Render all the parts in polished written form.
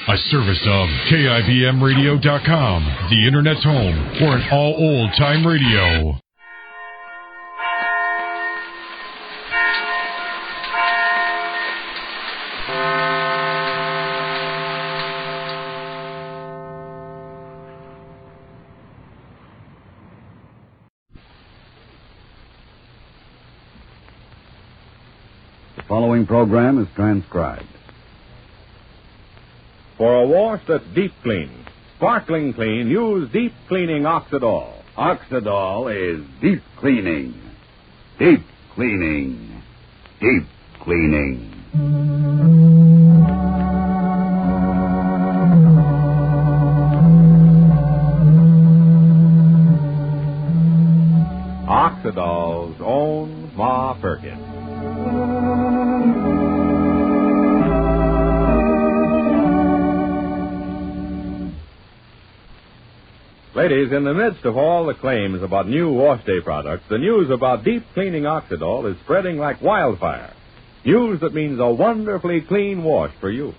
A service of KIBMradio.com, the Internet's home for an all old-time radio. The following program is transcribed. For a wash that's deep clean, sparkling clean, use deep cleaning Oxidol. Oxidol is deep cleaning. Deep cleaning. Deep cleaning. Oxidol's own Ma Perkins. Ladies, in the midst of all the claims about new wash day products, the news about deep cleaning Oxidol is spreading like wildfire. News that means a wonderfully clean wash for you.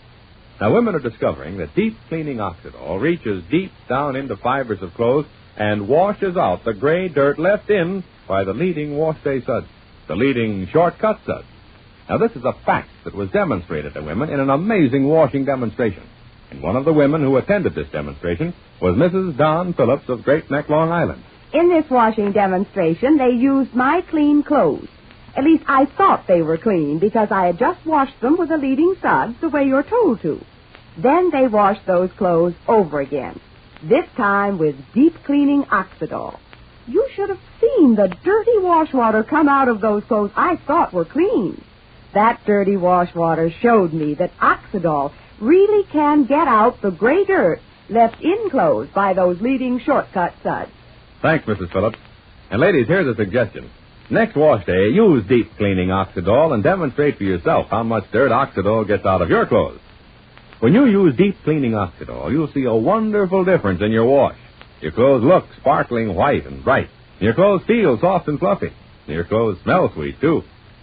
Now, women are discovering that deep cleaning Oxidol reaches deep down into fibers of clothes and washes out the gray dirt left in by the leading wash day suds, the leading shortcut suds. Now, this is a fact that was demonstrated to women in an amazing washing demonstration. And one of the women who attended this demonstration was Mrs. Don Phillips of Great Neck, Long Island. In this washing demonstration, they used my clean clothes. At least I thought they were clean because I had just washed them with the leading suds the way you're told to. Then they washed those clothes over again, this time with deep cleaning Oxidol. You should have seen the dirty wash water come out of those clothes I thought were clean. That dirty wash water showed me that Oxidol really can get out the gray dirt left in clothes by those leading shortcut suds. Thanks, Mrs. Phillips. And ladies, here's a suggestion. Next wash day, use deep cleaning Oxidol and demonstrate for yourself how much dirt Oxidol gets out of your clothes. When you use deep cleaning Oxidol, you'll see a wonderful difference in your wash. Your clothes look sparkling white and bright. Your clothes feel soft and fluffy. And your clothes smell sweet, too.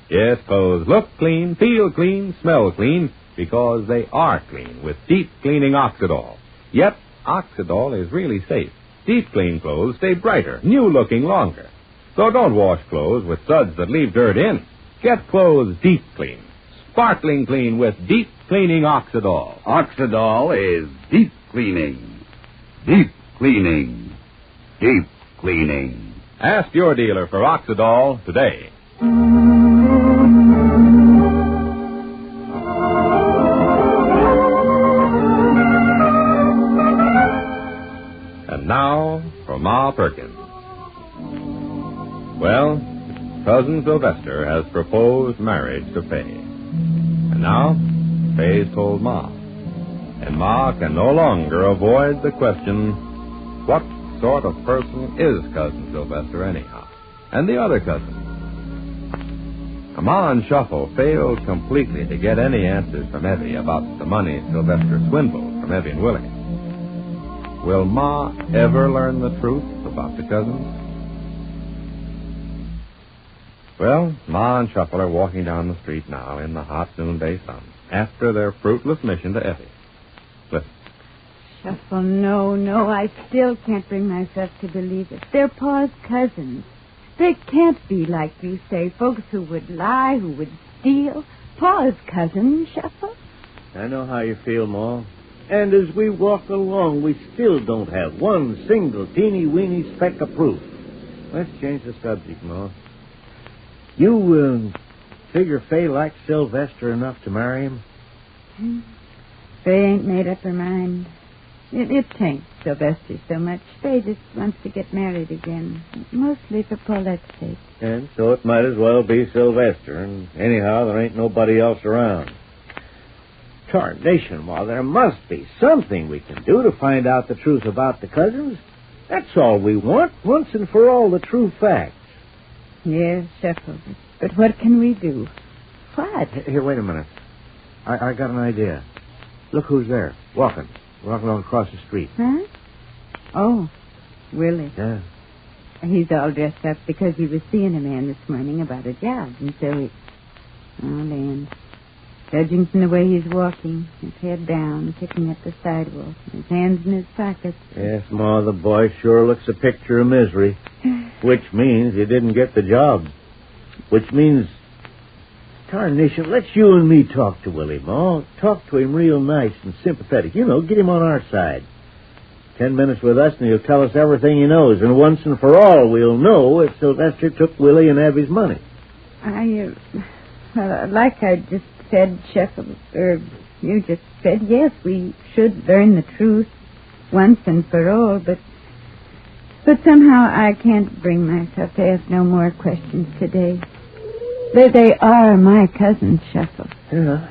Yes, clothes look clean, feel clean, smell clean, because they are clean with deep cleaning Oxidol. Yet, Oxidol is really safe. Deep clean clothes stay brighter, new looking longer. So don't wash clothes with suds that leave dirt in. Get clothes deep clean, sparkling clean with deep cleaning Oxidol. Oxidol is deep cleaning. Deep cleaning. Deep cleaning. Ask your dealer for Oxidol today. And now for Ma Perkins. Well, Cousin Sylvester has proposed marriage to Fay. And now, Fay's told Ma. And Ma can no longer avoid the question, what sort of person is Cousin Sylvester anyhow? And the other cousin? Ma and Shuffle failed completely to get any answers from Evie about the money Sylvester swindled from Evie and Willie. Will Ma ever learn the truth about the cousins? Well, Ma and Shuffle are walking down the street now in the hot noonday sun after their fruitless mission to Effie. Listen. Shuffle, no, I still can't bring myself to believe it. They're Pa's cousins. They can't be like you say, folks who would lie, who would steal. Pa's cousins, Shuffle. I know how you feel, Ma. And as we walk along, we still don't have one single teeny-weeny speck of proof. Let's change the subject, Ma. You, figure Fay likes Sylvester enough to marry him? Fay ain't made up her mind. It ain't Sylvester so much. Fay just wants to get married again, mostly for Paulette's sake. And so it might as well be Sylvester, and anyhow, there ain't nobody else around. Tarnation, Ma, there must be something we can do to find out the truth about the cousins. That's all we want, once and for all, the true facts. Yes, Shuffle, but what can we do? What? Here, wait a minute. I got an idea. Look who's there, walking along across the street. Huh? Oh, Willie. Yeah. He's all dressed up because he was seeing a man this morning about a job, and so he... Oh, land. Judging from the way he's walking, his head down, kicking at the sidewalk, his hands in his pockets. Yes, Ma, the boy sure looks a picture of misery. Which means he didn't get the job. Which means... Tarnation, let's you and me talk to Willie, Ma. Talk to him real nice and sympathetic. You know, get him on our side. 10 minutes with us and he'll tell us everything he knows. And once and for all, we'll know if Sylvester took Willie and Abby's money. Like I just said, Sheffield, or you just said, yes, we should learn the truth once and for all, but somehow I can't bring myself to ask no more questions today. They are my cousins, Sheffield. Yeah.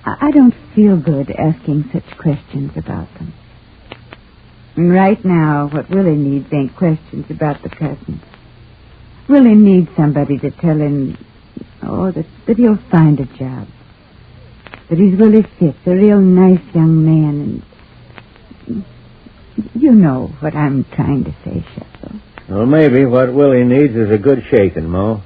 I don't feel good asking such questions about them. And right now, what Willie needs ain't questions about the cousins. Willie needs somebody to tell him, that he'll find a job. That he's really fit, a real nice young man, and you know what I'm trying to say, Sheffield. Well, maybe what Willie needs is a good shaking, Ma.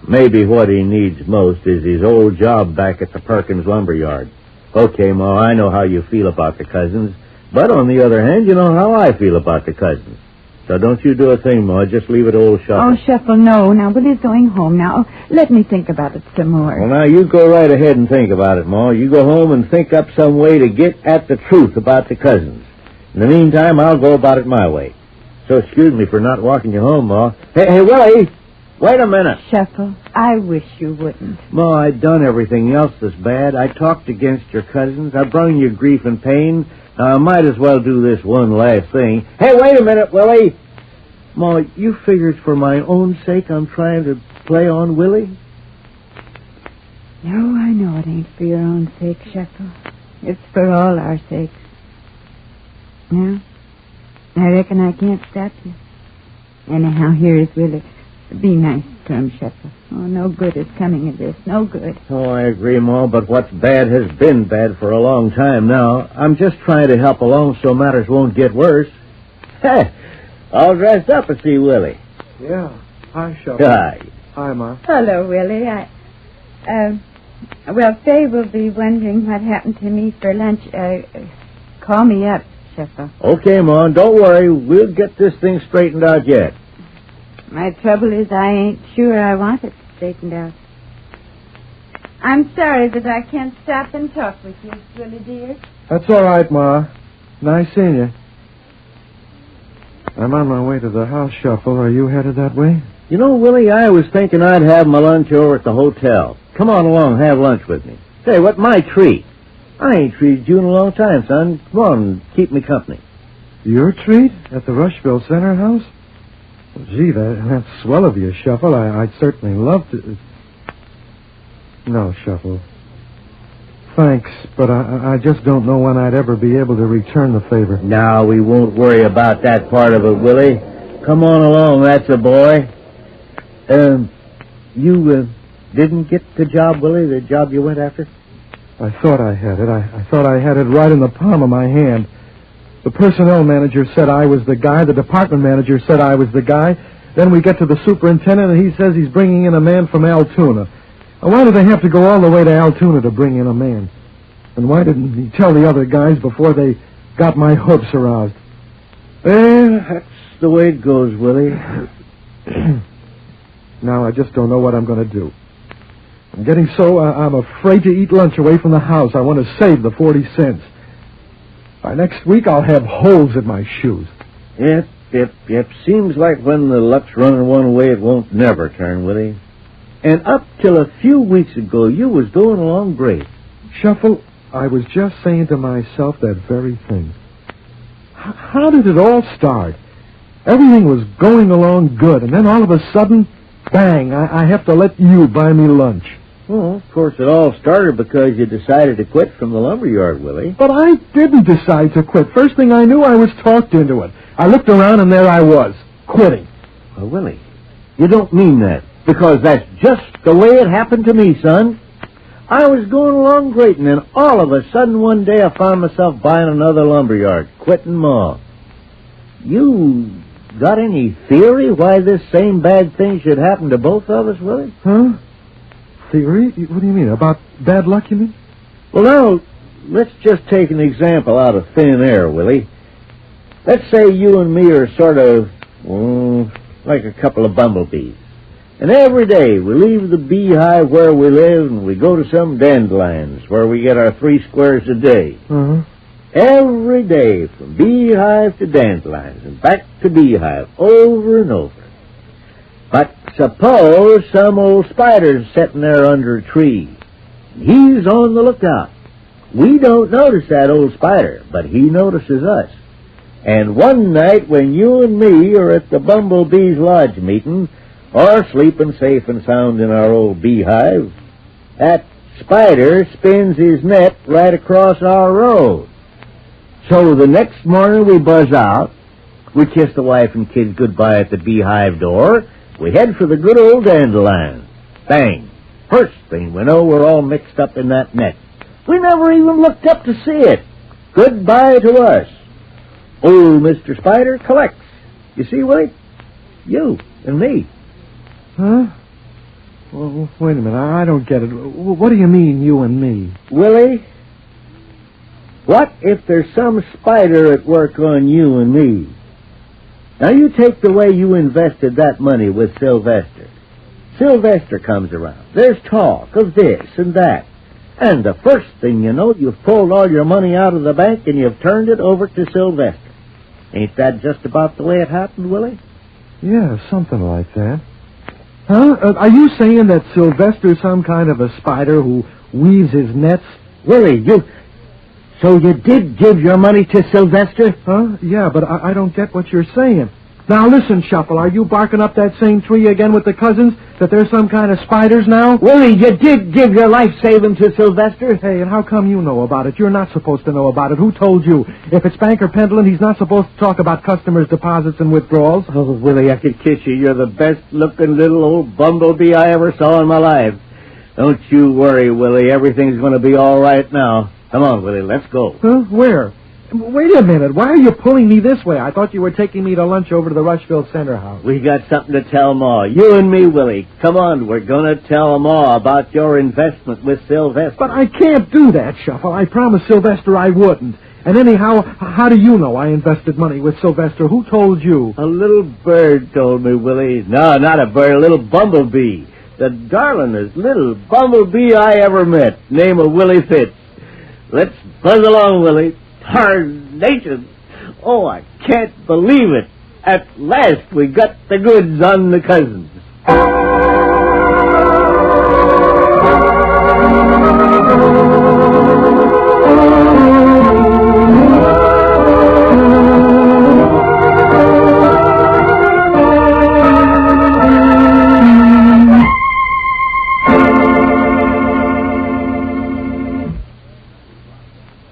Maybe what he needs most is his old job back at the Perkins lumberyard. Okay, Ma, I know how you feel about the cousins, but on the other hand, you know how I feel about the cousins. So don't you do a thing, Ma. Just leave it to old Shuffle. Oh, Shuffle, no. Now, Willie's going home now. Let me think about it some more. Well, now, you go right ahead and think about it, Ma. You go home and think up some way to get at the truth about the cousins. In the meantime, I'll go about it my way. So excuse me for not walking you home, Ma. Hey, Willie! Wait a minute. Shuffle, I wish you wouldn't. Ma, I've done everything else that's bad. I talked against your cousins. I brung you grief and pain. I might as well do this one last thing. Hey, wait a minute, Willie. Ma, you figure it's for my own sake I'm trying to play on Willie? No, I know it ain't for your own sake, Shuffle. It's for all our sakes. Now, I reckon I can't stop you. Anyhow, here is Willie. Be nice to him, Sheffield. Oh, no good is coming of this. No good. Oh, I agree, Ma, but what's bad has been bad for a long time now. I'm just trying to help along so matters won't get worse. Hey, all dressed up to see Willie. Yeah. Hi, Sheffield. Hi. Hi, Ma. Hello, Willie. Well, Faye will be wondering what happened to me for lunch. Call me up, Sheffield. Okay, Ma, don't worry. We'll get this thing straightened out yet. My trouble is I ain't sure I want it straightened out. I'm sorry that I can't stop and talk with you, Willie dear. That's all right, Ma. Nice seeing you. I'm on my way to the house, Shuffle. Are you headed that way? You know, Willie, I was thinking I'd have my lunch over at the hotel. Come on along, have lunch with me. Say, what my treat? I ain't treated you in a long time, son. Come on, keep me company. Your treat? At the Rushville Center house? Well, gee, that's swell of you, Shuffle. I'd certainly love to... No, Shuffle. Thanks, but I just don't know when I'd ever be able to return the favor. No, we won't worry about that part of it, Willie. Come on along, that's a boy. You didn't get the job, Willie, the job you went after? I thought I had it. I thought I had it right in the palm of my hand. The personnel manager said I was the guy. The department manager said I was the guy. Then we get to the superintendent, and he says he's bringing in a man from Altoona. Why do they have to go all the way to Altoona to bring in a man? And why didn't he tell the other guys before they got my hopes aroused? Well, that's the way it goes, Willie. Now I just don't know what I'm going to do. I'm getting so I'm afraid to eat lunch away from the house. I want to save the 40 cents. By next week, I'll have holes in my shoes. Yep. Seems like when the luck's running one way, it won't never turn, Willie. And up till a few weeks ago, you was going along great. Shuffle, I was just saying to myself that very thing. How did it all start? Everything was going along good, and then all of a sudden, bang, I have to let you buy me lunch. Well, of course, it all started because you decided to quit from the lumberyard, Willie. But I didn't decide to quit. First thing I knew, I was talked into it. I looked around, and there I was, quitting. Well, Willie, you don't mean that, because that's just the way it happened to me, son. I was going along great, and then all of a sudden one day I found myself buying another lumberyard, quitting Ma. You got any theory why this same bad thing should happen to both of us, Willie? Huh? theory? What do you mean? About bad luck, you mean? Well, now, let's just take an example out of thin air, Willie. Let's say you and me are sort of, like a couple of bumblebees. And every day we leave the beehive where we live and we go to some dandelions where we get our 3 squares a day. Uh-huh. Every day from beehive to dandelions and back to beehive over and over. But suppose some old spider's sitting there under a tree. He's on the lookout. We don't notice that old spider, but he notices us. And one night when you and me are at the Bumblebee's Lodge meeting, or sleeping safe and sound in our old beehive, that spider spins his net right across our road. So the next morning we buzz out, we kiss the wife and kids goodbye at the beehive door, we head for the good old dandelion. Bang! First thing we know, we're all mixed up in that net. We never even looked up to see it. Goodbye to us. Old Mr. Spider collects. You see, Willie? You and me. Huh? Well, wait a minute. I don't get it. What do you mean, you and me? Willie, what if there's some spider at work on you and me? Now, you take the way you invested that money with Sylvester. Sylvester comes around. There's talk of this and that. And the first thing you know, you've pulled all your money out of the bank and you've turned it over to Sylvester. Ain't that just about the way it happened, Willie? Yeah, something like that. Huh? Are you saying that Sylvester's some kind of a spider who weaves his nets? Willie, so you did give your money to Sylvester? Huh? Yeah, but I don't get what you're saying. Now, listen, Shuffle, are you barking up that same tree again with the cousins, that there's some kind of spiders now? Willie, you did give your life saving to Sylvester. Hey, and how come you know about it? You're not supposed to know about it. Who told you? If it's Banker Pendleton, he's not supposed to talk about customers' deposits and withdrawals. Oh, Willie, I could kiss you. You're the best-looking little old bumblebee I ever saw in my life. Don't you worry, Willie. Everything's going to be all right now. Come on, Willie, let's go. Huh? Where? Wait a minute. Why are you pulling me this way? I thought you were taking me to lunch over to the Rushville Center house. We got something to tell Ma. You and me, Willie. Come on, we're going to tell Ma about your investment with Sylvester. But I can't do that, Shuffle. I promised Sylvester I wouldn't. And anyhow, how do you know I invested money with Sylvester? Who told you? A little bird told me, Willie. No, not a bird, a little bumblebee. The darlingest little bumblebee I ever met. Name of Willie Fitz. Let's buzz along, Willie. Tarnation. Oh, I can't believe it. At last we got the goods on the cousins.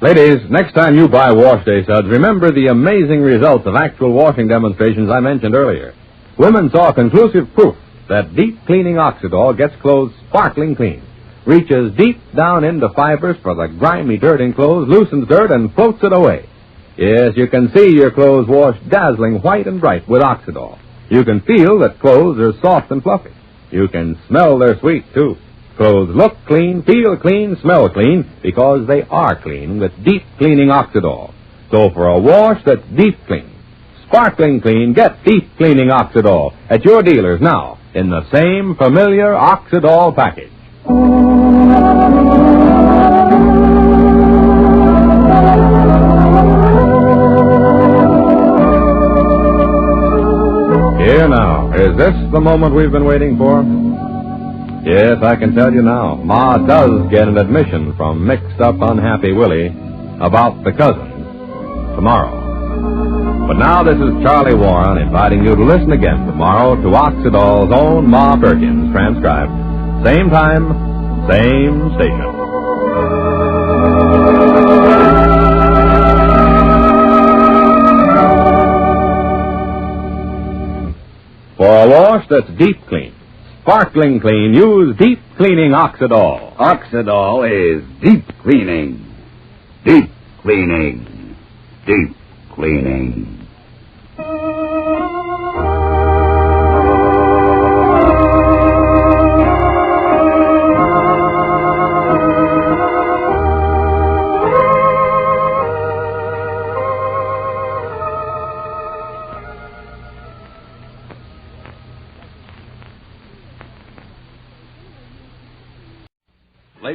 Ladies, next time you buy wash day suds, remember the amazing results of actual washing demonstrations I mentioned earlier. Women saw conclusive proof that deep cleaning Oxidol gets clothes sparkling clean, reaches deep down into fibers for the grimy dirt in clothes, loosens dirt, and floats it away. Yes, you can see your clothes washed dazzling white and bright with Oxidol. You can feel that clothes are soft and fluffy. You can smell they're sweet, too. Clothes look clean, feel clean, smell clean, because they are clean with deep cleaning Oxidol. So for a wash that's deep clean, sparkling clean, get deep cleaning Oxidol at your dealers now in the same familiar Oxidol package. Here now, is this the moment we've been waiting for? Yes, I can tell you now, Ma does get an admission from mixed-up, unhappy Willie about the cousins tomorrow. But now this is Charlie Warren inviting you to listen again tomorrow to Oxidol's own Ma Perkins, transcribed. Same time, same station. For a wash that's deep clean, sparkling clean, use deep cleaning Oxidol. Oxidol is deep cleaning. Deep cleaning. Deep cleaning.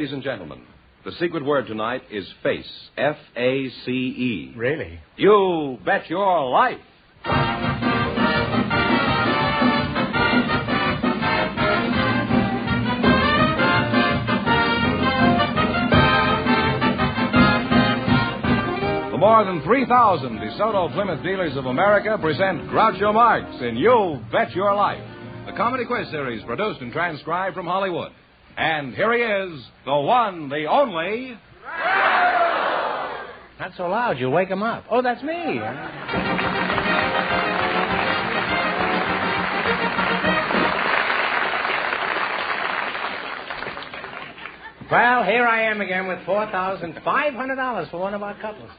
Ladies and gentlemen, the secret word tonight is FACE. F-A-C-E. Really? You bet your life. The more than 3,000 DeSoto Plymouth dealers of America present Groucho Marx in You Bet Your Life, the comedy quiz series produced and transcribed from Hollywood. And here he is, the one, the only... Not so loud, you'll wake him up. Oh, that's me. Well, here I am again with $4,500 for one of our couples.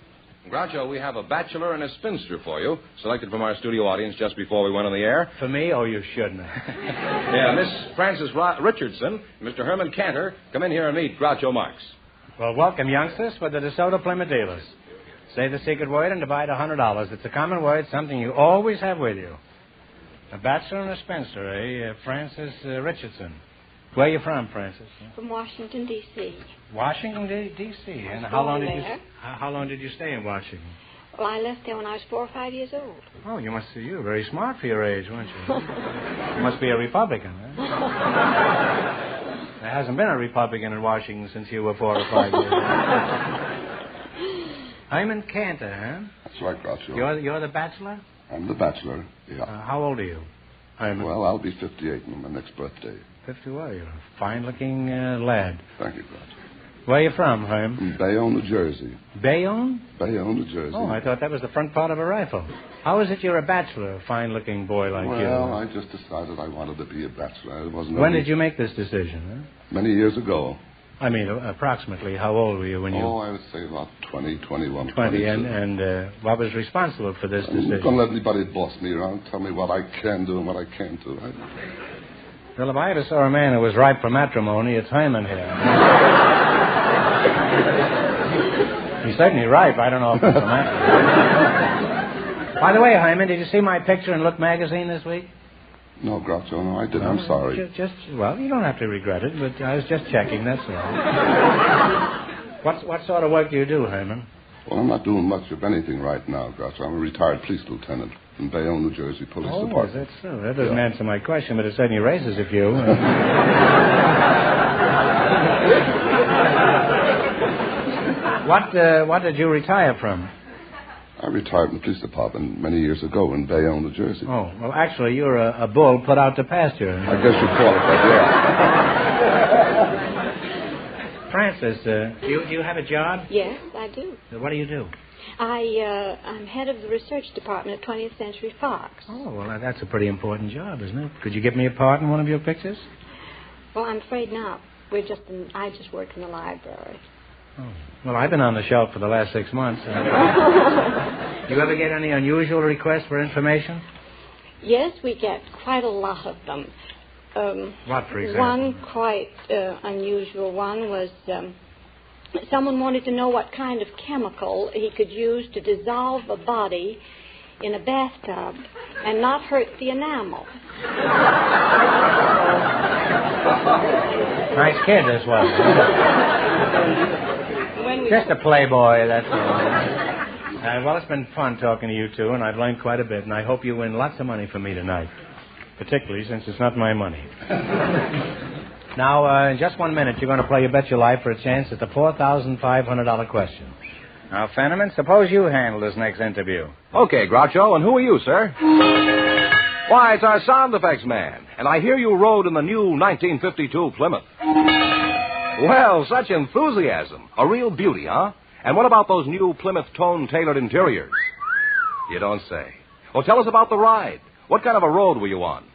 Groucho, we have a bachelor and a spinster for you, selected from our studio audience just before we went on the air. For me? Oh, you shouldn't. Yeah, Miss Frances Richardson, Mr. Herman Cantor, come in here and meet Groucho Marx. Well, welcome, youngsters, for the DeSoto Plymouth dealers. Say the secret word and divide $100. It's a common word, something you always have with you. A bachelor and a spinster, eh? Frances Richardson. Where are you from, Frances? From Washington, D.C. Washington, D.C. And how long did you stay in Washington? Well, I left there when I was 4 or 5 years old. Oh, you were very smart for your age, weren't you? You must be a Republican, huh? There hasn't been a Republican in Washington since you were 4 or 5 years old. Hyman Cantor, huh? That's right, Groucho. You're the bachelor? I'm the bachelor, yeah. How old are you, Hyman? Well, I'll be 58 on my next birthday. 51. You're a fine-looking lad. Thank you, Groucho. Where are you from, Hyman? From Bayonne, New Jersey. Bayonne? Bayonne, New Jersey. Oh, I thought that was the front part of a rifle. How is it you're a bachelor, a fine-looking boy like you? Well, I just decided I wanted to be a bachelor. When did you make this decision, huh? Many years ago. I mean, approximately, how old were you when you... Oh, I would say about 20, 21, 20, and what was responsible for this decision? I'm not going to let anybody boss me around, tell me what I can do and what I can't do. Well, if I ever saw a man who was ripe for matrimony, it's Hyman here. He's certainly ripe. I don't know if it's for matrimony. By the way, Hyman, did you see my picture in Look magazine this week? No, Groucho, no, I didn't. I'm sorry. Well, you don't have to regret it, but I was just checking, that's all. What sort of work do you do, Hyman? Well, I'm not doing much of anything right now, Groucho. I'm a retired police lieutenant in Bayonne, New Jersey Police Department. Oh, that's so. That doesn't answer my question, but it certainly raises a few. What did you retire from? I retired from the police department many years ago in Bayonne, New Jersey. Oh, well, actually, you're a bull put out to pasture. I guess you call it that, yeah. Frances, do you have a job? Yes, I do. What do you do? I'm head of the research department at 20th Century Fox. Oh, well, that's a pretty important job, isn't it? Could you give me a part in one of your pictures? Well, I'm afraid not. I just work in the library. Oh. Well, I've been on the shelf for the last 6 months. Do you ever get any unusual requests for information? Yes, we get quite a lot of them. What, for example? One quite unusual one was someone wanted to know what kind of chemical he could use to dissolve a body in a bathtub and not hurt the enamel. Nice kid, this was. Just a playboy, that's all. Well, it's been fun talking to you two, and I've learned quite a bit, and I hope you win lots of money for me tonight, particularly since it's not my money. Now, in just 1 minute, you're going to play You Bet Your Life for a chance at the $4,500 question. Now, Fenneman, suppose you handle this next interview. Okay, Groucho, and who are you, sir? Why, it's our sound effects man, and I hear you rode in the new 1952 Plymouth. Well, such enthusiasm. A real beauty, huh? And what about those new Plymouth tone-tailored interiors? You don't say. Well, tell us about the ride. What kind of a road were you on?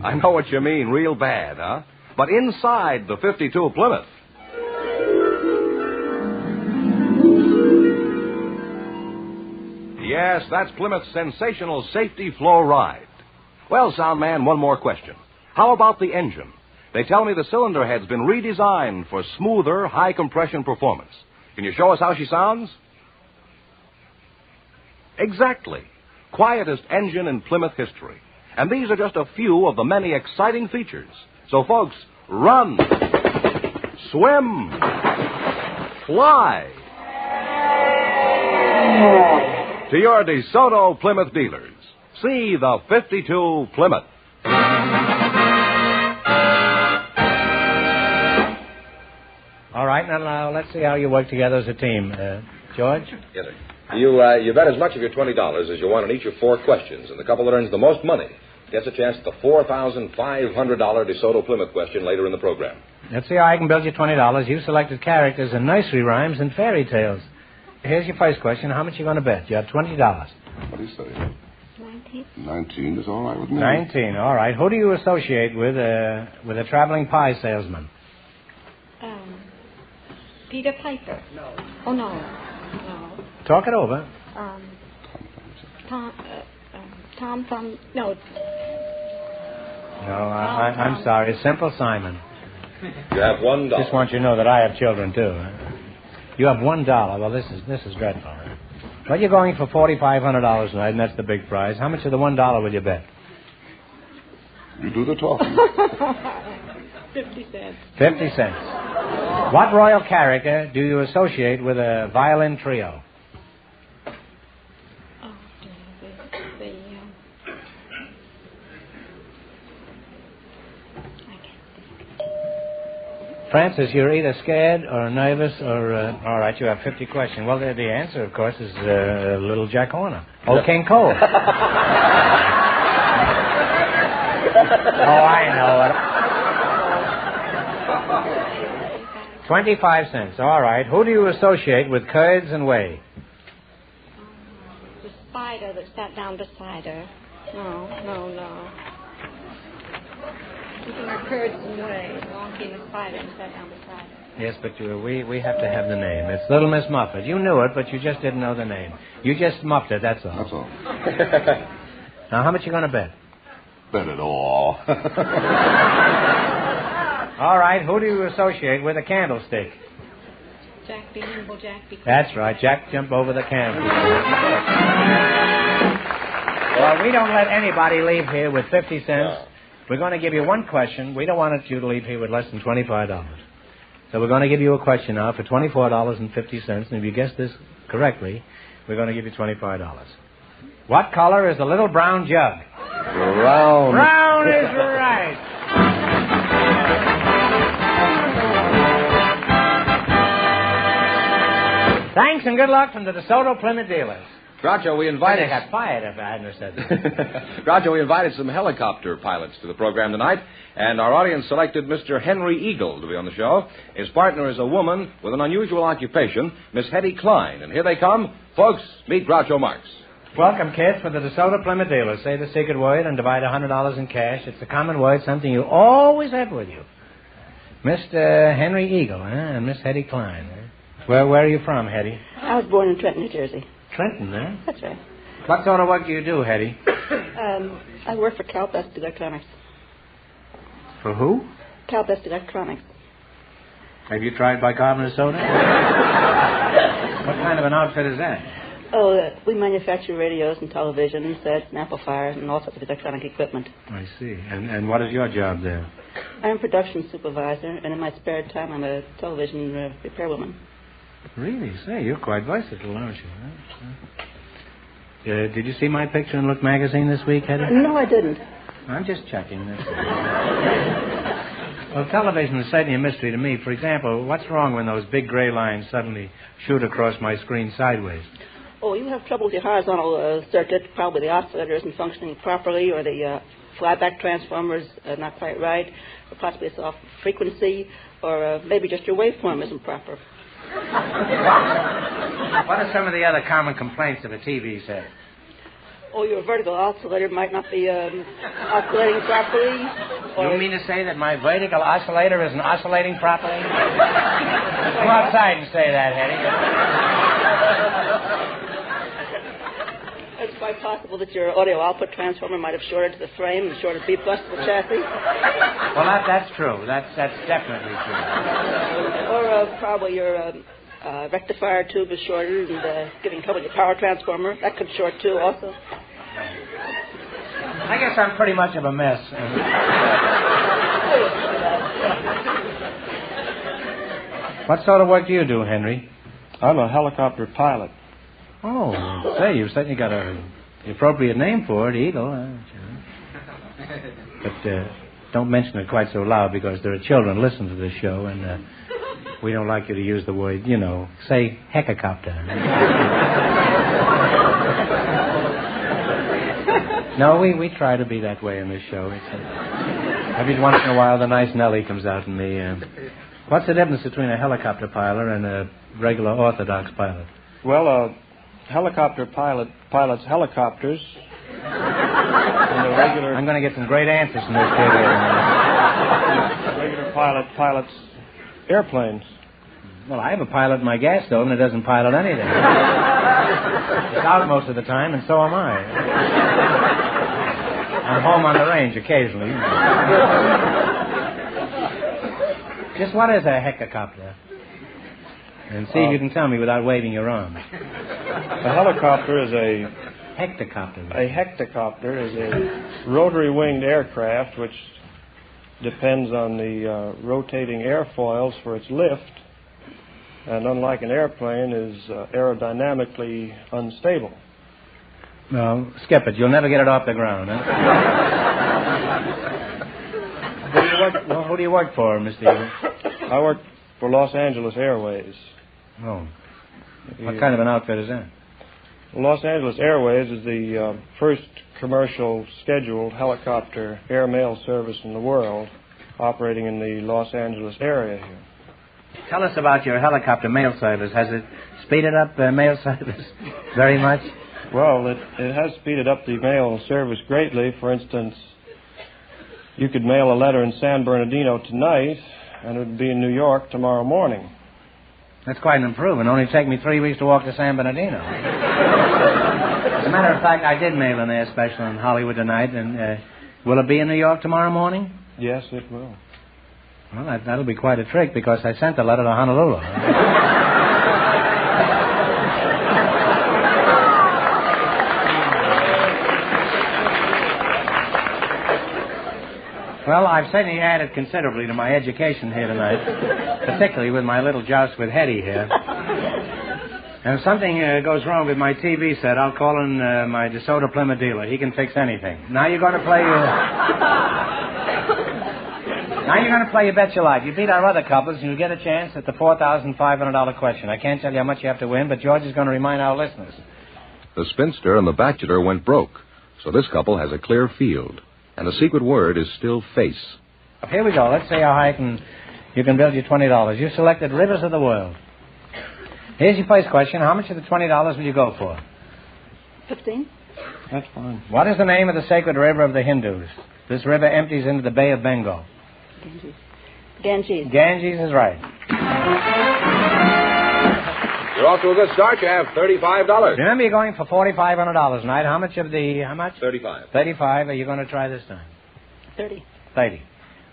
I know what you mean, real bad, huh? But inside the 52 Plymouth. Yes, that's Plymouth's sensational safety flow ride. Well, sound man, one more question. How about the engine? They tell me the cylinder head's been redesigned for smoother, high-compression performance. Can you show us how she sounds? Exactly. Quietest engine in Plymouth history. And these are just a few of the many exciting features. So, folks, run, swim, fly. To your DeSoto Plymouth dealers, see the 52 Plymouth. All right, now let's see how you work together as a team. George? Yes, sir. You bet as much of your $20 as you want on each of 4 questions, and the couple that earns the most money gets a chance at the $4,500 DeSoto Plymouth question later in the program. Let's see how I can build you $20. You selected characters in nursery rhymes and fairy tales. Here's your first question. How much are you going to bet? You have $20. What do you say? 19. 19 is all right with me. 19, all right. Who do you associate with a traveling pie salesman? Peter Piper. No. Oh, no. Talk it over. Tom from... No. No, I'm sorry. Simple Simon. You have $1. Just want you to know that I have children, too. You have $1. Well, this is dreadful. Well, you're going for $4,500 tonight, and that's the big prize. How much of the $1 will you bet? You do the talking. 50 cents. 50 cents. What royal character do you associate with a violin trio? Francis, you're either scared or nervous or... all right, you have 50 questions. Well, the answer, of course, is Little Jack Horner. Old King Cole. Oh, I know it. 25 cents. All right. Who do you associate with curds and whey? The spider that sat down beside her. No. Keeping her curds and whey. Long being a spider and sat down beside her. Yes, but we have to have the name. It's Little Miss Muffet. You knew it, but you just didn't know the name. You just muffed it, that's all. That's all. Now, how much you going to bet? Bet it all. All right, who do you associate with a candlestick? Jack be nimble, Jack be quick. That's right, Jack jump over the candlestick. Well, we don't let anybody leave here with 50 cents. No. We're going to give you one question. We don't want you to leave here with less than $25. So we're going to give you a question now for $24.50, and if you guess this correctly, we're going to give you $25. What color is the little brown jug? Brown. Brown is right. Thanks and good luck from the DeSoto Plymouth dealers. Groucho, we invited... They got fired if I hadn't said that. Groucho, we invited some helicopter pilots to the program tonight, and our audience selected Mr. Henry Eagle to be on the show. His partner is a woman with an unusual occupation, Miss Hetty Klein. And here they come. Folks, meet Groucho Marx. Welcome, kids, for the DeSoto Plymouth dealers. Say the secret word and divide $100 in cash. It's a common word, something you always have with you. Mr. Henry Eagle, and Miss Hetty Klein. Where are you from, Hetty? I was born in Trenton, New Jersey. Trenton, eh? That's right. What sort of work do you do, Hetty? I work for Calbest Electronics. For who? Calbest Electronics. Have you tried bicarbonate soda? What kind of an outfit is that? Oh, we manufacture radios and television sets and amplifiers and all sorts of electronic equipment. I see. And what is your job there? I'm a production supervisor, and in my spare time, I'm a television repairwoman. Really? Say, you're quite versatile, aren't you? Huh? Did you see my picture in Look magazine this week, Hetty? No, I didn't. I'm just checking this. Well, television is certainly a mystery to me. For example, what's wrong when those big gray lines suddenly shoot across my screen sideways? Oh, you have trouble with your horizontal circuit. Probably the oscillator isn't functioning properly, or the flyback transformer's not quite right, or possibly it's off frequency, or maybe just your waveform isn't proper. What are some of the other common complaints of a TV set? Oh, your vertical oscillator might not be oscillating properly. You mean to say that my vertical oscillator isn't oscillating properly? Come outside and say that, Hetty. It's quite possible that your audio output transformer might have shorted to the frame and shorted B plus to the chassis. Well, that's true. That's definitely true. Or probably your rectifier tube is shorted and giving trouble with your power transformer. That could short too, also. I guess I'm pretty much of a mess. What sort of work do you do, Henry? I'm a helicopter pilot. Oh, say, you've certainly got the appropriate name for it, Eagle. But don't mention it quite so loud because there are children listening to this show, and we don't like you to use the word, say helicopter. No, we try to be that way in this show. Every once in a while, the nice Nellie comes out in me. What's the difference between a helicopter pilot and a regular orthodox pilot? Well, a helicopter pilot pilots helicopters. And a regular... I'm going to get some great answers from this kid here. Regular pilot pilots airplanes. Well, I have a pilot in my gas stove, and it doesn't pilot anything. It's out most of the time, and so am I. I'm home on the range occasionally. Just what is a hectocopter? And see if you can tell me without waving your arms. A helicopter is a... Hectocopter. A hectocopter is a rotary-winged aircraft which depends on the rotating airfoils for its lift, and unlike an airplane, is aerodynamically unstable. No, skip it. You'll never get it off the ground, huh? Who do you work for, Mr. Eagle? I work for Los Angeles Airways. Oh. What kind of an outfit is that? Los Angeles Airways is the first commercial scheduled helicopter air mail service in the world, operating in the Los Angeles area here. Tell us about your helicopter mail service. Has it speeded up mail service very much? Well, it has speeded up the mail service greatly. For instance, you could mail a letter in San Bernardino tonight, and it would be in New York tomorrow morning. That's quite an improvement. It only take me 3 weeks to walk to San Bernardino. As a matter of fact, I did mail an air special in Hollywood tonight, and will it be in New York tomorrow morning? Yes, it will. Well, that'll be quite a trick, because I sent the letter to Honolulu. Well, I've certainly added considerably to my education here tonight, particularly with my little joust with Hetty here. And if something goes wrong with my TV set, I'll call in my DeSoto Plymouth dealer. He can fix anything. Now you're going to play your Bet Your Life. You beat our other couples, and you'll get a chance at the $4,500 question. I can't tell you how much you have to win, but George is going to remind our listeners. The spinster and the bachelor went broke, so this couple has a clear field. And the secret word is still face. Here we go. Let's see how high you can build your $20. You selected Rivers of the World. Here's your first question. How much of the $20 will you go for? 15. That's fine. What is the name of the sacred river of the Hindus? This river empties into the Bay of Bengal. Ganges. Ganges is right. You're off to a good start. You have $35. Remember, you're going for $4,500 tonight. How much? 35. 35. Are you going to try this time? 30. 30.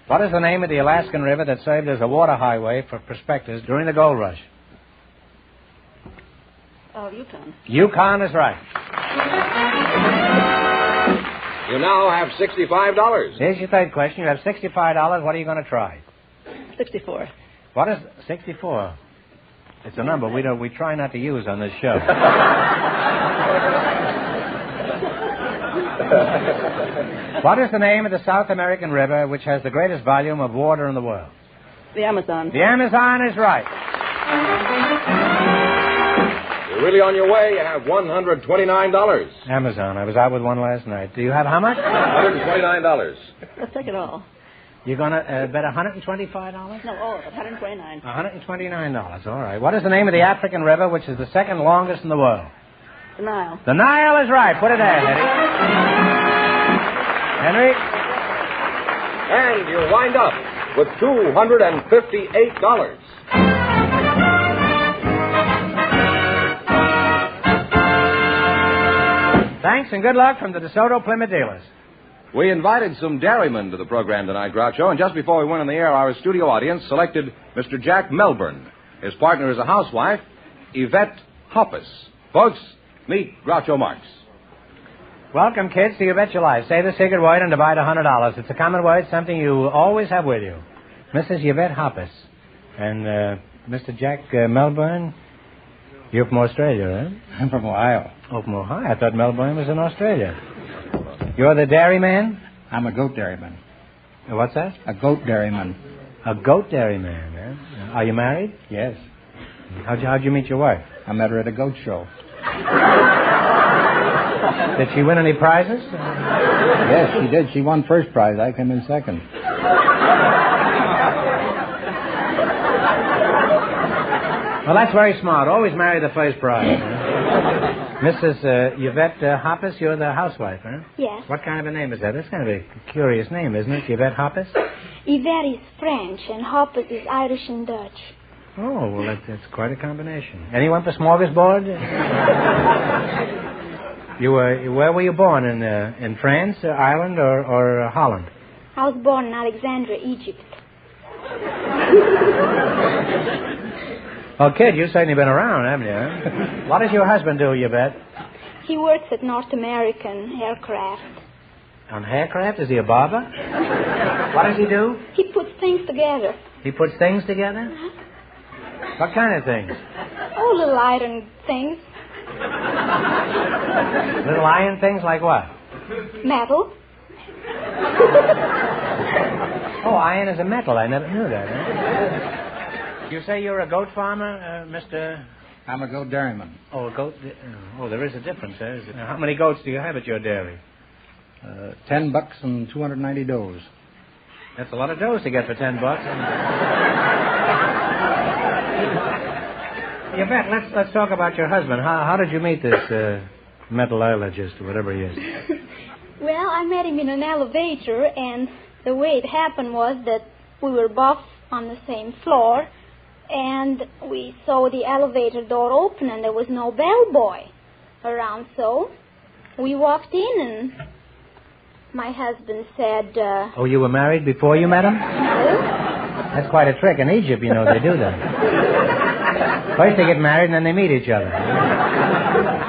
What is the name of the Alaskan river that served as a water highway for prospectors during the gold rush? Oh, Yukon. Yukon is right. You now have $65. Here's your third question. You have $65. What are you going to try? 64. What is 64? It's a number we try not to use on this show. What is the name of the South American river which has the greatest volume of water in the world? The Amazon. The Amazon is right. You're really on your way. You have $129. Amazon. I was out with one last night. Do you have how much? $129. Let's take it all. You're going to bet $125? No, all of it. $129. $129. All right. What is the name of the African river which is the second longest in the world? The Nile. The Nile is right. Put it there, Henry. And you wind up with $258. Thanks and good luck from the DeSoto Plymouth dealers. We invited some dairymen to the program tonight, Groucho, and just before we went on the air, our studio audience selected Mr. Jack Melbourne. His partner is a housewife, Yvette Hoppus. Folks, meet Groucho Marx. Welcome, kids, to You Bet Your Life. Say the secret word and divide $100. It's a common word, something you always have with you. Mrs. Yvette Hoppus. And Mr. Jack Melbourne? You're from Australia, right? I'm from Ohio. Oh, from Ohio. I thought Melbourne was in Australia. You're the dairyman? I'm a goat dairyman. What's that? A goat dairyman. A goat dairyman, eh? Are you married? Yes. How'd you meet your wife? I met her at a goat show. Did she win any prizes? Yes, she did. She won first prize. I came in second. Well, that's very smart. Always marry the first prize. Mrs. Yvette Hoppus, you're the housewife, huh? Yes. What kind of a name is that? That's kind of a curious name, isn't it? Yvette Hoppus? Yvette is French, and Hoppus is Irish and Dutch. Oh, well, that's quite a combination. Anyone for smorgasbord? Where were you born? In France, Ireland, or Holland? I was born in Alexandria, Egypt. Well, kid, you've certainly been around, haven't you? Huh? What does your husband do, you bet? He works at North American Aircraft. On aircraft? Is he a barber? What does he do? He puts things together. He puts things together? Uh-huh. What kind of things? Oh, little iron things. Little iron things like what? Metal. Oh, iron is a metal. I never knew that. Huh? You say you're a goat farmer, Mr. I'm a goat dairyman. Oh, a goat. Oh, there is a difference, is it? How many goats do you have at your dairy? $10 and 290 does. That's a lot of does to get for $10. You bet. Let's talk about your husband. How did you meet this metallurgist or whatever he is? Well, I met him in an elevator, and the way it happened was that we were both on the same floor, and we saw the elevator door open, and there was no bellboy around, so we walked in, and my husband said... Oh, you were married before you met him? No. That's quite a trick. In Egypt, you know, they do that. First they get married, and then they meet each other.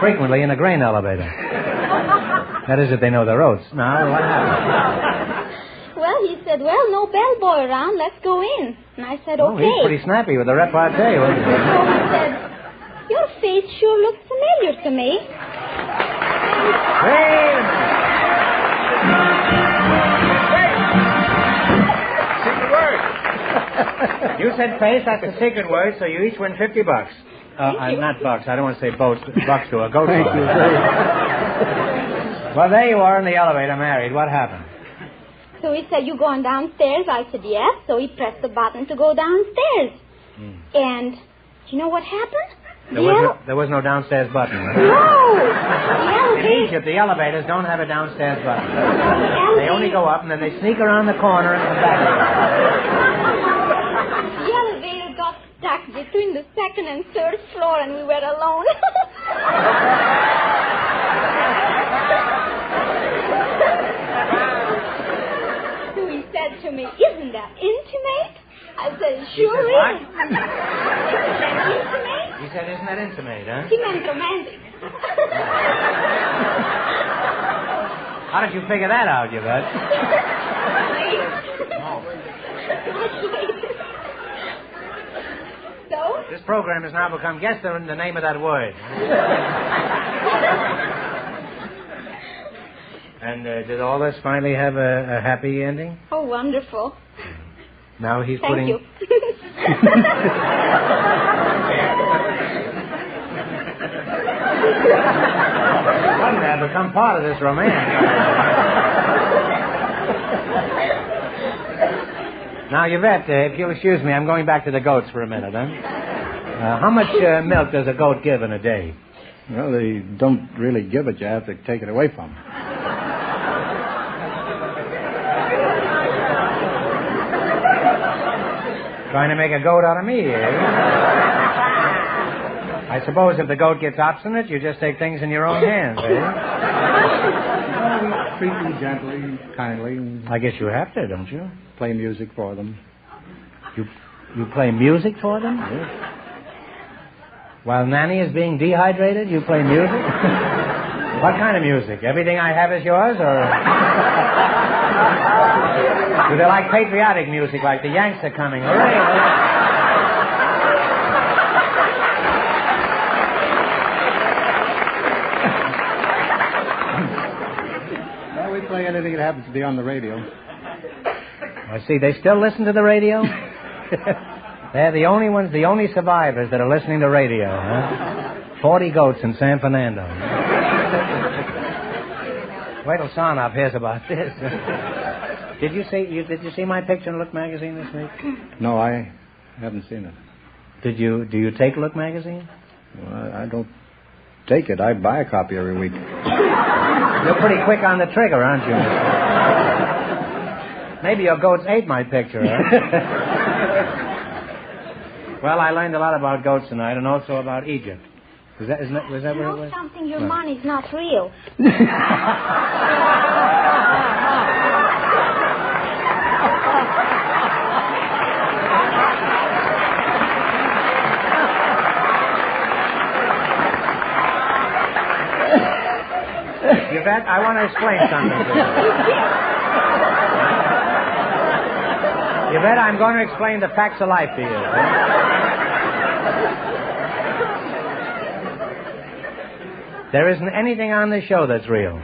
Frequently in a grain elevator. That is, if they know the roads. Now, what happened? Well, he said, well, no bellboy around, let's go in. And I said, okay. He's pretty snappy with the repartee, wasn't he? So he said, your face sure looks familiar to me. Wait! Secret word. You said face, that's a secret word, so you each win $50. Not bucks, I don't want to say boats, bucks to a goat. Thank you. Well, there you are in the elevator, married. What happened? So he said, you going downstairs? I said, yes. So he pressed the button to go downstairs. And do you know what happened? There was no downstairs button. Right? No! In Egypt, the elevators don't have a downstairs button. They only go up, and then they sneak around the corner and come back again. The elevator got stuck between the second and third floor, and we were alone. So he said to me, isn't that intimate? I said, sure is. Intimate? He said, isn't that intimate, huh? He meant romantic. How did you figure that out, you bet? So? This program has now become Jester in the name of that word. And did all this finally have a happy ending? Oh, wonderful. Now he's Thank putting... you. Wouldn't that become part of this romance? Now, Yvette, if you'll excuse me, I'm going back to the goats for a minute, huh? How much milk does a goat give in a day? Well, they don't really give it. You have to take it away from them. Trying to make a goat out of me, eh? I suppose if the goat gets obstinate, you just take things in your own hands, eh? Well, we treat them gently, kindly. I guess you have to, don't you? Play music for them. You play music for them? Yes. While Nanny is being dehydrated, you play music? What kind of music? Everything I Have Is Yours, or... Do they like patriotic music, like the Yanks are coming? Hooray! anything that happens to be on the radio. I see. They still listen to the radio? They're the only ones, the only survivors that are listening to radio, huh? 40 goats in San Fernando. Wait till Sarnoff hears about this. Did you see my picture in Look magazine this week? No, I haven't seen it. Do you take Look magazine? Well, I don't take it. I buy a copy every week. You're pretty quick on the trigger, aren't you? Maybe your goats ate my picture, huh? Well, I learned a lot about goats tonight, and also about Egypt. Was that where it was? Something, your money's not real. Yvette, I want to explain something to you. Yvette, I'm going to explain the facts of life to you. There isn't anything on this show that's real.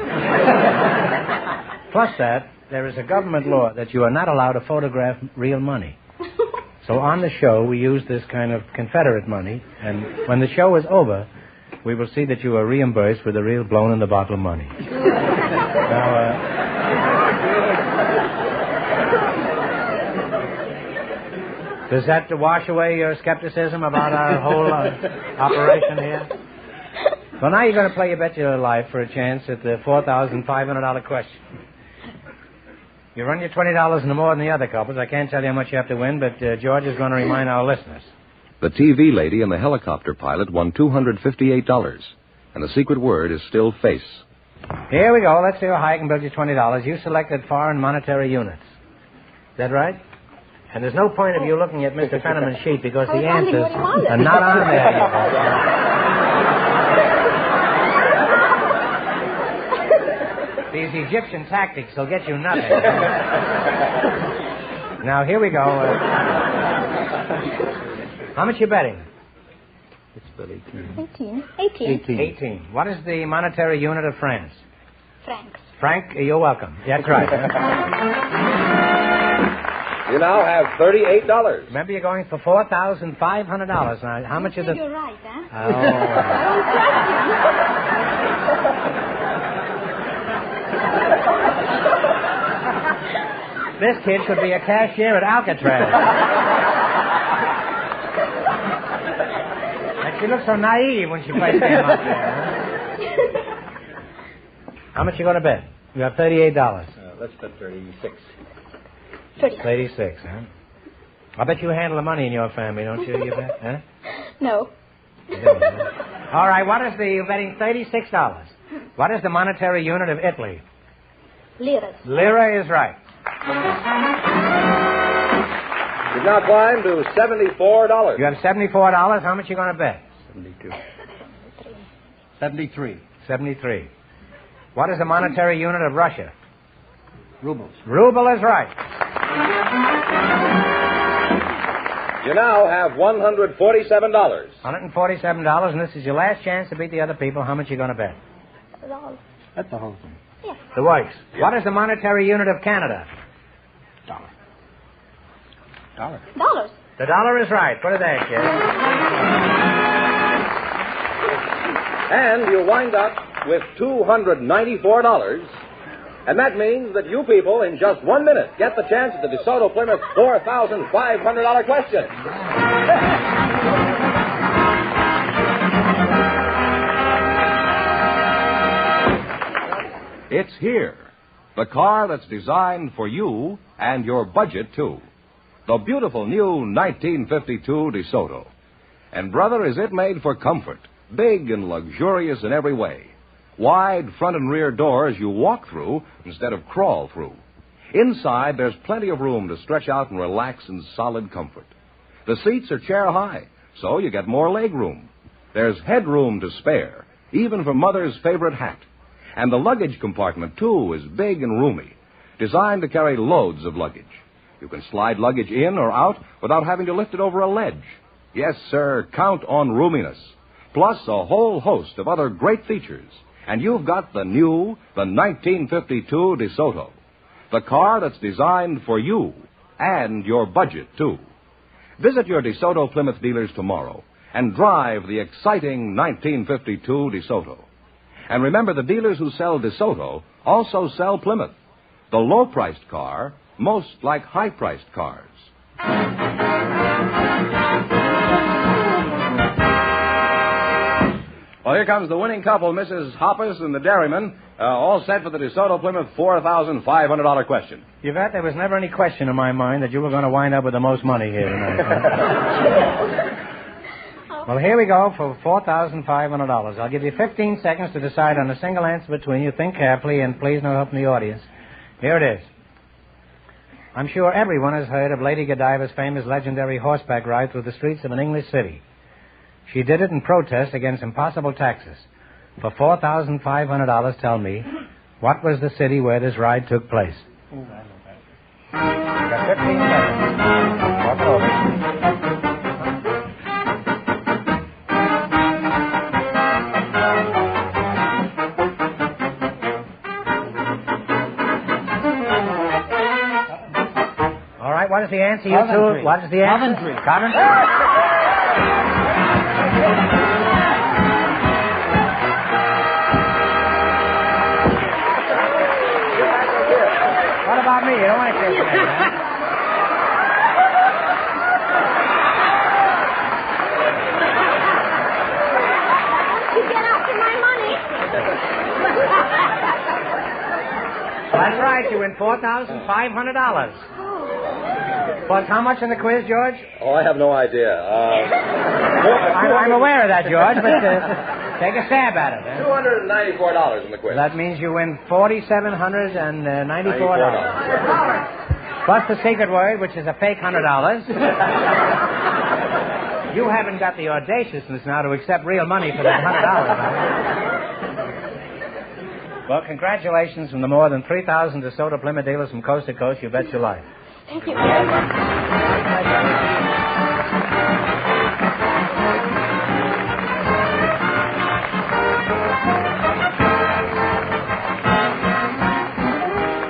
Plus that, there is a government law that you are not allowed to photograph real money. So on the show, we use this kind of Confederate money, and when the show is over, we will see that you are reimbursed with the real blown-in-the-bottle money. Now, does that wash away your skepticism about our whole operation here? Well, now you're going to play You Bet Your Life for a chance at the $4,500 question. You run your $20 no more than the other couples. I can't tell you how much you have to win, but George is going to remind our listeners. The TV lady and the helicopter pilot won $258, and the secret word is still face. Here we go. Let's see how high I can build you $20. You selected foreign monetary units. Is that right? And there's no point of you looking at Mr. Fenneman's sheet because the answers are not on there. These Egyptian tactics will get you nothing. Now, here we go. How much you betting? It's about 18. What is the monetary unit of France? Francs. Frank, you're welcome. That's right. You now have $38. Remember, you're going for $4,500. Now, how much is it? You're right, huh? This kid should be a cashier at Alcatraz. And she looks so naive when she plays him up there. How much you going to bet? You have $38. Let's bet 36. 36, huh? I bet you handle the money in your family, don't you bet? Huh? No. You don't, huh? All right, you're betting $36. What is the monetary unit of Italy? Liras. Lira is right. You've now climbed to $74. You have $74. How much you going to bet? 72. 73. What is the monetary unit of Russia? Rubles. Ruble is right. You now have $147. $147, and this is your last chance to beat the other people. How much you going to bet? That's the whole thing. Yes. The works. What is the monetary unit of Canada? Dollar. Dollars. The dollar is right. Put it there, kid. And you wind up with $294. And that means that you people, in just 1 minute, get the chance at the DeSoto Plymouth $4,500 question. It's here. The car that's designed for you and your budget, too. The beautiful new 1952 DeSoto. And, brother, is it made for comfort. Big and luxurious in every way. Wide front and rear doors you walk through instead of crawl through. Inside, there's plenty of room to stretch out and relax in solid comfort. The seats are chair high, so you get more leg room. There's headroom to spare, even for Mother's favorite hat. And the luggage compartment, too, is big and roomy, designed to carry loads of luggage. You can slide luggage in or out without having to lift it over a ledge. Yes, sir, count on roominess. Plus a whole host of other great features, And you've got the 1952 DeSoto. The car that's designed for you and your budget, too. Visit your DeSoto Plymouth dealers tomorrow and drive the exciting 1952 DeSoto. And remember, the dealers who sell DeSoto also sell Plymouth, the low-priced car, most like high-priced cars. Well, here comes the winning couple, Mrs. Hoppus and the Dairyman, all set for the DeSoto Plymouth $4,500 question. Yvette, there was never any question in my mind that you were going to wind up with the most money here tonight. Well, here we go for $4,500. I'll give you 15 seconds to decide on a single answer between you. Think carefully, and please no help from the audience. Here it is. I'm sure everyone has heard of Lady Godiva's famous legendary horseback ride through the streets of an English city. She did it in protest against impossible taxes. For $4,500, tell me, what was the city where this ride took place? You got 15 seconds. Walk it over. All right, what is the answer? You two? What is the answer? Coventry. Coventry? What about me? You don't want to kiss me, huh? You get after my money. That's right. You win $4,500. Plus, how much in the quiz, George? Oh, I have no idea. I'm aware of that, George, but take a stab at it. $294 in the quiz. That means you win $4,794. Plus the secret word, which is a fake $100. You haven't got the audaciousness now to accept real money for that $100. Well, congratulations from the more than 3,000 DeSoto Plymouth dealers from coast to coast. You bet your life. Thank you very much.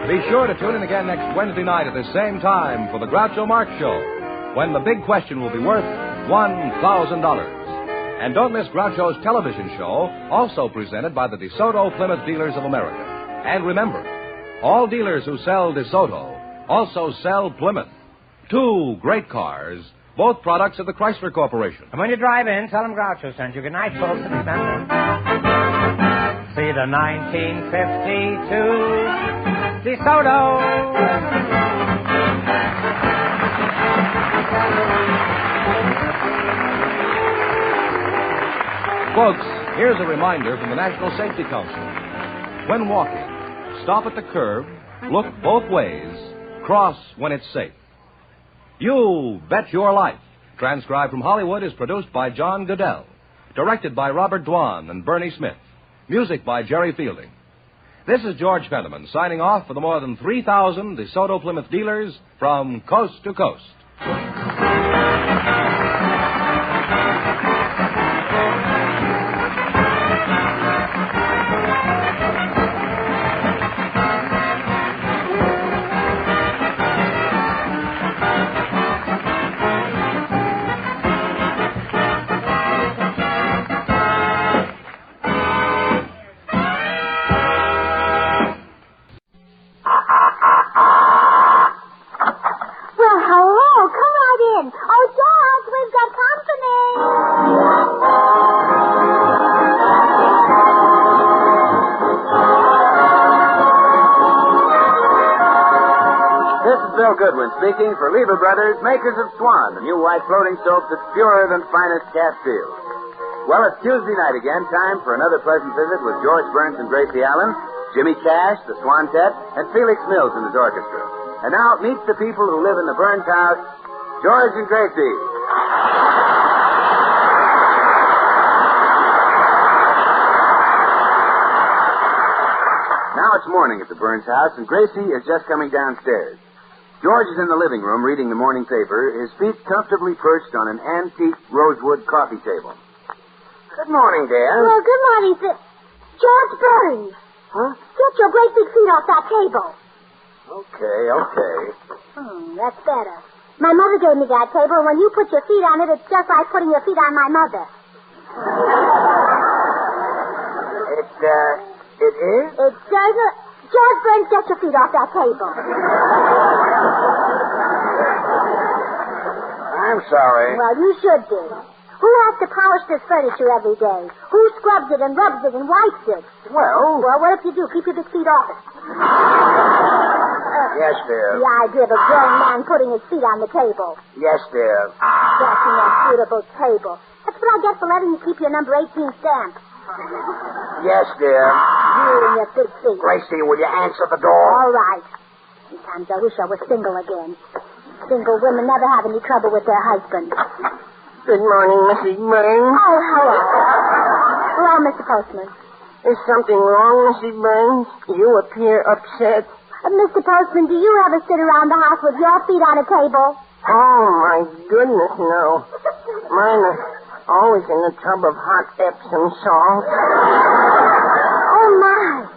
Be sure to tune in again next Wednesday night at the same time for the Groucho Marx Show, when the big question will be worth $1,000. And don't miss Groucho's television show, also presented by the DeSoto Plymouth Dealers of America. And remember, all dealers who sell DeSoto also sell Plymouth. Two great cars, both products of the Chrysler Corporation. And when you drive in, tell them Groucho sent you. Good night, folks. See the 1952 DeSoto. Folks, here's a reminder from the National Safety Council. When walking, stop at the curb, look both ways, cross when it's safe. You Bet Your Life, transcribed from Hollywood, is produced by John Goodell. Directed by Robert Dwan and Bernie Smith. Music by Jerry Fielding. This is George Fenneman signing off for the more than 3,000 DeSoto Plymouth dealers from coast to coast. Goodwin speaking for Lever Brothers, makers of Swan, the new white floating soap that's purer than finest Castile. Well, it's Tuesday night again, time for another pleasant visit with George Burns and Gracie Allen, Jimmy Cash, the Swantet, and Felix Mills and his orchestra. And now, meet the people who live in the Burns house, George and Gracie. Now it's morning at the Burns house, and Gracie is just coming downstairs. George is in the living room reading the morning paper, his feet comfortably perched on an antique rosewood coffee table. Good morning, dear. Well, good morning, sir. George Burns. Huh? Get your great big feet off that table. Okay. That's better. My mother gave me that table, and when you put your feet on it, it's just like putting your feet on my mother. It is? It's George Burns, get your feet off that table. I'm sorry. Well, you should be. Who has to polish this furniture every day? Who scrubs it and rubs it and wipes it? Well, what if you do? Keep your big feet off it. Yes, dear. The idea of a grown man putting his feet on the table. Yes, dear. Dressing that beautiful table. That's what I get for letting you keep your number 18 stamp. Yes, dear. You and your big feet. Gracie, will you answer the door? All right. Sometimes I wish I was single again. Single women never have any trouble with their husbands. Good morning, Mrs. Burns. Oh, hello. Hello, Mr. Postman. Is something wrong, Mrs. Burns? You appear upset. Mr. Postman, do you ever sit around the house with your feet on a table? Oh, my goodness, no. Mine are always in a tub of hot Epsom salt. Oh, my.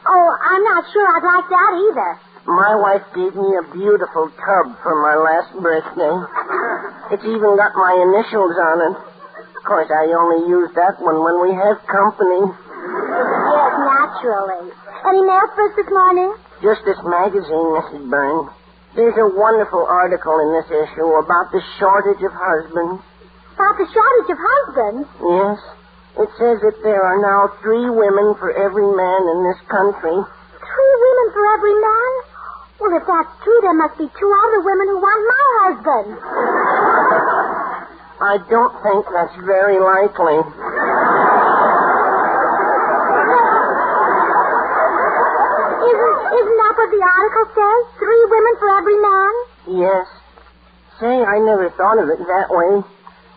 Oh, I'm not sure I'd like that either. My wife gave me a beautiful tub for my last birthday. It's even got my initials on it. Of course, I only use that one when we have company. Yes, naturally. Any mail for us this morning? Just this magazine, Mrs. Burns. There's a wonderful article in this issue about the shortage of husbands. About the shortage of husbands? Yes. It says that there are now 3 women for every man in this country. 3 women for every man? Well, if that's true, there must be 2 other women who want my husband. I don't think that's very likely. Isn't that what the article says? 3 women for every man? Yes. Say, I never thought of it that way.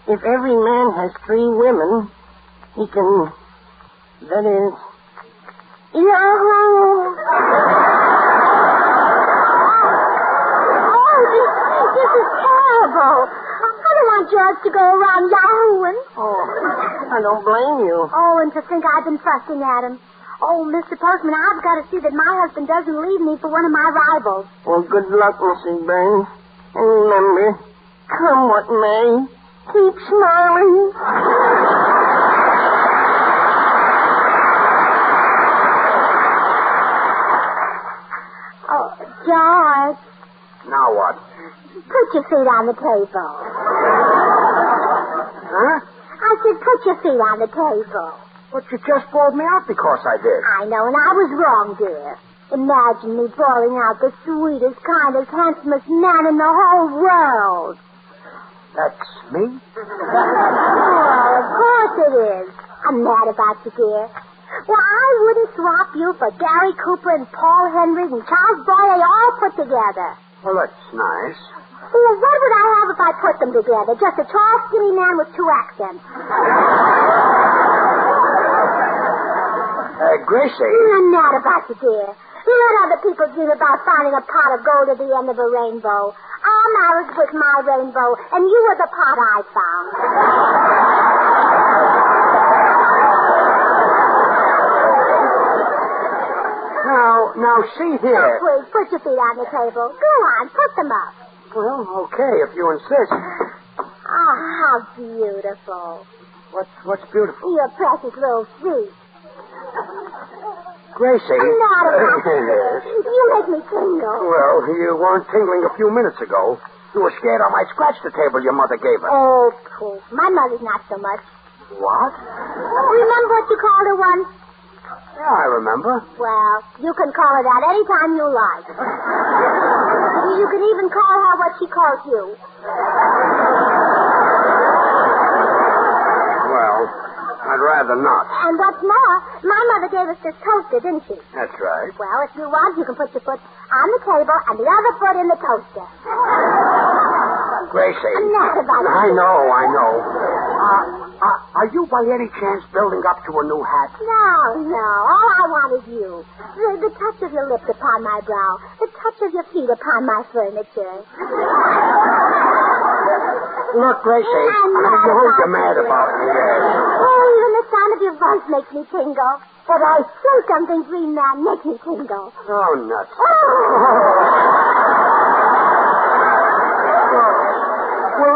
If every man has 3 women, he can... That is... Yahoo! This is terrible. I don't want George to go around yahooing. Oh, I don't blame you. Oh, and to think I've been fussing at him. Oh, Mr. Postman, I've got to see that my husband doesn't leave me for one of my rivals. Well, good luck, Mrs. Burns. And remember, come what may, keep smiling. Oh, George. Now what? Put your feet on the table. Huh? I said put your feet on the table. But you just bawled me out because I did. I know, and I was wrong, dear. Imagine me bawling out the sweetest, kindest, handsomest man in the whole world. That's me? Oh, of course it is. I'm mad about you, dear. Well, I wouldn't swap you for Gary Cooper and Paul Henry and Charles Boyer all put together. Well, that's nice. Well, what would I have if I put them together? Just a tall, skinny man with 2 accents. Gracie. I'm mad about you, dear. You let other people dream about finding a pot of gold at the end of a rainbow. Our marriage was my rainbow, and you were the pot I found. Now, see here. Oh, please, put your feet on the table. Go on, put them up. Well, okay, if you insist. Oh, how beautiful. What's beautiful? Your precious little feet. Gracie. I'm not about You make me tingle. Well, you weren't tingling a few minutes ago. You were scared I might scratch the table your mother gave her. Oh, pooh. My mother's not so much. What? Remember what you called her once? Yeah, I remember. Well, you can call her that any time you like. You can even call her what she calls you. Well, I'd rather not. And what's more, my mother gave us this toaster, didn't she? That's right. Well, if you want, you can put your foot on the table and the other foot in the toaster. Gracie. Not about it. I know. Are you by any chance building up to a new hat? No. All I want is you. The touch of your lips upon my brow. The touch of your feet upon my furniture. Look, Gracie, you're mad about me. Oh, even the sound of your voice makes me tingle. But I say something green now makes me tingle. Oh, nuts.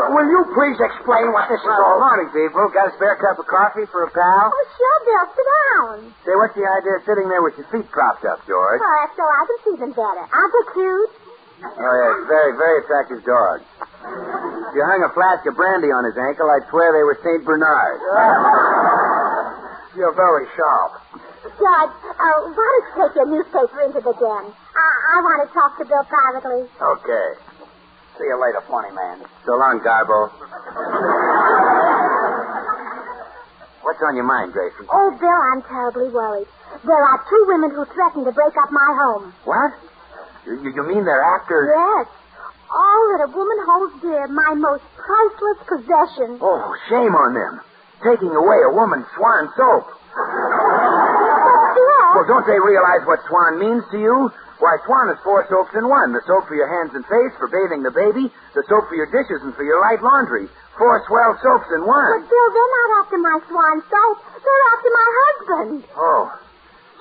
Will you please explain what this is all? Morning, people. Got a spare cup of coffee for a pal? Oh, sure, Bill. Sit down. Say, what's the idea of sitting there with your feet propped up, George? Oh, that's so I can see them better. Aren't they cute? Oh, yeah, very, very attractive dog. If you hung a flask of brandy on his ankle, I'd swear they were St. Bernard. You're very sharp. George, why don't you take your newspaper into the den? I want to talk to Bill privately. Okay. See you later, funny man. So long, Garbo. What's on your mind, Gracie? Oh, Bill, I'm terribly worried. There are 2 women who threatened to break up my home. What? You mean they're after... Yes. All that a woman holds dear, my most priceless possession. Oh, shame on them. Taking away a woman's Swan soap. Well, don't they realize what Swan means to you? Why, Swan is 4 soaps in 1. The soap for your hands and face, for bathing the baby, the soap for your dishes, and for your light laundry. 4 swell soaps in 1. But, Bill, they're not after my Swan soap. They're after my husband. Oh.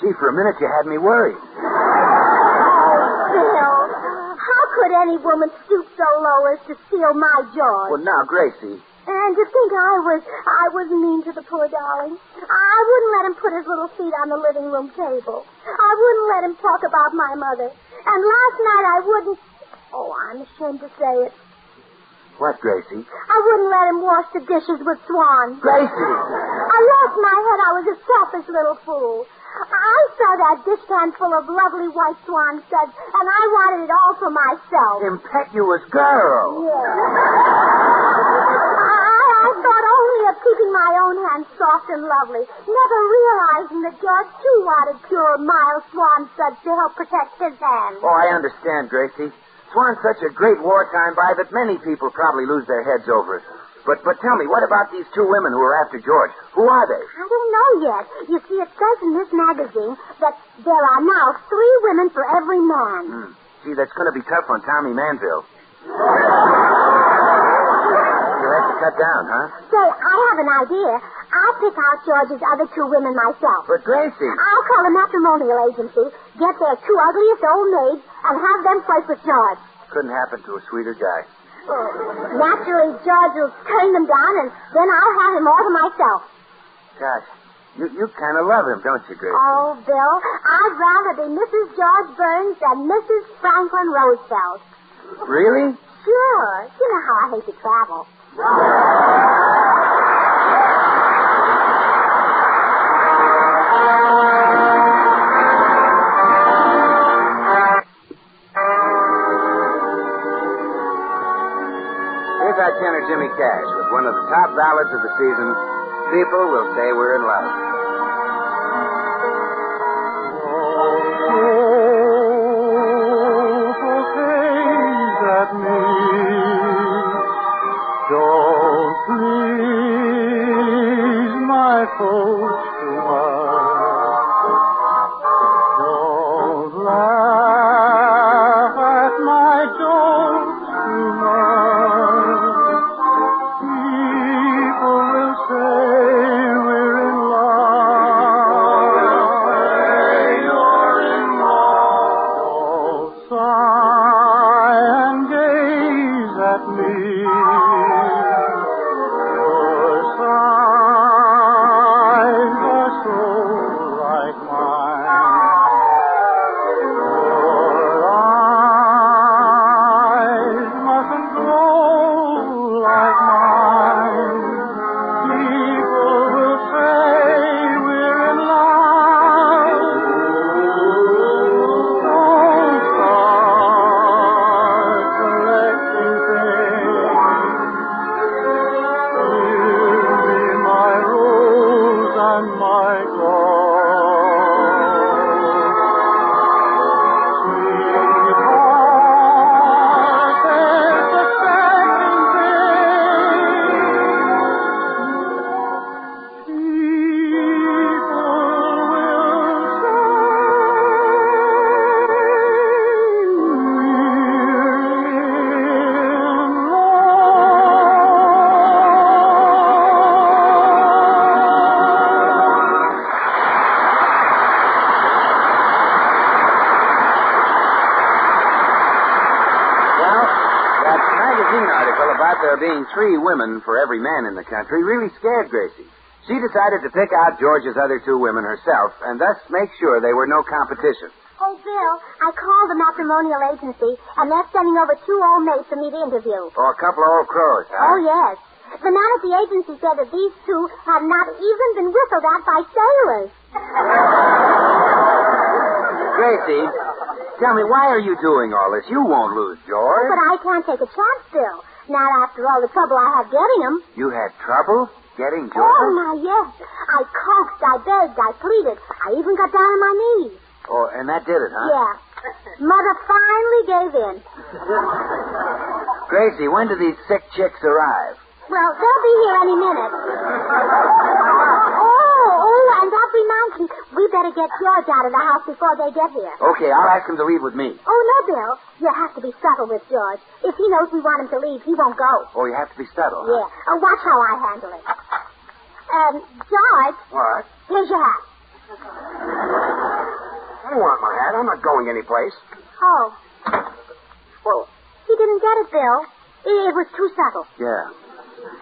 Gee, for a minute you had me worried. Bill, how could any woman stoop so low as to steal my George? Well, now, Gracie... And to think I was mean to the poor darling. I wouldn't let him put his little feet on the living room table. I wouldn't let him talk about my mother. And last night I wouldn't... Oh, I'm ashamed to say it. What, Gracie? I wouldn't let him wash the dishes with Swan. Gracie! I lost my head. I was a selfish little fool. I saw that dishpan full of lovely white Swan studs, and I wanted it all for myself. Impetuous girl. Yeah. I thought only of keeping my own hands soft and lovely, never realizing that George, too, wanted pure, mild Swan studs to help protect his hands. Oh, I understand, Gracie. Swan's such a great wartime buy that many people probably lose their heads over it. But tell me, what about these 2 women who are after George? Who are they? I don't know yet. You see, it says in this magazine that there are now 3 women for every man. Gee, that's going to be tough on Tommy Manville. You'll have to cut down, huh? Say, I have an idea. I'll pick out George's other 2 women myself. But, Gracie... I'll call a matrimonial agency, get their 2 ugliest old maids, and have them flirt with George. Couldn't happen to a sweeter guy. Naturally, George will turn them down, and then I'll have him all to myself. Gosh, you kind of love him, don't you, Gracie? Oh, Bill, I'd rather be Mrs. George Burns than Mrs. Franklin Roosevelt. Really? Sure. You know how I hate to travel. Here's our tenor, Jimmy Cash, with one of the top ballads of the season, People Will Say We're in Love. Don't please my folks too much. Don't laugh at my jokes too much. People will say we're in love. You're in love. Don't sigh and gaze at me. Your sighs are so there being 3 women for every man in the country really scared Gracie. She decided to pick out George's other 2 women herself and thus make sure they were no competition. Hey, Bill, I called the matrimonial agency, and they're sending over 2 old maids for me to interview. Oh, a couple of old crows, huh? Oh, yes. The man at the agency said that these 2 have not even been whistled at by sailors. Gracie, tell me, why are you doing all this? You won't lose George. But I can't take a chance, Bill. Not after all the trouble I had getting him. You had trouble getting George? Oh, my, yes. I coaxed, I begged, I pleaded. I even got down on my knees. Oh, and that did it, huh? Yeah. Mother finally gave in. Gracie, when do these sick chicks arrive? Well, they'll be here any minute. And that reminds me, we better get George out of the house before they get here. Okay, I'll ask him to leave with me. Oh, no, Bill. You have to be subtle with George. If he knows we want him to leave, he won't go. Oh, you have to be subtle, huh? Yeah. Watch how I handle it. George. What? Here's your hat. I don't want my hat. I'm not going anyplace. Oh. Well, he didn't get it, Bill. It was too subtle. Yeah.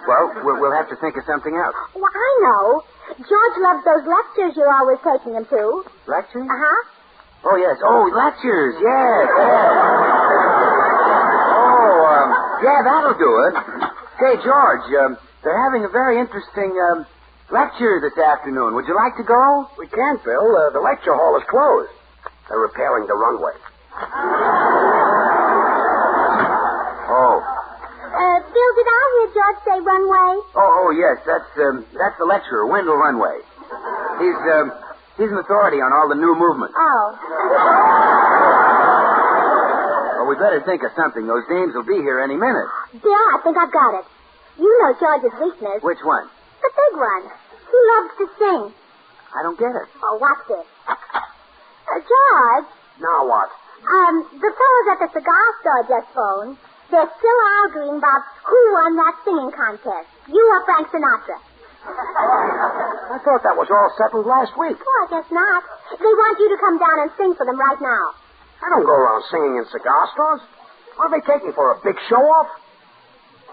Well, we'll have to think of something else. Well, I know. George loves those lectures you're always taking him to. Lectures? Uh-huh. Oh, yes. Oh, lectures. Yes. Yeah, that'll do it. Say, George, they're having a very interesting lecture this afternoon. Would you like to go? We can't, Bill. The lecture hall is closed. They're repairing the runway. Oh. Bill, did I hear George say runway? Oh, yes. That's the lecturer, Wendell Runway. He's an authority on all the new movements. Oh. Well, we better think of something. Those dames will be here any minute. Bill, I think I've got it. You know George's weakness. Which one? The big one. He loves to sing. I don't get it. Oh, watch this. George. Now what? The fellows at the cigar store just phoned. They're still arguing about who won that singing contest. You or Frank Sinatra. I thought that was all settled last week. Oh, I guess not. They want you to come down and sing for them right now. I don't go around singing in cigar stores. What are they taking for, a big show-off?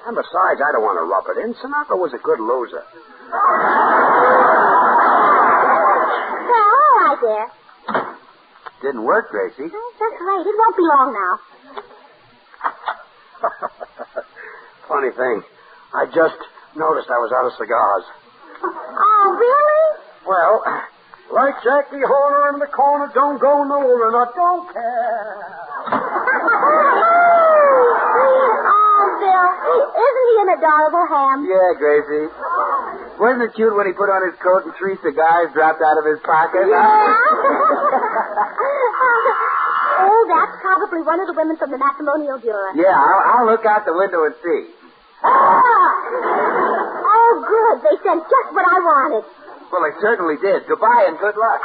And besides, I don't want to rub it in. Sinatra was a good loser. Well, all right, dear. Didn't work, Gracie. Oh, just wait. It won't be long now. Funny thing. I just noticed I was out of cigars. Oh, really? Well, like Jackie Horner in the corner, don't go nowhere, and I don't care. Oh, Bill, isn't he an adorable ham? Yeah, Gracie. Wasn't it cute when he put on his coat and 3 cigars dropped out of his pocket? Yeah. Oh, that's probably one of the women from the matrimonial bureau. Yeah, I'll look out the window and see. Oh, good. They sent just what I wanted. Well, they certainly did. Goodbye and good luck.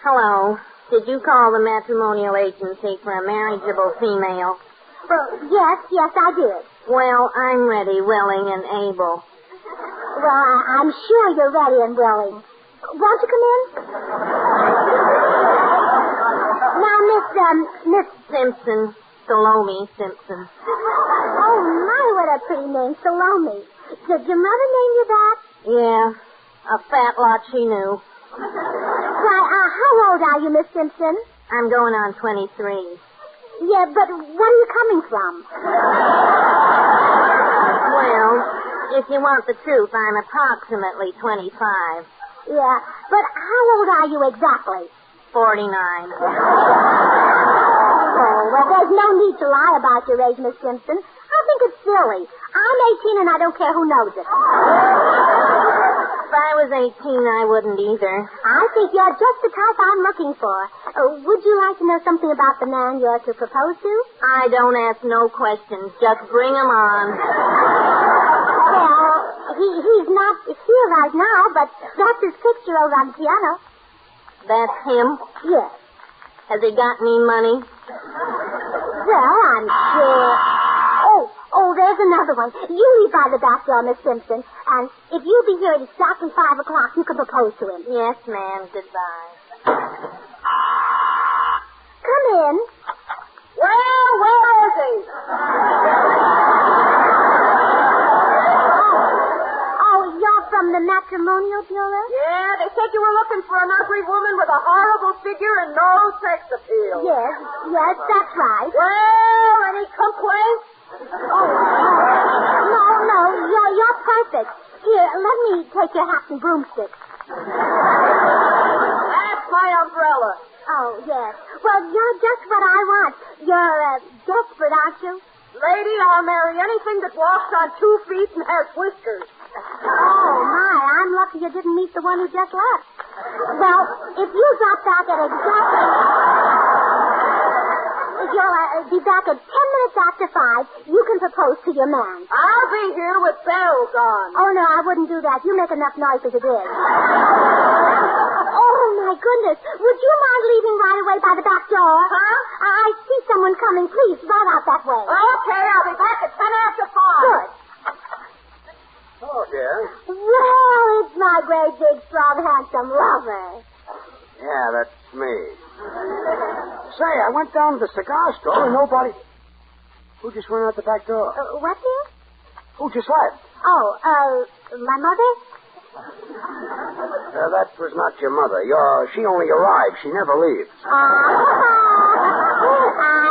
Hello. Did you call the matrimonial agency for a marriageable female? Well, yes, I did. Well, I'm ready, willing, and able. Well, I'm sure you're ready and willing. Won't you come in? Now, Miss Simpson. Salome Simpson. Oh, my, what a pretty name, Salome. Did your mother name you that? Yeah, a fat lot she knew. Why, how old are you, Miss Simpson? I'm going on 23. Yeah, but what are you coming from? Well, if you want the truth, I'm approximately 25. Yeah, but how old are you exactly? 49. Oh, well, there's no need to lie about your age, Miss Simpson. I think it's silly. I'm 18 and I don't care who knows it. If I was 18, I wouldn't either. I think you're just the type I'm looking for. Would you like to know something about the man you're to propose to? I don't ask no questions. Just bring him on. Well, he's not here right now, but that's his picture over on the piano. That's him? Yes. Has he got any money? Well, I'm sure. Oh, there's another one. You leave by the back door, Miss Simpson, and if you'll be here at exactly 5 o'clock, you can propose to him. Yes, ma'am. Goodbye. Come in. Well, where is he? the matrimonial bureau? Yeah, they said you were looking for an ugly woman with a horrible figure and no sex appeal. Yes, that's right. Well, any complaints? No, you're perfect. Here, let me take your hat and broomstick. That's my umbrella. Oh, yes. Well, you're just what I want. You're desperate, aren't you? Lady, I'll marry anything that walks on 2 feet and has whiskers. Oh, my, I'm lucky you didn't meet the one who just left. Well, if you drop back at exactly... If you'll be back at 10 minutes after 5, you can propose to your man. I'll be here with bells on. Oh, no, I wouldn't do that. You make enough noise as it is. Oh, my goodness. Would you mind leaving right away by the back door? Huh? I see someone coming. Please, right out that way. Okay, I'll be back at 10 after 5. Good. Hello, dear. Well, it's my great, big, strong, handsome lover. Yeah, that's me. Say, I went down to the cigar store and nobody... Who just went out the back door? What, dear? Who just left? Oh, my mother? That was not your mother. She only arrived. She never leaves.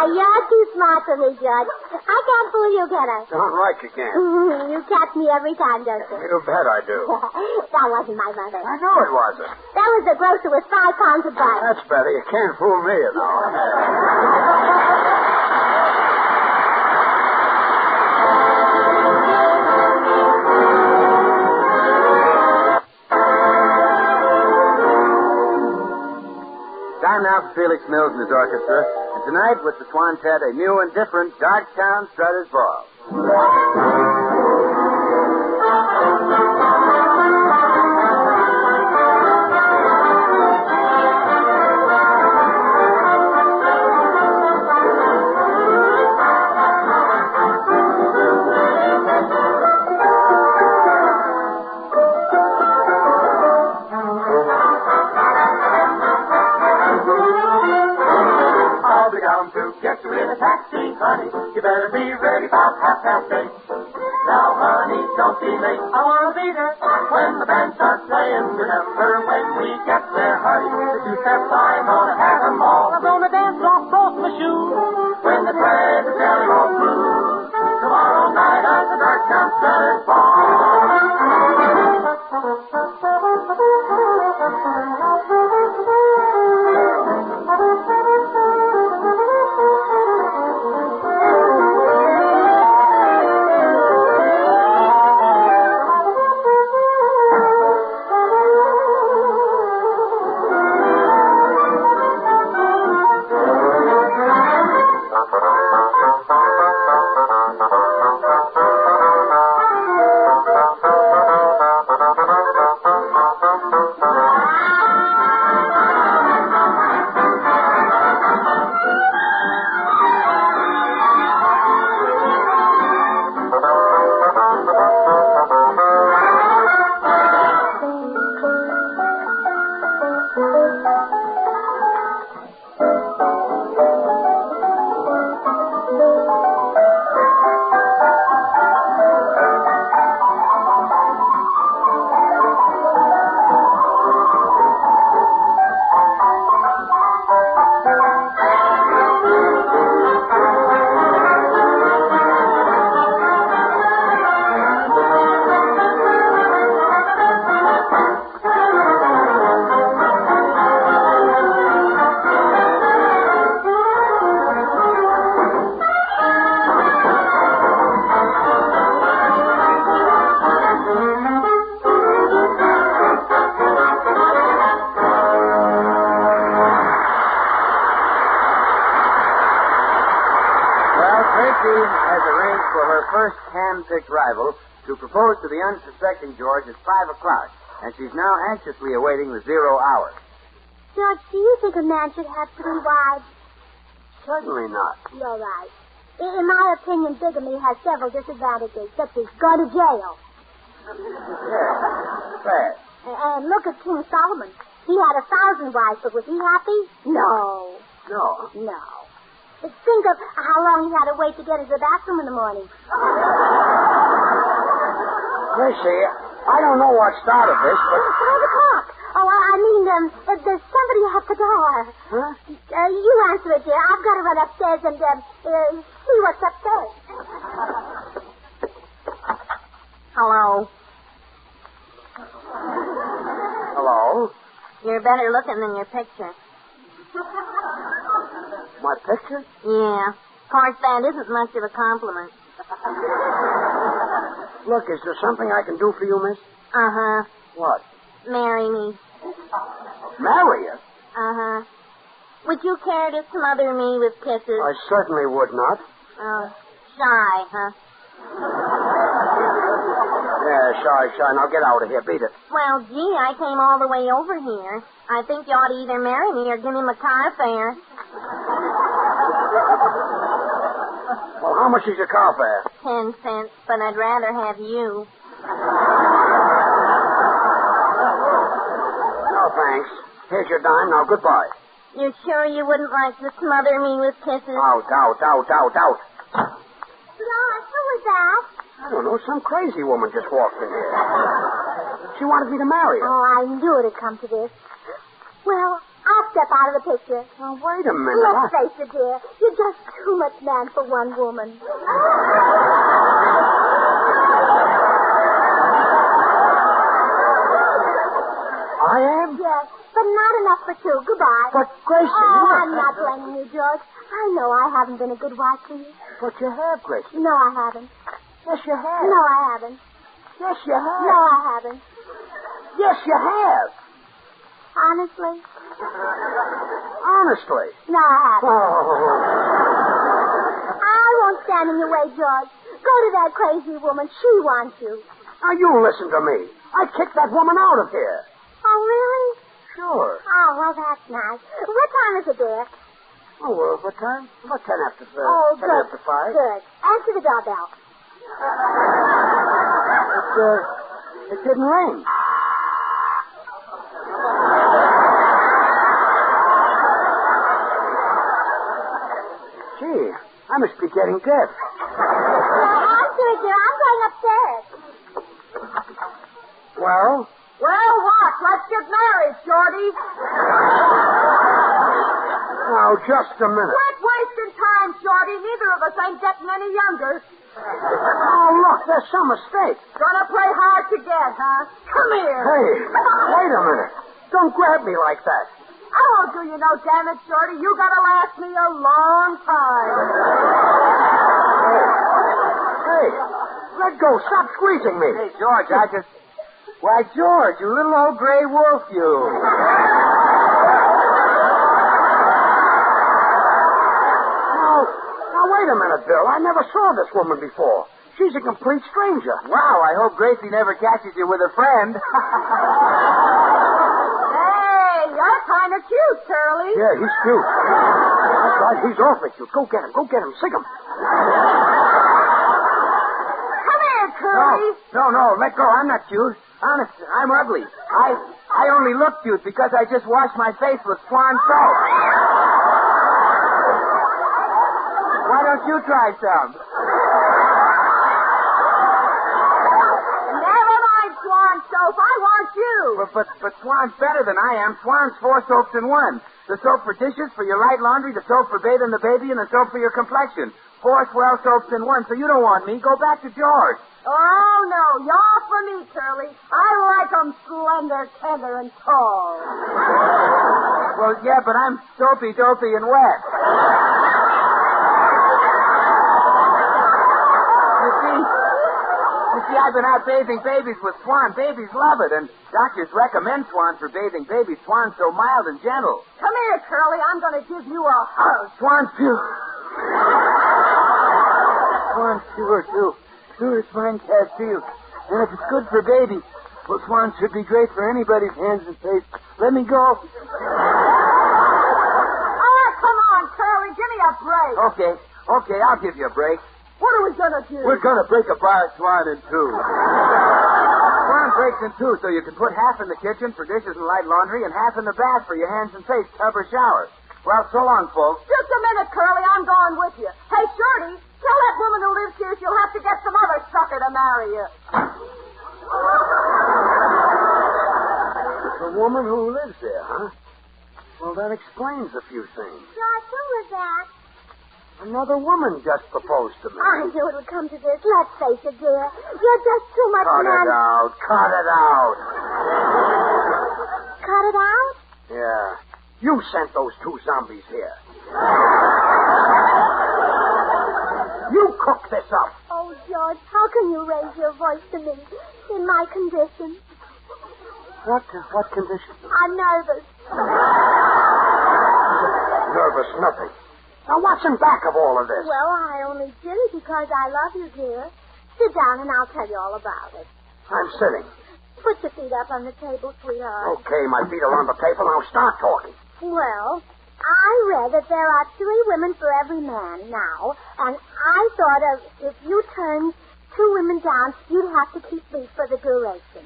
You're too smart for me, George. I can't fool you, can I? Don't like you can't. You catch me every time, don't you? You bet I do. That wasn't my mother. I know it wasn't. That was the grocer with 5 pounds of butter. That's better. You can't fool me, you know. Time now for Felix Mills and his orchestra. And tonight, with the Swantet, a new and different Darktown Strutters Ball. You better be ready about 8:30. Now, honey, don't be late. I want to be there when the band starts playing. Remember when we get there, honey, the 2-step line on a hat and ball. I'm gonna dance off both my shoes when the train is jelly roll through. Tomorrow night at the Darktown Strutters Ball. Rival to propose to the unsuspecting George at 5 o'clock, and she's now anxiously awaiting the 0 hour. George, do you think a man should have 3 wives? Certainly not. You're right. In my opinion, bigamy has several disadvantages, such as go to jail. Yeah, bad. And look at King Solomon. He had 1,000 wives, but was he happy? No. No. No. Think of how long he had to wait to get into the bathroom in the morning. Gracie, I don't know what started this, but... 5 o'clock. Oh, I mean, there's somebody at the door. Huh? You answer it, dear. I've got to run upstairs and see what's upstairs. Hello. Hello? You're better looking than your picture. My picture? Yeah. Of course, that isn't much of a compliment. Look, is there something I can do for you, miss? Uh-huh. What? Marry me. Marry you? Uh-huh. Would you care to smother me with kisses? I certainly would not. Oh, shy, huh? Yeah, shy. Now get out of here. Beat it. Well, gee, I came all the way over here. I think you ought to either marry me or give me my car fare. Well, how much is your car fare? 10 cents, but I'd rather have you. No, thanks. Here's your dime. Now, goodbye. You sure you wouldn't like to smother me with kisses? Out. George, who was that? I don't know. Some crazy woman just walked in here. She wanted me to marry her. Oh, I knew it'd come to this. Well, I'll step out of the picture. Now, wait a minute. Let's face it, dear. You're just too much man for one woman. I am? Yes, but not enough for two. Goodbye. But, Gracie... Oh, I'm not blaming you, George. I know I haven't been a good wife to you. But you have, Gracie. No, I haven't. Yes, you have. No, I haven't. Yes, you have. No, I haven't. Yes, you have. Honestly? Honestly. No, I haven't. Oh. I won't stand in your way, George. Go to that crazy woman. She wants you. Now, you listen to me. I kicked that woman out of here. Oh, really? Sure. Oh, well, that's nice. What time is it, dear? Oh, well, what time? About 10 after 5. Oh, 10 good. after 5. Good. Answer the doorbell. It didn't ring. Gee, I must be getting deaf. Answer it, dear. I'm going upstairs. Well? Well, what? Let's get married, Shorty. Now, just a minute. Quit wasting time, Shorty. Neither of us ain't getting any younger. Oh, look, there's some mistake. Gonna play hard to get, huh? Come here. Hey, wait a minute. Don't grab me like that. I won't do you no damage, Shorty. You gotta last me a long time. Hey, let go. Stop squeezing me. Hey, George, Why, George, you little old gray wolf, you. Now, wait a minute, Bill. I never saw this woman before. She's a complete stranger. Wow, I hope Gracie never catches you with a friend. Hey, you're kind of cute, Curly. Yeah, he's cute. That's right, he's awfully cute. Go get him. Sick him. Come here, Curly. No, let go. I'm not cute. Honest, I'm ugly. I only look cute because I just washed my face with Swan soap. Why don't you try some? Never mind Swan soap. I want you. But Swan's better than I am. Swan's 4 soaps in 1. The soap for dishes, for your light laundry, the soap for bathing the baby, and the soap for your complexion. 4 swell soaps in 1, so you don't want me. Go back to George. Oh, no. You're for me, Curly. I like 'em slender, tender, and tall. Well, yeah, but I'm soapy, dopey, and wet. You see, I've been out bathing babies with Swan. Babies love it, and doctors recommend Swan for bathing babies. Swan's so mild and gentle. Come here, Curly. I'm going to give you a hug. Swan's pure. Swan's pure, too. Pure as fine castile. And if it's good for babies, well, Swan should be great for anybody's hands and face. Let me go. Oh, come on, Curly. Give me a break. Okay, I'll give you a break. What are we going to do? We're going to break a bar Swan in 2. Swan breaks in 2 so you can put half in the kitchen for dishes and light laundry and half in the bath for your hands and face, tub or shower. Well, so long, folks. Just a minute, Curly. I'm going with you. Hey, Shorty, tell that woman who lives here she'll have to get some other sucker to marry you. woman who lives there, huh? Well, that explains a few things. George, who was that? Another woman just proposed to me. I knew it would come to this. Let's face it, dear. You're just too much Cut man. it out. Cut it out. Cut it out? Yeah. You sent those two zombies here. You cooked this up. Oh, George, how can you raise your voice to me in my condition? What condition? I'm nervous. Nervous nothing. Now, what's in back of all of this? Well, I only did it because I love you, dear. Sit down and I'll tell you all about it. I'm sitting. Put your feet up on the table, sweetheart. Okay, my feet are on the table. Now start talking. Well, I read that there are 3 women for every man now, and I thought of if you turned 2 women down, you'd have to keep me for the duration.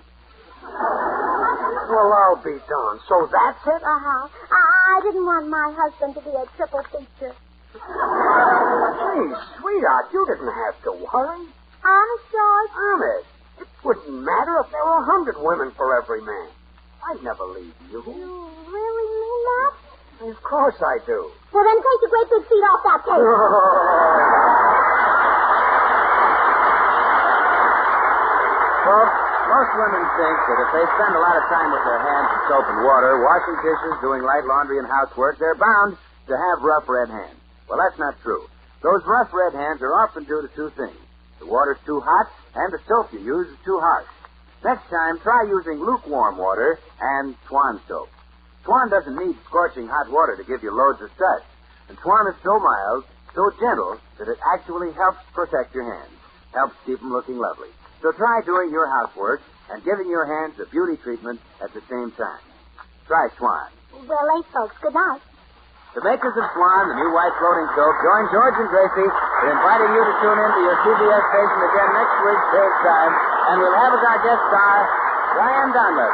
Well, I'll be darned. So that's it? Uh-huh. I didn't want my husband to be a triple feature. Gee, sweetheart, you didn't have to worry. Honest, George? Honest. It wouldn't matter if there were 100 women for every man. I'd never leave you. You really mean that? Of course I do. Well, then take your great big feet off that table. Most women think that if they spend a lot of time with their hands in soap and water, washing dishes, doing light laundry and housework, they're bound to have rough red hands. Well, that's not true. Those rough red hands are often due to 2 things. The water's too hot, and the soap you use is too harsh. Next time, try using lukewarm water and Swan soap. Swan doesn't need scorching hot water to give you loads of suds. And Swan is so mild, so gentle, that it actually helps protect your hands. Helps keep them looking lovely. So try doing your housework and giving your hands a beauty treatment at the same time. Try Swan. Well, late, folks. Good night. The makers of Swan, the new white floating soap, join George and Gracie in inviting you to tune in to your CBS station again next week, same time, and we'll have as our guest star, Brian Dunlap.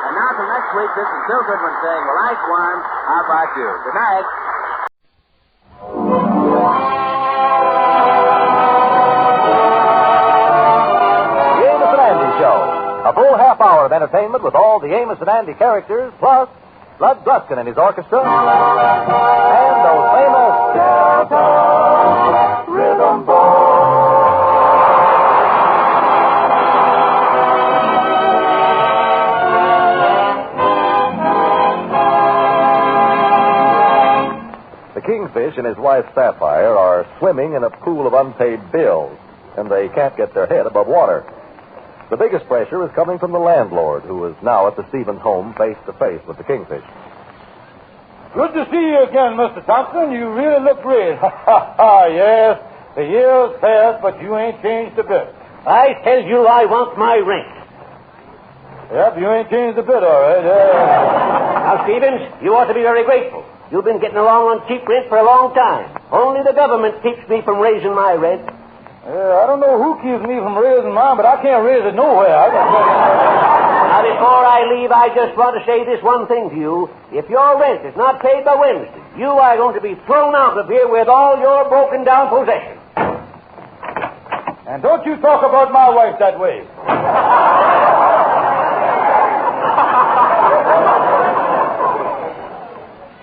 And now till next week, this is Bill Goodwin saying, well, I, Swan, how about you? Good night. The Amos and Andy Show. A full half hour of entertainment with all the Amos and Andy characters, plus Bud Gruskin and his orchestra, and those famous Delta Rhythm The Kingfish and his wife Sapphire are swimming in a pool of unpaid bills, and they can't get their head above water. The biggest pressure is coming from the landlord, who is now at the Stevens home face to face with the Kingfish. Good to see you again, Mr. Thompson. You really look great. Yes, the years passed, but you ain't changed a bit. I tell you I want my rent. Yep, you ain't changed a bit, all right. Now, Stevens, you ought to be very grateful. You've been getting along on cheap rent for a long time. Only the government keeps me from raising my rent. I don't know who keeps me from raising mine, but I can't raise it nowhere. Now, before I leave, I just want to say this one thing to you. If your rent is not paid by Wednesday, you are going to be thrown out of here with all your broken down possessions. And don't you talk about my wife that way.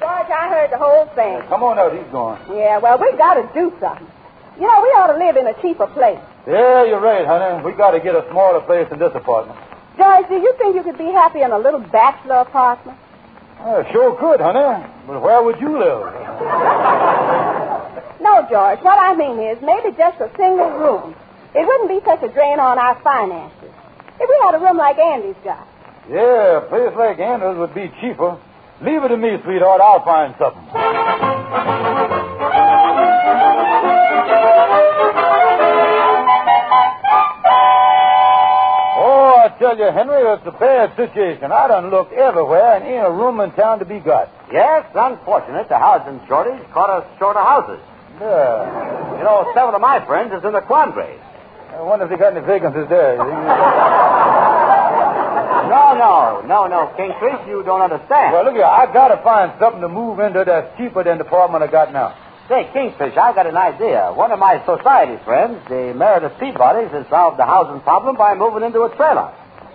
George, I heard the whole thing. Come on out, he's gone. Yeah, well, we got to do something. You know, we ought to live in a cheaper place. Yeah, you're right, honey. We got to get a smaller place than this apartment. George, do you think you could be happy in a little bachelor apartment? Sure could, honey. But where would you live? No, George. What I mean is maybe just a single room. It wouldn't be such a drain on our finances. If we had a room like Andy's got. Yeah, a place like Andy's would be cheaper. Leave it to me, sweetheart. I'll find something. I tell you, Henry, it's a bad situation. I done looked everywhere and ain't a room in town to be got. Yes, unfortunate. The housing shortage caught us short of houses. Yeah. You know, several of my friends is in the quandary. I wonder if they got any vacancies there. No, Kingfish, you don't understand. Well, look here, I got to find something to move into that's cheaper than the apartment I got now. Say, Kingfish, I got an idea. One of my society friends, the Meredith Peabodys, has solved the housing problem by moving into a trailer.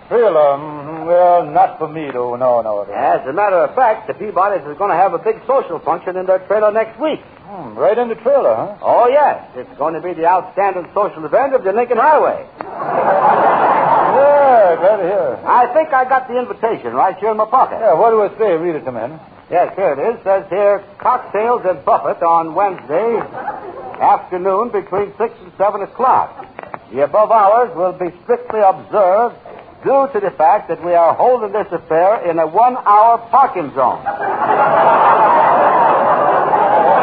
Trailer? Mm-hmm. Well, not for me, though. No. As a matter of fact, the Peabodys is going to have a big social function in their trailer next week. Right in the trailer, huh? Oh, yes. It's going to be the outstanding social event of the Lincoln Highway. Yeah, glad to hear. I think I got the invitation right here in my pocket. Yeah, what do it say? Read it to me. Yes, here it is. It says here, cocktails at Buffett on Wednesday afternoon between 6 and 7 o'clock. The above hours will be strictly observed due to the fact that we are holding this affair in a 1-hour parking zone.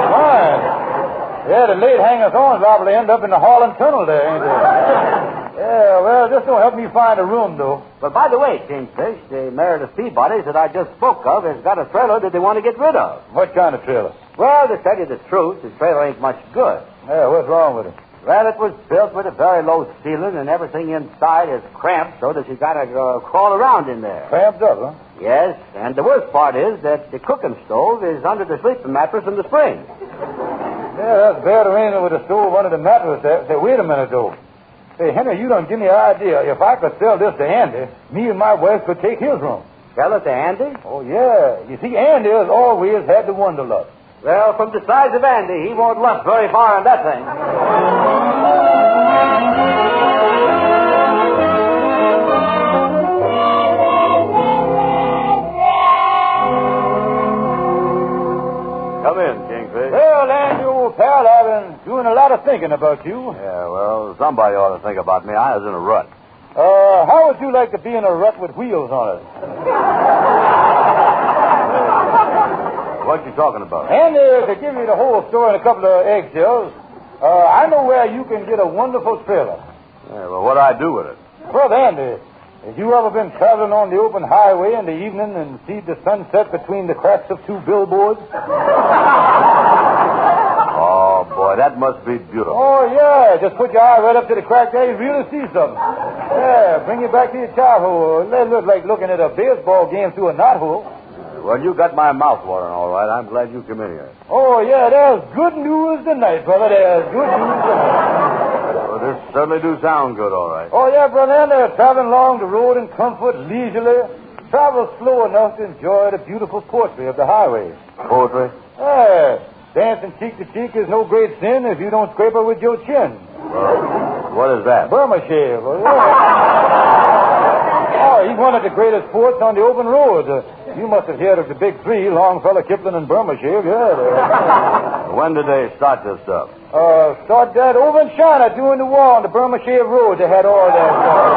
Fine. Yeah, the late hangers-on probably end up in the Harlan Tunnel there, ain't they? Yeah, well, this don't help me find a room, though. But by the way, Kingfish, the Meredith Peabodys that I just spoke of has got a trailer that they want to get rid of. What kind of trailer? Well, to tell you the truth, the trailer ain't much good. Yeah, what's wrong with it? Well, it was built with a very low ceiling, and everything inside is cramped so that you got to crawl around in there. Cramped up, huh? Yes, and the worst part is that the cooking stove is under the sleeping mattress in the spring. Yeah, that's bad arrangement with the stove under the mattress there. Say, wait a minute, though. Hey, Henry, you don't give me an idea. If I could sell this to Andy, me and my wife could take his room. Sell it to Andy? Oh, yeah. You see, Andy has always had the wanderlust. Well, from the size of Andy, he won't lust very far on that thing. Come in, Kingfish. Well, Andy, old pal, I've been doing a lot of thinking about you. Yeah, well, somebody ought to think about me. I was in a rut. How would you like to be in a rut with wheels on it? What you talking about? Andy, to give you the whole story in a couple of eggshells, I know where you can get a wonderful trailer. Yeah, well, what'd I do with it? Brother Andy, have you ever been traveling on the open highway in the evening and see the sunset between the cracks of two billboards? Oh, boy, that must be beautiful. Oh, yeah. Just put your eye right up to the crack there, you really see something. Yeah, bring you back to your childhood. It look like looking at a baseball game through a knothole. Well, you got my mouth watering, all right. I'm glad you come in here. Oh, yeah, there's good news tonight, brother. There's good news tonight. Well, this certainly do sound good, all right. Oh, yeah, brother, and they're traveling along the road in comfort, leisurely. Travel slow enough to enjoy the beautiful poetry of the highway. Poetry? Yeah. Dancing cheek to cheek is no great sin if you don't scrape her with your chin. What is that? Burma shave. Oh, he's one of the greatest poets on the open road. You must have heard of the big three, Longfellow, Kipling, and Burma shave. Yeah. When did they start this stuff? Start that over in China, doing the war on the Burma shave road. They had all that stuff.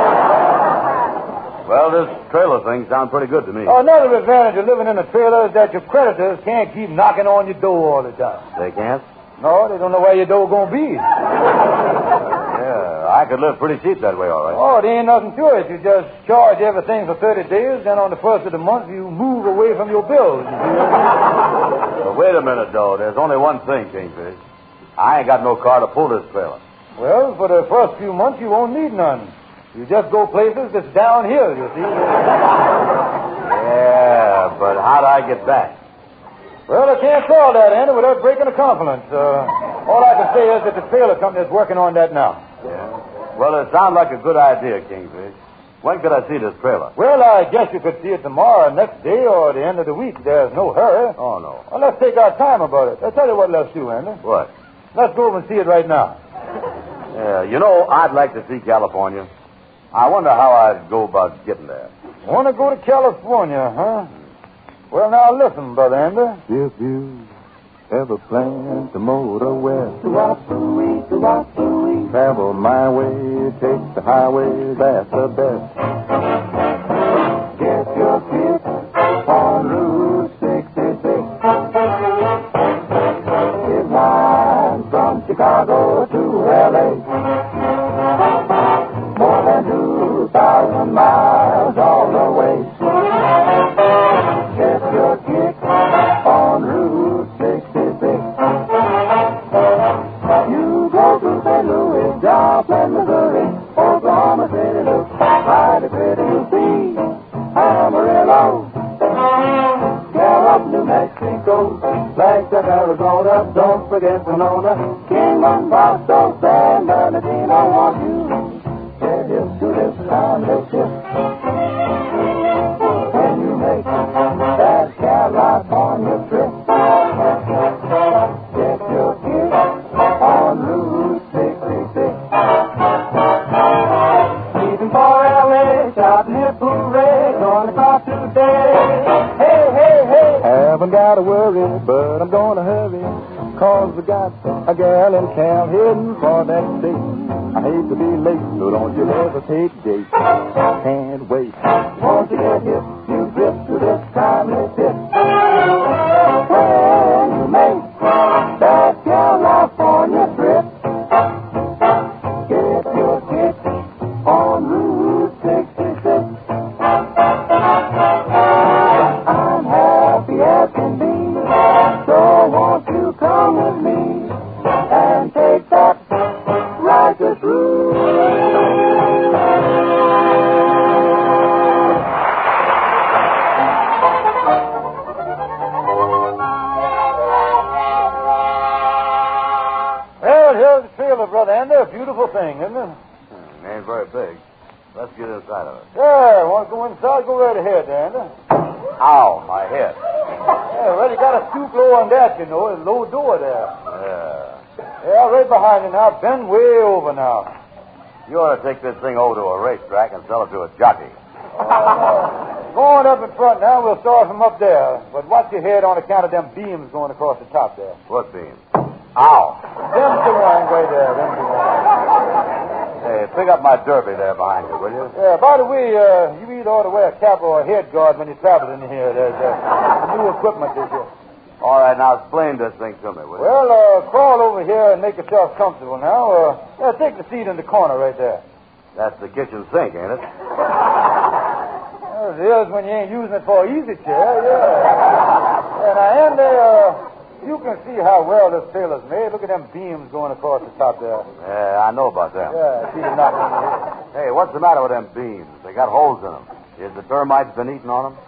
Well, this trailer thing sounds pretty good to me. Another advantage of living in a trailer is that your creditors can't keep knocking on your door all the time. They can't? No, they don't know where your door going to be. Yeah, I could live pretty cheap that way, all right. Oh, there ain't nothing to it. You just charge everything for 30 days, then on the first of the month, you move away from your bills. Well, wait a minute, though. There's only one thing, Kingfish. I ain't got no car to pull this trailer. Well, for the first few months, you won't need none. You just go places that's downhill, you see. Yeah, but how'd I get back? Well, I can't tell that, Andy, without breaking a confidence. All I can say is that the trailer company is working on that now. Yeah? Well, it sounds like a good idea, Kingfish. When could I see this trailer? Well, I guess you could see it tomorrow, next day, or the end of the week. There's no hurry. Oh, no. Well, let's take our time about it. I'll tell you what let's do, Andy. What? Let's go over and see it right now. Yeah, you know, I'd like to see California. I wonder how I'd go about getting there. Want to go to California, huh? Well, now listen, Brother Andy. If you ever plan to motor west, travel my way, take the highway, that's the best. Get your kit on Route 66. It winds from Chicago to L.A. More than 2,000 miles all the way. Get your kick on Route 66. You go to St. Louis, Joplin, Missouri, Oklahoma City, look mighty pretty, you see Amarillo, Gallup, New Mexico, Flagstaff, Arizona, don't forget Sonoma, Kingman, Boston, San Bernardino, want you. Get hip to this town, let's hip. ain't gotta worry, but I'm gonna hurry, 'cause I got a gal in town heading for that state. I hate to be late, so don't you hesitate, Jake. Can't wait. Won't you get hip, you grip to this timely tip. When you make that California trip, get your kick on Route 66. I'm happy as can be, so won't you come with me and take that righteous route? Well, here's the trailer, Brother Andy. A beautiful thing, isn't it? Ain't very big. Let's get inside of it. Yeah, want to go inside? Go right ahead, Andy. Ow, my head. Yeah, well, you got a stoop low on that, you know. There's a low door there. Yeah. Yeah, right behind you now. Bend way over now. You ought to take this thing over to a racetrack and sell it to a jockey. Go on up in front now. We'll start from up there. But watch your head on account of them beams going across the top there. What beam? Ow. Them's the ones right there. Them's the ones. Hey, pick up my derby there behind you, will you? Yeah, by the way, you either ought to wear a cap or a head guard when you travel in here. There's new equipment this year. All right, now explain this thing to me, will you? Well, crawl over here and make yourself comfortable now. Yeah, take the seat in the corner right there. That's the kitchen sink, ain't it? Well, it is when you ain't using it for an easy chair, yeah. And Andy, you can see how well this trailer's made. Look at them beams going across the top there. Yeah, I know about them. Yeah, see them knocking in here. Hey, what's the matter with them beams? They got holes in them. Is the termites been eating on them?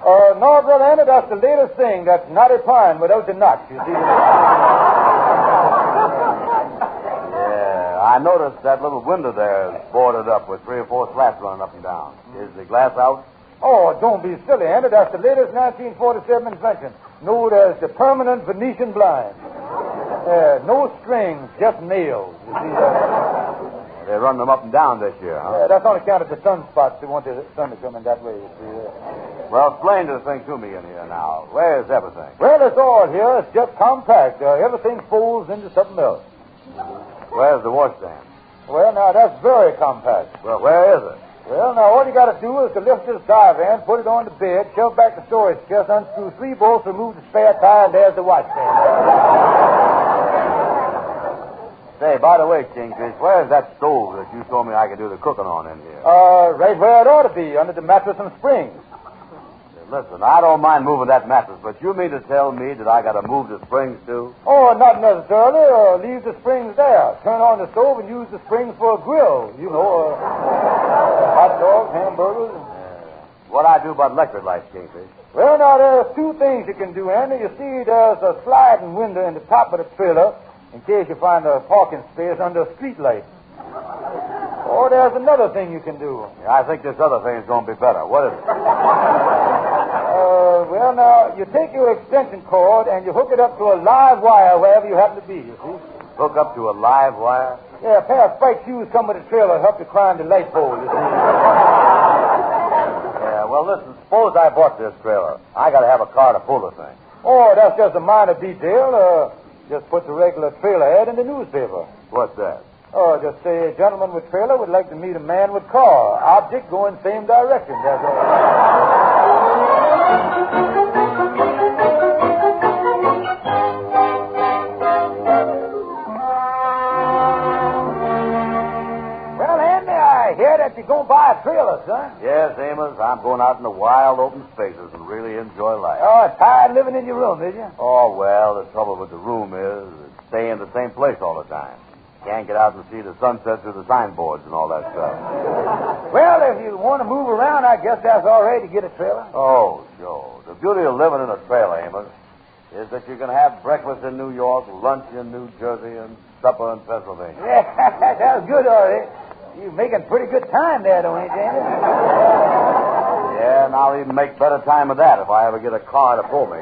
No, Brother Andy, that's the latest thing. That's knotty pine without the knots, you see. Yeah, I noticed that little window there is boarded up with 3 or 4 slats running up and down. Is the glass out? Oh, don't be silly, Andy. That's the latest 1947 invention, known as the permanent Venetian blind. No strings, just nails. You see They run them up and down this year, huh? Yeah, that's on account of the sunspots. They want the sun to come in that way, you see. Well, explain this thing to me in here now. Where's everything? Well, it's all here. It's just compact. Everything folds into something else. Where's the washstand? Well, now, that's very compact. Well, where is it? Well, now, all you got to do is to lift this divan, put it on the bed, shove back the storage chest, unscrew 3 bolts, remove the spare tire, and there's the washstand. Say, by the way, Kingfish, where's that stove that you told me I could do the cooking on in here? Right where it ought to be, under the mattress and springs. Listen, I don't mind moving that mattress, but you mean to tell me that I got to move the springs, too? Oh, not necessarily. Leave the springs there. Turn on the stove and use the springs for a grill. You know, hot dogs, hamburgers. What I do about electric lights, Kingfish? Well, now, there's 2 things you can do, Andy. You see, there's a sliding window in the top of the trailer in case you find a parking space under a street light. Or there's another thing you can do. Yeah, I think this other thing is going to be better. What is it? Well, now, you take your extension cord and you hook it up to a live wire wherever you happen to be, you see. Hook up to a live wire? Yeah, a pair of spiked shoes come with a trailer to help you climb the light pole, you see. Yeah, well, listen, suppose I bought this trailer. I got to have a car to pull the thing. Oh, that's just a minor detail. Just put the regular trailer ad in the newspaper. What's that? Oh, just say a gentleman with trailer would like to meet a man with car. Object going same direction. That's all. Well, Andy, I hear that you're going to buy a trailer, son. Yes, Amos, I'm going out in the wild open spaces and really enjoy life. Oh, tired living in your room, did you? Oh, well, the trouble with the room is stay in the same place all the time. Can't get out and see the sunset through the signboards and all that stuff. Well, if you want to move around, I guess that's all right to get a trailer. Oh, sure. The beauty of living in a trailer, Amos, is that you can have breakfast in New York, lunch in New Jersey, and supper in Pennsylvania. Yeah, that's good, all right. You're making pretty good time there, though, ain't you, Andy? Yeah, and I'll even make better time of that if I ever get a car to pull me.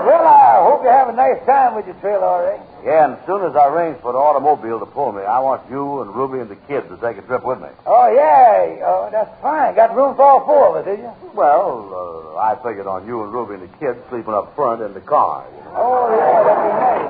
Well, I hope you have a nice time with your trailer, all right. Yeah, and as soon as I arrange for the automobile to pull me, I want you and Ruby and the kids to take a trip with me. Oh, yeah. That's fine. Got room for all four of us, did you? Well, I figured on you and Ruby and the kids sleeping up front in the car. You know? Oh, yeah, that'd be nice.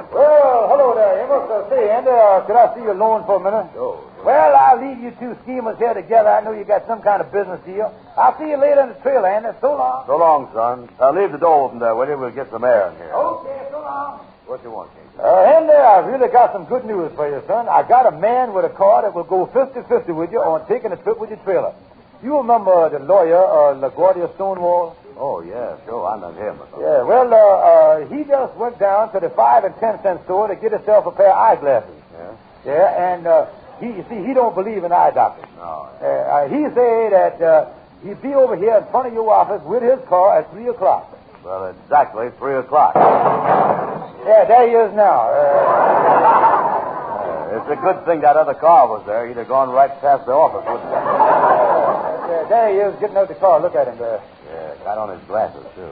Well, hello there, Amos. Say, Andy, could I see you alone for a minute? Sure. Well, I'll leave you two schemers here together. I know you got some kind of business deal. I'll see you later in the trail, Andy. So long. So long, son. Leave the door open there, will you? We'll get some air in here. Okay, so long. What you want, King? Andy, I've really got some good news for you, son. I got a man with a car that will go 50-50 with you on taking a trip with your trailer. You remember the lawyer, LaGuardia Stonewall? Oh, yeah, sure. I know him. Yeah, well, he just went down to the 5 and 10 cent store to get himself a pair of eyeglasses. Yeah? Yeah, and he don't believe in eye doctors. No. He say that he'd be over here in front of your office with his car at 3 o'clock. Well, exactly 3 o'clock. Yeah, there he is now. It's a good thing that other car was there. He'd have gone right past the office, wouldn't it? Yeah, there he is, getting out the car. Look at him there. Yeah, got on his glasses, too.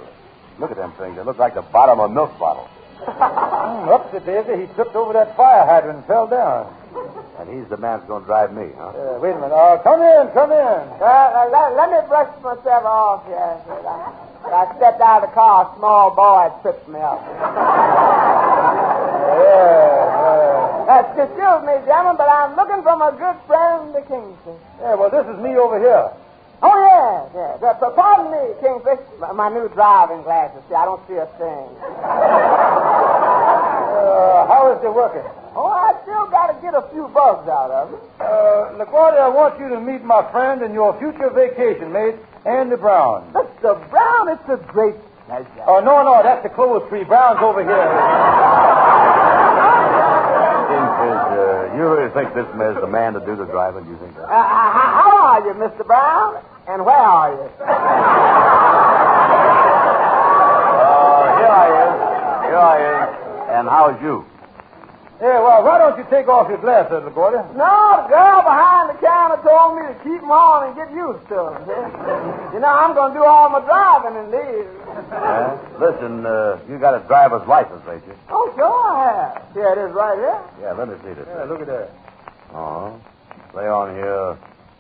Look at them things. They look like the bottom of a milk bottle. Upset, Daisy. He tripped over that fire hydrant and fell down. And he's the man who's going to drive me, huh? Wait a minute. Come in. Let me brush myself off here. I stepped out of the car. A small boy tripped me up. Excuse me, gentlemen, but I'm looking for my good friend, the Kingfish. Yeah, well, this is me over here. Oh, yeah. Pardon me, Kingfish. My new driving glasses. See, I don't see a thing. How is it working? Oh, I still got to get a few bugs out of it. LaGuardia, I want you to meet my friend and your future vacation mate, Andy Brown. Mr. Brown, it's a great pleasure. Oh, no, that's the clothes tree. Brown's over here. Kingfish, you really think this is the man to do the driving, do you think that? How are you, Mr. Brown? And where are you? Here I am. And how's you? Yeah, well, why don't you take off your glasses, LaGuardia? No, the girl behind the counter told me to keep them on and get used to them. You know, I'm going to do all my driving and leave. Listen, you got a driver's license, ain't you? Oh, sure I have. Here it is right here. Yeah, let me see this. Yeah, look at that. Say on here,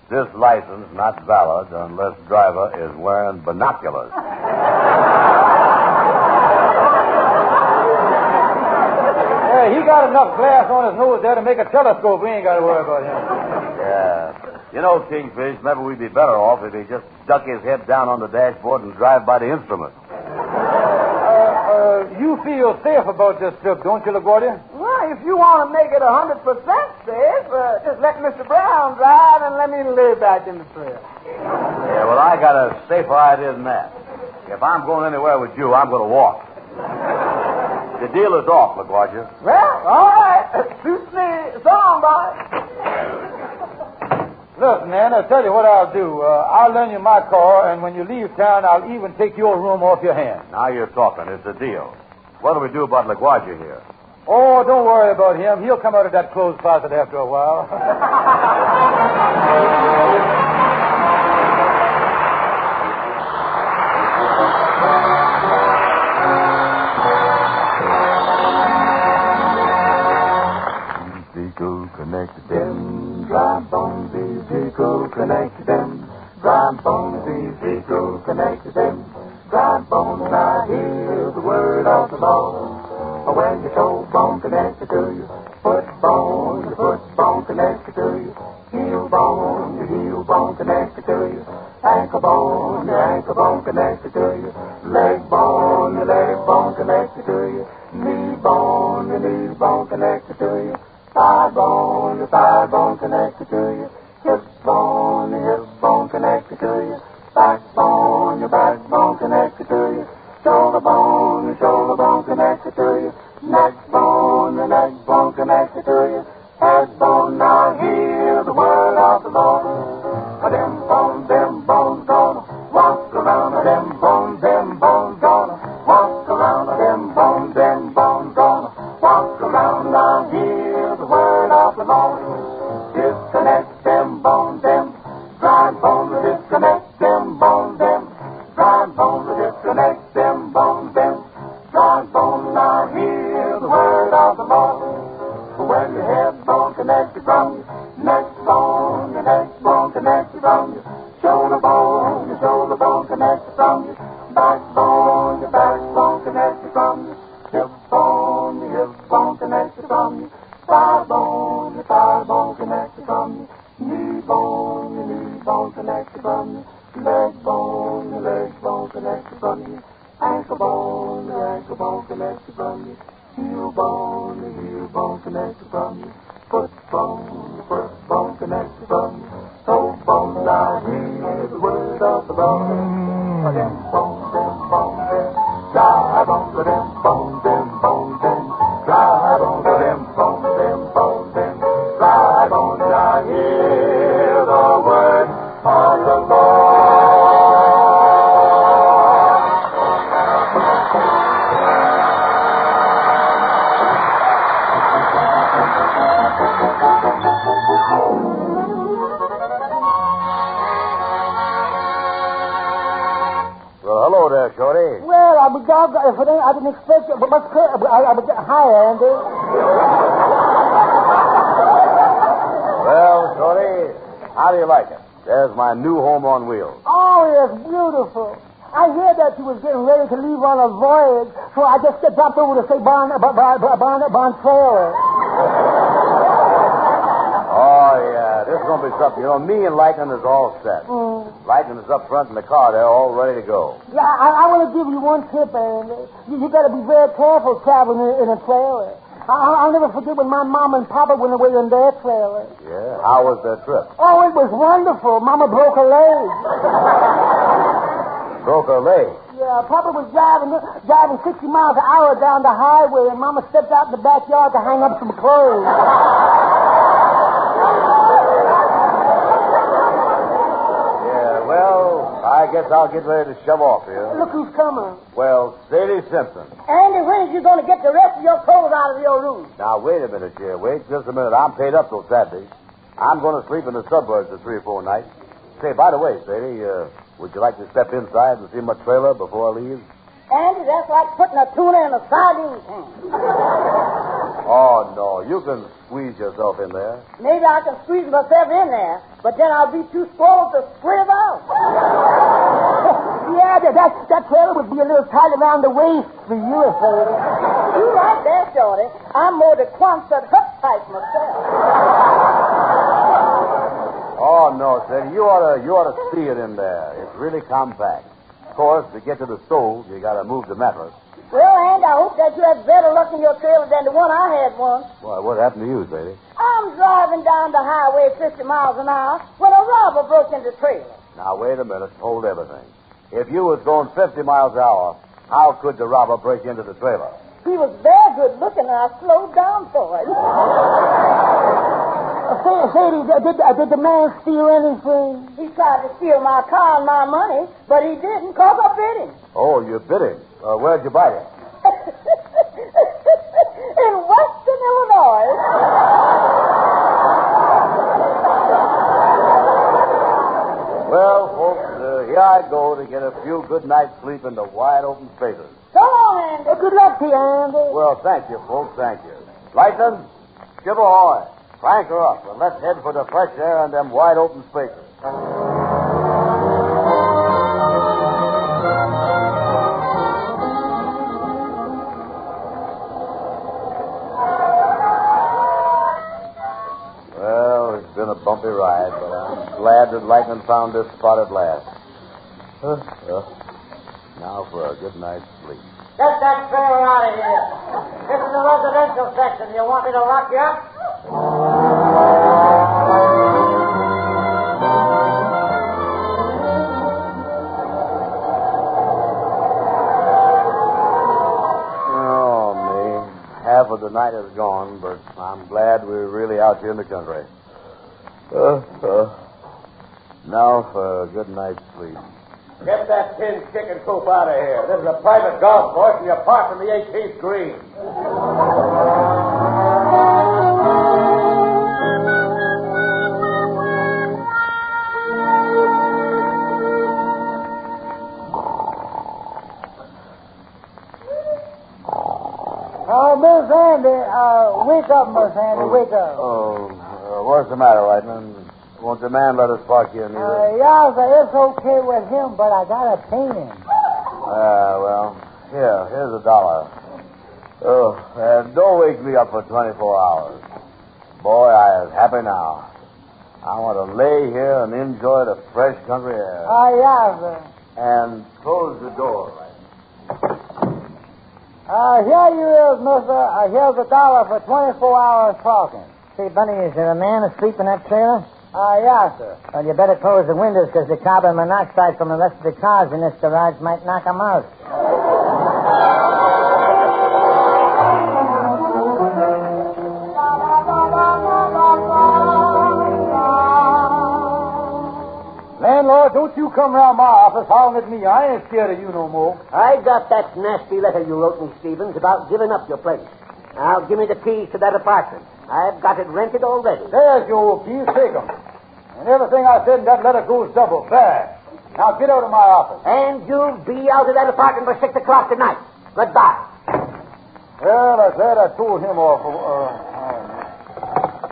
this license not valid unless driver is wearing binoculars. He got enough glass on his nose there to make a telescope. We ain't got to worry about him. Yeah. You know, Kingfish, maybe we'd be better off if he just stuck his head down on the dashboard and drive by the instrument. You feel safe about this trip, don't you, LaGuardia? Well, if you want to make it 100% safe, just let Mr. Brown drive and let me lay back in the trail. Yeah, well, I got a safer idea than that. If I'm going anywhere with you, I'm going to walk. The deal is off, LaGuardia. Well, all right. Suits me. So long, boy. Listen, man, I'll tell you what I'll do. I'll lend you my car, and when you leave town, I'll even take your room off your hands. Now you're talking. It's a deal. What do we do about LaGuardia here? Oh, don't worry about him. He'll come out of that clothes closet after a while. Connected them, dry bones, vehicle connected them, dry bones, vehicle connected them, dry bones. Now hear the word of the Lord. When your toe bone connected to you, foot bone, your foot bone connected to you, heel bone, your heel bone connected to you, ankle bone, your ankle bone connected to you, leg bone, your leg bone connected to you, knee bone, your knee bone connected to you. Thigh bone, your thigh bone connected to you. Hip bone, your hip bone connected to you. Backbone, your backbone connected to you. Shoulder bone, your shoulder bone connected to you. Neck bone, your neck bone connected to you. Head bone, now hear the word of the Lord. Them bones gonna walk around. Them bones gonna walk around. Them bones gonna walk around. Now hear the word of the Lord. Disconnect them bones, dry bones, disconnect them bones, dry bones, disconnect them bones, dry bones. Now hear the word of the from you. Neck bone connected from you. Shoulder bone connected from you. Backbone connected from you. Hip bone connected from you. Thigh bone connected from you. Knee bone connected from you. Leg bone connected from you. Ankle bone connected from you. Heel bone connected from you. Foot bone connected from you. Toe bone down here, the word of the Lord. Them bone, dry bone, them bone, dry bone, them bone, dry bone down here, the word of the Lord. Hello there, Shorty. Well, I didn't expect it, but hi, Andy. Well, Shorty, how do you like it? There's my new home on wheels. Oh, it's beautiful. I heard that you was getting ready to leave on a voyage, so I just dropped over to say Barn Trailer. Oh, yeah, this is going to be something. You know, me and Lightning is all set. Lightning is up front in the car. They're all ready to go. Yeah, I want to give you one tip, Andy. You got to be very careful traveling in a trailer. I'll never forget when my mom and Papa went away in their trailer. Yeah? How was their trip? Oh, it was wonderful. Mama broke her leg. Broke her leg? Yeah, Papa was driving 60 miles an hour down the highway, and Mama stepped out in the backyard to hang up some clothes. I guess I'll get ready to shove off here. Look who's coming. Well, Sadie Simpson. Andy, when are you going to get the rest of your clothes out of your room? Now, wait a minute, dear. Wait just a minute. I'm paid up till Saturday. I'm going to sleep in the suburbs for 3 or 4 nights. Say, by the way, Sadie, would you like to step inside and see my trailer before I leave? Andy, that's like putting a tuna in a sardine can. Oh, no. You can squeeze yourself in there. Maybe I can squeeze myself in there, but then I'll be too spoiled to squeeze out. Yeah, that trailer would be a little tight around the waist for you, Sadie. You're right there, Shorty. I'm more the Quonset Hut type myself. Oh, no, Sadie. You ought to see it in there. It's really compact. Of course, to get to the stove, you got to move the mattress. Well, Andy, I hope that you have better luck in your trailer than the one I had once. Why, what happened to you, Sadie? I'm driving down the highway 50 miles an hour when a robber broke into the trailer. Now, wait a minute. Hold everything. If you was going 50 miles an hour, how could the robber break into the trailer? He was very good looking, and I slowed down for it. Sadie, did the man steal anything? He tried to steal my car and my money, but he didn't, because I bit him. Oh, you bit him? Where'd you bite him? In Western Illinois. Well, folks, here I go to get a few good nights' sleep in the wide open spaces. So long, Andy. Good luck to you, Andy. Well, thank you, folks, thank you. Lightning, give ahoy. Crank her up, and let's head for the fresh air and them wide open spaces. Well, it's been a bumpy ride, but I'm glad that Lightning found this spot at last. Now for a good night's sleep. Get that trailer out of here. This is the residential section. You want me to lock you up? Oh, me. Half of the night is gone, but I'm glad we're really out here in the country. Now for a good night's sleep. Get that tin chicken coop out of here. This is a private golf course, and you're far from the 18th green. Oh, Miss Andy, wake up, Miss Andy, wake up. What's the matter, Whiteman? Won't the man let us park here neither? Yeah, it's okay with him, but I gotta paint him. Well, here's $1. Oh, and don't wake me up for 24 hours. Boy, I am happy now. I want to lay here and enjoy the fresh country air. Yeah, sir. And close the door. Here you is, mister. Here's $1 for 24 hours talking. Say, Bunny, is there a man asleep in that trailer? Yeah, sir. Well, you better close the windows because the carbon monoxide from the rest of the cars in this garage might knock 'em out. Landlord, don't you come around my office howling at me. I ain't scared of you no more. I got that nasty letter you wrote me, Stevens, about giving up your place. Now, give me the keys to that apartment. I've got it rented already. There's your keys. Take them. And everything I said in that letter goes double. Bad. Now get out of my office. And you'll be out of that apartment by 6 o'clock tonight. Goodbye. Well, I'm glad I told him off.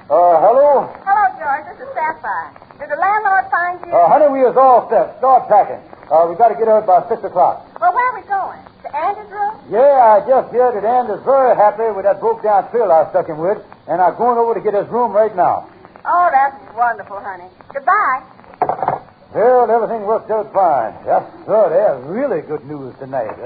Hello? Hello, George. This is Sapphire. Did the landlord find you? Honey, we is all set. Start packing. We got to get out by 6 o'clock. Well, where are we going? To Andy's room? Yeah, I just heard that Andy's very happy with that broke-down trailer I stuck him with, and I'm going over to get his room right now. Oh, that's wonderful, honey. Goodbye. Well, everything worked out fine. Yes, sir. There's really good news tonight.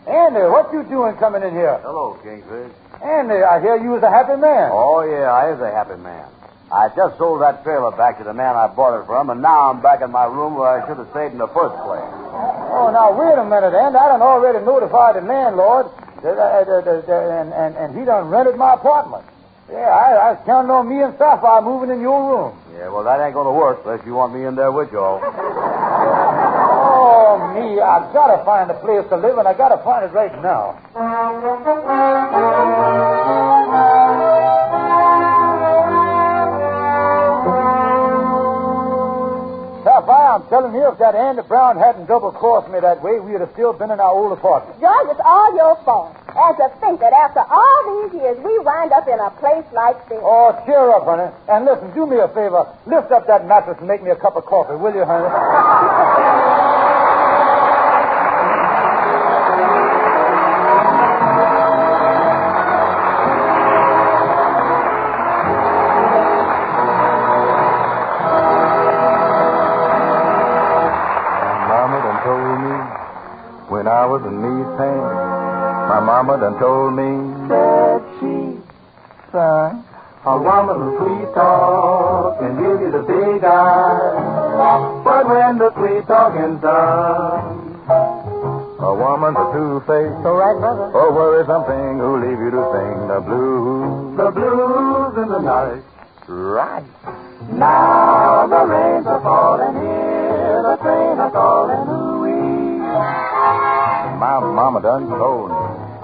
Andy, what you doing coming in here? Hello, Kingfish. Andy, I hear you was a happy man. Oh, yeah, I is a happy man. I just sold that trailer back to the man I bought it from, and now I'm back in my room where I should have stayed in the first place. Oh, now, wait a minute, Andy. I done already notified the landlord, and he done rented my apartment. Yeah, I was counting on me and Sapphire moving in your room. Yeah, well, that ain't going to work unless you want me in there with you all. Oh, me. I got to find a place to live, and I got to find it right now. Sapphire, I'm telling you, if that Andy Brown hadn't double-crossed me that way, we'd have still been in our old apartment. George, it's all your fault. And to think that after all these years, we wind up in a place like this. Oh, cheer up, honey. And listen, do me a favor. Lift up that mattress and make me a cup of coffee, will you, honey? When I was in these pants, my mama done told me that she, son, a woman who sweet talk and give you the big eye. But when the sweet talking's done, a woman's a two-faced, so right, brother, or worry something who leave you to sing the blues in the night. Right. Now the rains are falling here, the train are calling, ooh-wee. My mama done told me.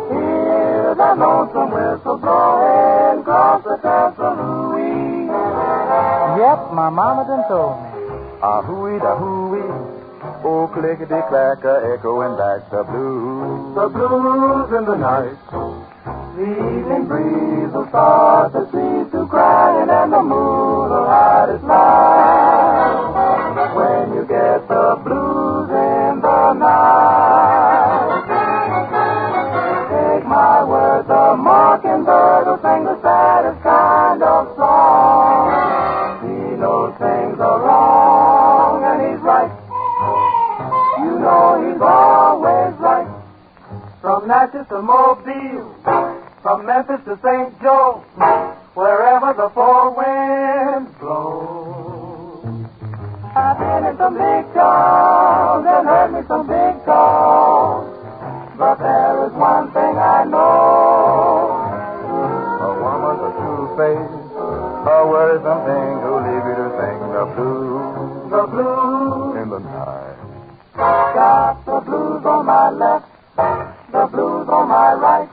Hear the lonesome whistle blowing across the castle, ooh-wee. Yep, my mama done told me. Ah-hoo-wee, da-hoo-wee. Oh, clickety-clacker, echoing back the blues in the night. The evening breeze will start the trees to crying, and the moon will hide its light. When you get the blues in the night, take my word, the mockingbird will sing the saddest kind of song. He knows things are wrong, and he's right. You know he's always right. From Natchez to Mobile, from Memphis to St. Joe, wherever the four winds blow. I've been in some big towns and heard me some big calls, but there is one thing I know. A woman's a two-faced, or worry something who leave you to sing the blues in the night. Got the blues on my left, the blues on my right,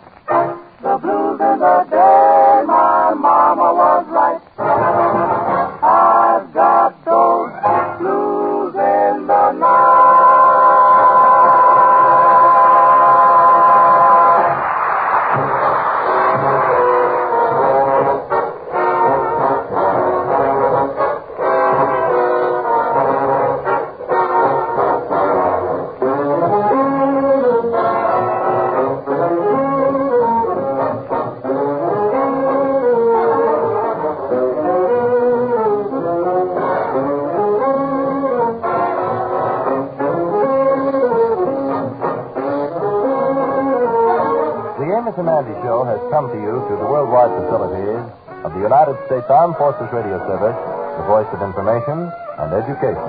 the blues in the day my mama was right. I've got those blues in the night. come to you through the worldwide facilities of the United States Armed Forces Radio Service, the voice of information and education.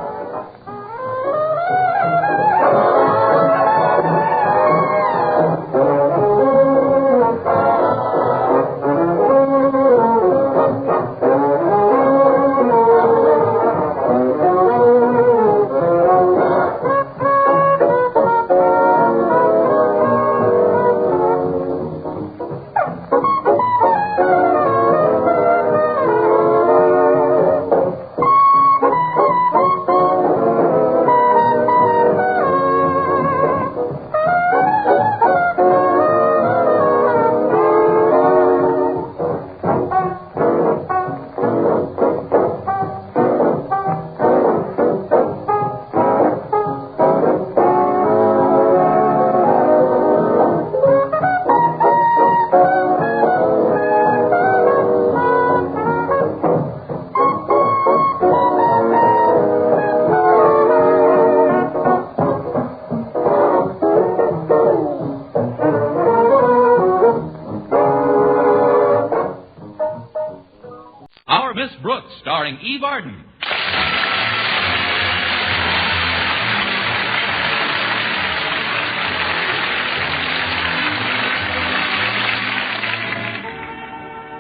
Starring Eve Arden.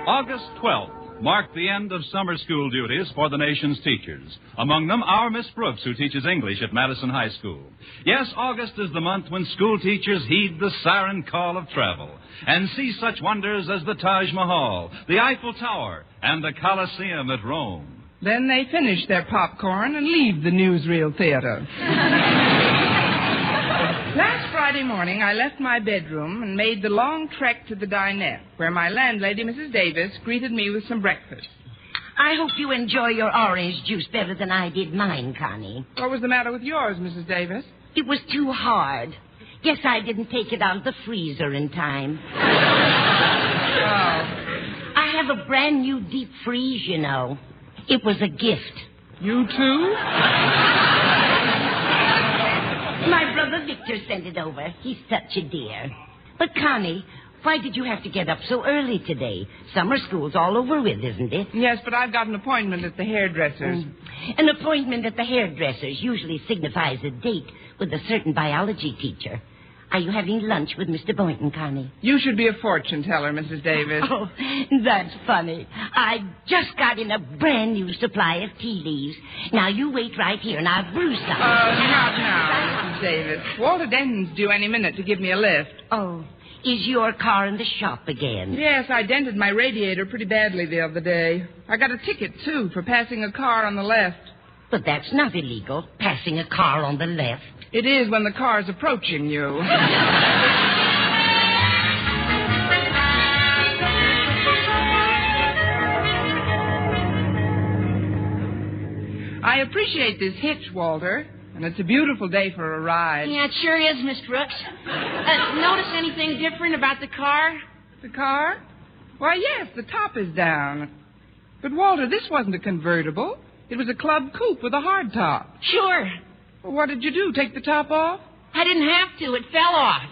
August 12th marked the end of summer school duties for the nation's teachers. Among them, our Miss Brooks, who teaches English at Madison High School. Yes, August is the month when school teachers heed the siren call of travel and see such wonders as the Taj Mahal, the Eiffel Tower, and the Colosseum at Rome. Then they finish their popcorn and leave the newsreel theater. Last Friday morning, I left my bedroom and made the long trek to the dinette, where my landlady, Mrs. Davis, greeted me with some breakfast. I hope you enjoy your orange juice better than I did mine, Connie. What was the matter with yours, Mrs. Davis? It was too hard. Guess I didn't take it out of the freezer in time. I have a brand new deep freeze, you know. It was a gift. You too? My brother Victor sent it over. He's such a dear. But, Connie, why did you have to get up so early today? Summer school's all over with, isn't it? Yes, but I've got an appointment at the hairdresser's. An appointment at the hairdresser's usually signifies a date with a certain biology teacher. Are you having lunch with Mr. Boynton, Connie? You should be a fortune teller, Mrs. Davis. Oh, that's funny. I just got in a brand new supply of tea leaves. Now, you wait right here, and I'll brew some. Not now, Mrs. Davis. Walter Denton's due any minute to give me a lift. Oh, is your car in the shop again? Yes, I dented my radiator pretty badly the other day. I got a ticket, too, for passing a car on the left. But that's not illegal, passing a car on the left. It is when the car's approaching you. I appreciate this hitch, Walter. And it's a beautiful day for a ride. Yeah, it sure is, Miss Brooks. Notice anything different about the car? The car? Why, yes, the top is down. But, Walter, this wasn't a convertible. It was a club coupe with a hard top. Sure. Well, what did you do, take the top off? I didn't have to. It fell off.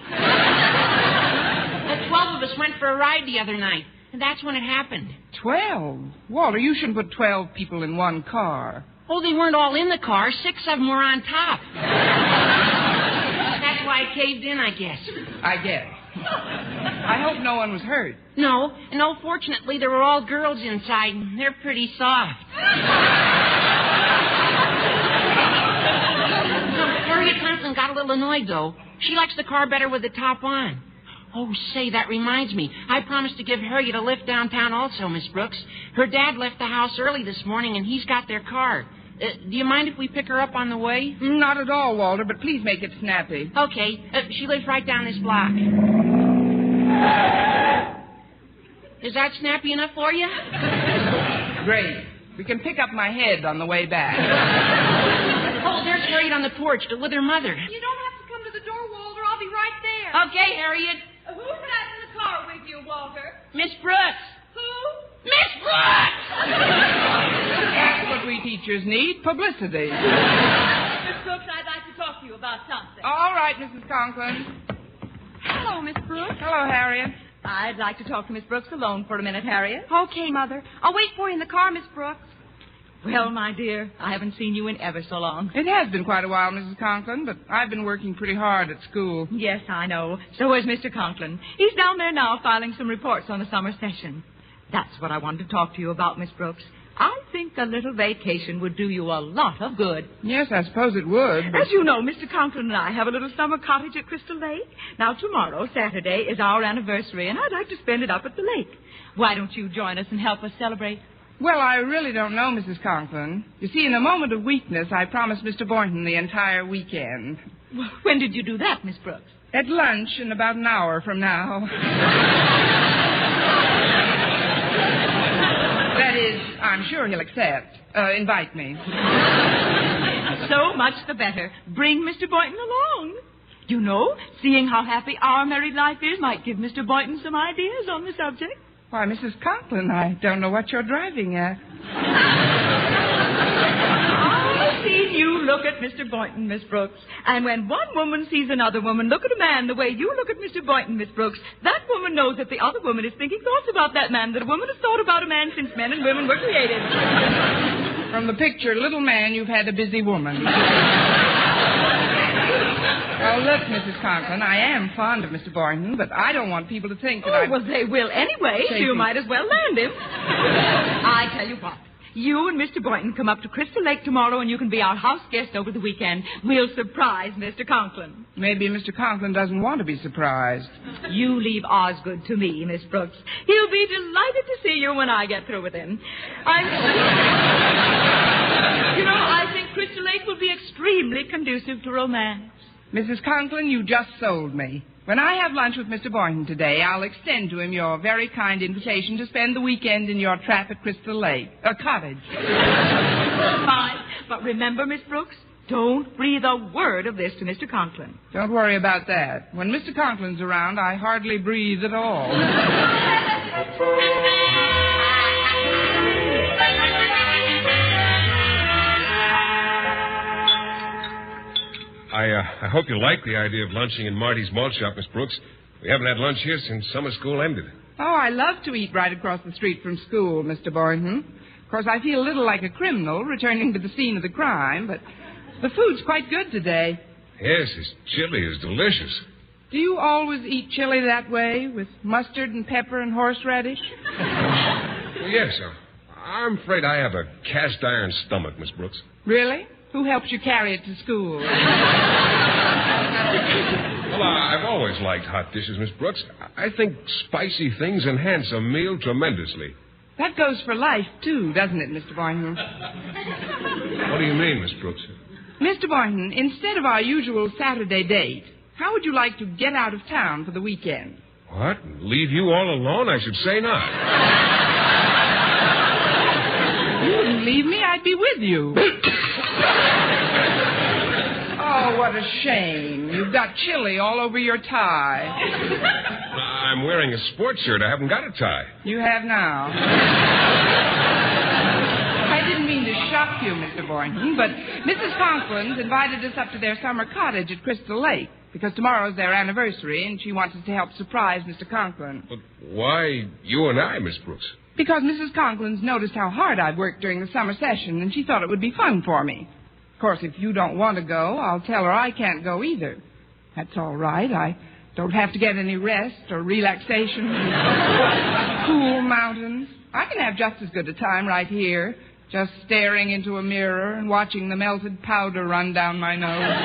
12 of us went for a ride the other night, and that's when it happened. 12? Walter, you shouldn't put 12 people in one car. Oh, they weren't all in the car. 6 of them were on top. That's why I caved in, I guess. I guess. I hope no one was hurt. No, fortunately, there were all girls inside, and they're pretty soft. Harriet Conklin got a little annoyed, though. She likes the car better with the top on. Oh, say, that reminds me. I promised to give Harriet a lift downtown also, Miss Brooks. Her dad left the house early this morning, and he's got their car. Do you mind if we pick her up on the way? Not at all, Walter, but please make it snappy. Okay. She lives right down this block. Is that snappy enough for you? Great. We can pick up my head on the way back. Oh, there's Harriet on the porch with her mother. You don't have to come to the door, Walter. I'll be right there. Okay, Harriet. Who's that in the car with you, Walter? Miss Brooks. Who? Miss Brooks! That's what we teachers need, publicity. Miss Brooks, I'd like to talk to you about something. All right, Mrs. Conklin. Hello, Miss Brooks. Hello, Harriet. I'd like to talk to Miss Brooks alone for a minute, Harriet. Okay, Mother. I'll wait for you in the car, Miss Brooks. Well, my dear, I haven't seen you in ever so long. It has been quite a while, Mrs. Conklin, but I've been working pretty hard at school. Yes, I know. So has Mr. Conklin. He's down there now filing some reports on the summer session. That's what I wanted to talk to you about, Miss Brooks. I think a little vacation would do you a lot of good. Yes, I suppose it would. But... As you know, Mr. Conklin and I have a little summer cottage at Crystal Lake. Now, tomorrow, Saturday, is our anniversary, and I'd like to spend it up at the lake. Why don't you join us and help us celebrate? Well, I really don't know, Mrs. Conklin. You see, in a moment of weakness, I promised Mr. Boynton the entire weekend. Well, when did you do that, Miss Brooks? At lunch in about an hour from now. That is, I'm sure he'll accept. Invite me. So much the better. Bring Mr. Boynton along. You know, seeing how happy our married life is might give Mr. Boynton some ideas on the subject. Why, Mrs. Conklin, I don't know what you're driving at. I've seen you look at Mr. Boynton, Miss Brooks. And when one woman sees another woman look at a man the way you look at Mr. Boynton, Miss Brooks, that woman knows that the other woman is thinking thoughts about that man that a woman has thought about a man since men and women were created. From the picture, little man, you've had a busy woman. Oh, look, Mrs. Conklin, I am fond of Mr. Boynton, but I don't want people to think that I... Well, they will anyway, so you might as well land him. I tell you what. You and Mr. Boynton come up to Crystal Lake tomorrow, and you can be our house guest over the weekend. We'll surprise Mr. Conklin. Maybe Mr. Conklin doesn't want to be surprised. You leave Osgood to me, Miss Brooks. He'll be delighted to see you when I get through with him. I think Crystal Lake will be extremely conducive to romance. Mrs. Conklin, you just sold me. When I have lunch with Mr. Boynton today, I'll extend to him your very kind invitation to spend the weekend in your trap at Crystal Lake. Cottage. Fine. But remember, Miss Brooks, don't breathe a word of this to Mr. Conklin. Don't worry about that. When Mr. Conklin's around, I hardly breathe at all. I hope you like the idea of lunching in Marty's malt shop, Miss Brooks. We haven't had lunch here since summer school ended. Oh, I love to eat right across the street from school, Mr. Boynton. Of course, I feel a little like a criminal returning to the scene of the crime, but the food's quite good today. Yes, his chili is delicious. Do you always eat chili that way, with mustard and pepper and horseradish? Well, yes, I'm afraid I have a cast-iron stomach, Miss Brooks. Really? Who helps you carry it to school? Well, I've always liked hot dishes, Miss Brooks. I think spicy things enhance a meal tremendously. That goes for life, too, doesn't it, Mr. Boynton? What do you mean, Miss Brooks? Mr. Boynton, instead of our usual Saturday date, how would you like to get out of town for the weekend? What? Leave you all alone? I should say not. You wouldn't leave me. I'd be with you. Oh, what a shame. You've got chili all over your tie. I'm wearing a sports shirt. I haven't got a tie. You have now. I didn't mean to shock you, Mr. Boynton, but Mrs. Conklin's invited us up to their summer cottage at Crystal Lake because tomorrow's their anniversary, and she wants us to help surprise Mr. Conklin. But why you and I, Miss Brooks? Because Mrs. Conklin's noticed how hard I've worked during the summer session, and she thought it would be fun for me. Of course, if you don't want to go, I'll tell her I can't go either. That's all right. I don't have to get any rest or relaxation. Cool mountains. I can have just as good a time right here, just staring into a mirror and watching the melted powder run down my nose.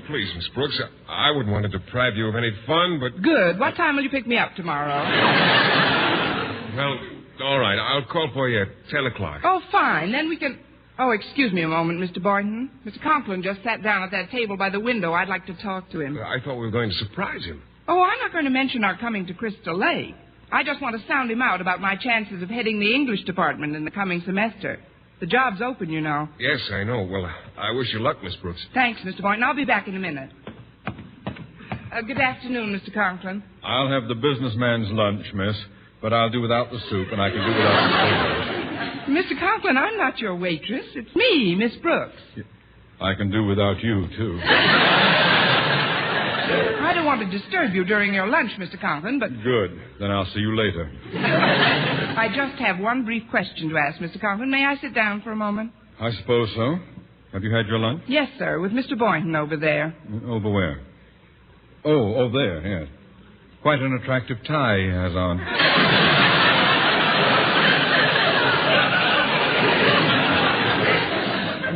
Please, Miss Brooks, I wouldn't want to deprive you of any fun, but... Good. What time will you pick me up tomorrow? Well, all right. I'll call for you at 10 o'clock. Oh, fine. Then we can... Oh, excuse me a moment, Mr. Boynton. Mr. Conklin just sat down at that table by the window. I'd like to talk to him. I thought we were going to surprise him. Oh, I'm not going to mention our coming to Crystal Lake. I just want to sound him out about my chances of heading the English department in the coming semester. The job's open, you know. Yes, I know. Well, I wish you luck, Miss Brooks. Thanks, Mr. Boynton. I'll be back in a minute. Good afternoon, Mr. Conklin. I'll have the businessman's lunch, miss, but I'll do without the soup, and I can do without the potatoes. Mr. Conklin, I'm not your waitress. It's me, Miss Brooks. I can do without you, too. I don't want to disturb you during your lunch, Mr. Conklin, but Good. Then I'll see you later. I just have one brief question to ask, Mr. Conklin. May I sit down for a moment? I suppose so. Have you had your lunch? Yes, sir, with Mr. Boynton over there. Over where? Oh, there, yes. Quite an attractive tie he has on.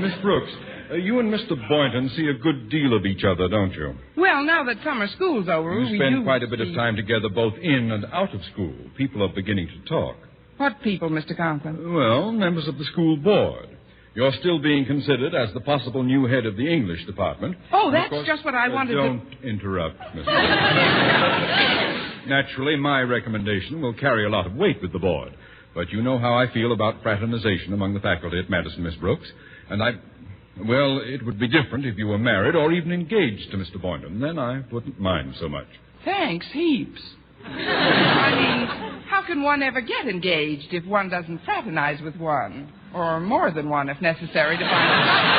Miss Brooks, you and Mr. Boynton see a good deal of each other, don't you? Well, now that summer school's over, You spend quite a bit of time together both in and out of school. People are beginning to talk. What people, Mr. Conklin? Well, members of the school board. You're still being considered as the possible new head of the English department. Oh, that's just what I wanted Don't interrupt, Mr. Naturally, my recommendation will carry a lot of weight with the board. But you know how I feel about fraternization among the faculty at Madison, Miss Brooks. And well, it would be different if you were married or even engaged to Mr. Boynton. Then I wouldn't mind so much. Thanks, heaps. I mean, how can one ever get engaged if one doesn't fraternize with one? Or more than one, if necessary, to find out.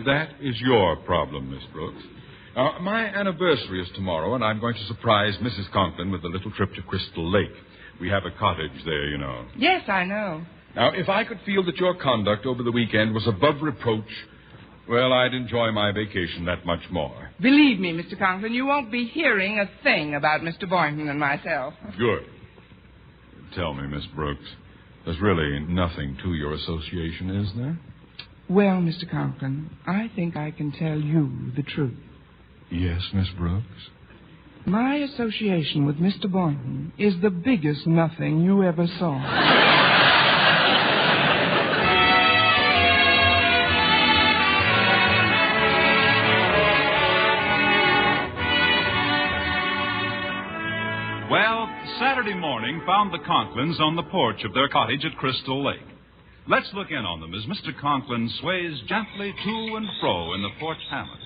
That is your problem, Miss Brooks. My anniversary is tomorrow, and I'm going to surprise Mrs. Conklin with a little trip to Crystal Lake. We have a cottage there, you know. Yes, I know. Now, if I could feel that your conduct over the weekend was above reproach, well, I'd enjoy my vacation that much more. Believe me, Mr. Conklin, you won't be hearing a thing about Mr. Boynton and myself. Good. Tell me, Miss Brooks, there's really nothing to your association, is there? Well, Mr. Conklin, I think I can tell you the truth. Yes, Miss Brooks? My association with Mr. Boynton is the biggest nothing you ever saw. Well, Saturday morning found the Conklins on the porch of their cottage at Crystal Lake. Let's look in on them as Mr. Conklin sways gently to and fro in the porch hammock.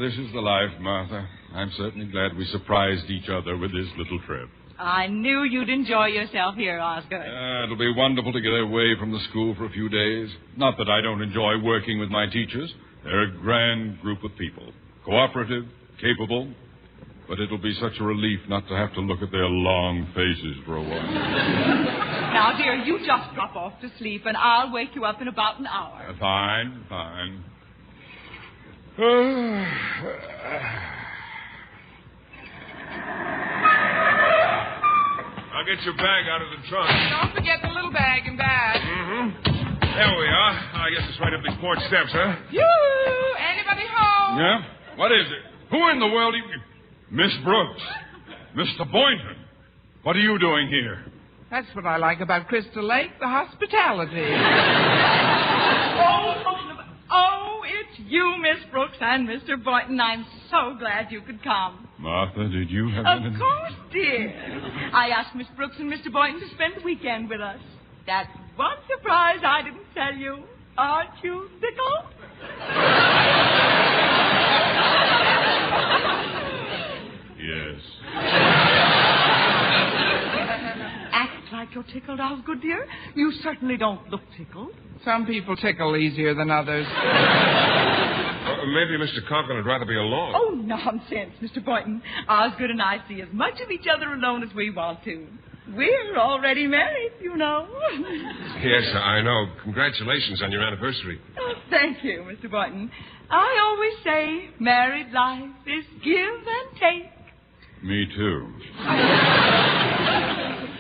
This is the life, Martha. I'm certainly glad we surprised each other with this little trip. I knew you'd enjoy yourself here, Oscar. It'll be wonderful to get away from the school for a few days. Not that I don't enjoy working with my teachers. They're a grand group of people. Cooperative, capable. But it'll be such a relief not to have to look at their long faces for a while. Now, dear, you just drop off to sleep, and I'll wake you up in about an hour. Fine. I'll get your bag out of the trunk. Don't forget the little bag and bag. Mm-hmm. There we are. I guess it's right up these porch steps, huh? Anybody home? Yeah? What is it? Who in the world are you... Miss Brooks. Mr. Boynton. What are you doing here? That's what I like about Crystal Lake, the hospitality. Oh, it's you, Miss Brooks, and Mr. Boynton. I'm so glad you could come. Martha, did you have... Of course, dear. I asked Miss Brooks and Mr. Boynton to spend the weekend with us. That's one surprise I didn't tell you. Aren't you tickled? Yes. Act like you're tickled, Osgood, dear. You certainly don't look tickled. Some people tickle easier than others. Maybe Mr. Conklin would rather be alone. Oh, nonsense, Mr. Boynton. Osgood and I see as much of each other alone as we want to. We're already married, you know. Yes, I know. Congratulations on your anniversary. Oh, thank you, Mr. Boynton. I always say married life is give and take. Me too.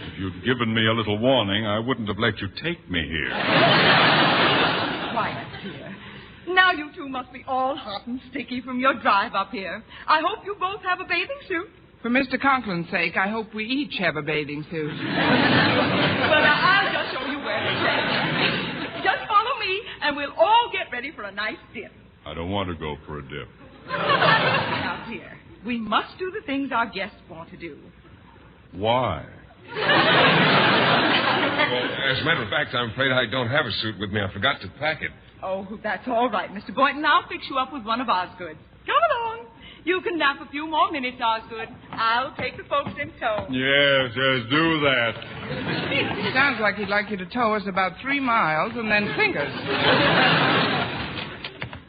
If you'd given me a little warning, I wouldn't have let you take me here. Quiet, dear. Now you two must be all hot and sticky from your drive up here. I hope you both have a bathing suit. For Mr. Conklin's sake, I hope we each have a bathing suit. Well, now, I'll just show you where to take. Just follow me, and we'll all get ready for a nice dip. I don't want to go for a dip. Now, dear, we must do the things our guests want to do. Why? Well, as a matter of fact, I'm afraid I don't have a suit with me. I forgot to pack it. Oh, that's all right, Mr. Boynton. I'll fix you up with one of Osgood's. Come along. You can nap a few more minutes, Osgood. I'll take the folks in tow. Yes, do that. Sounds like he'd like you to tow us about 3 miles and then sink us.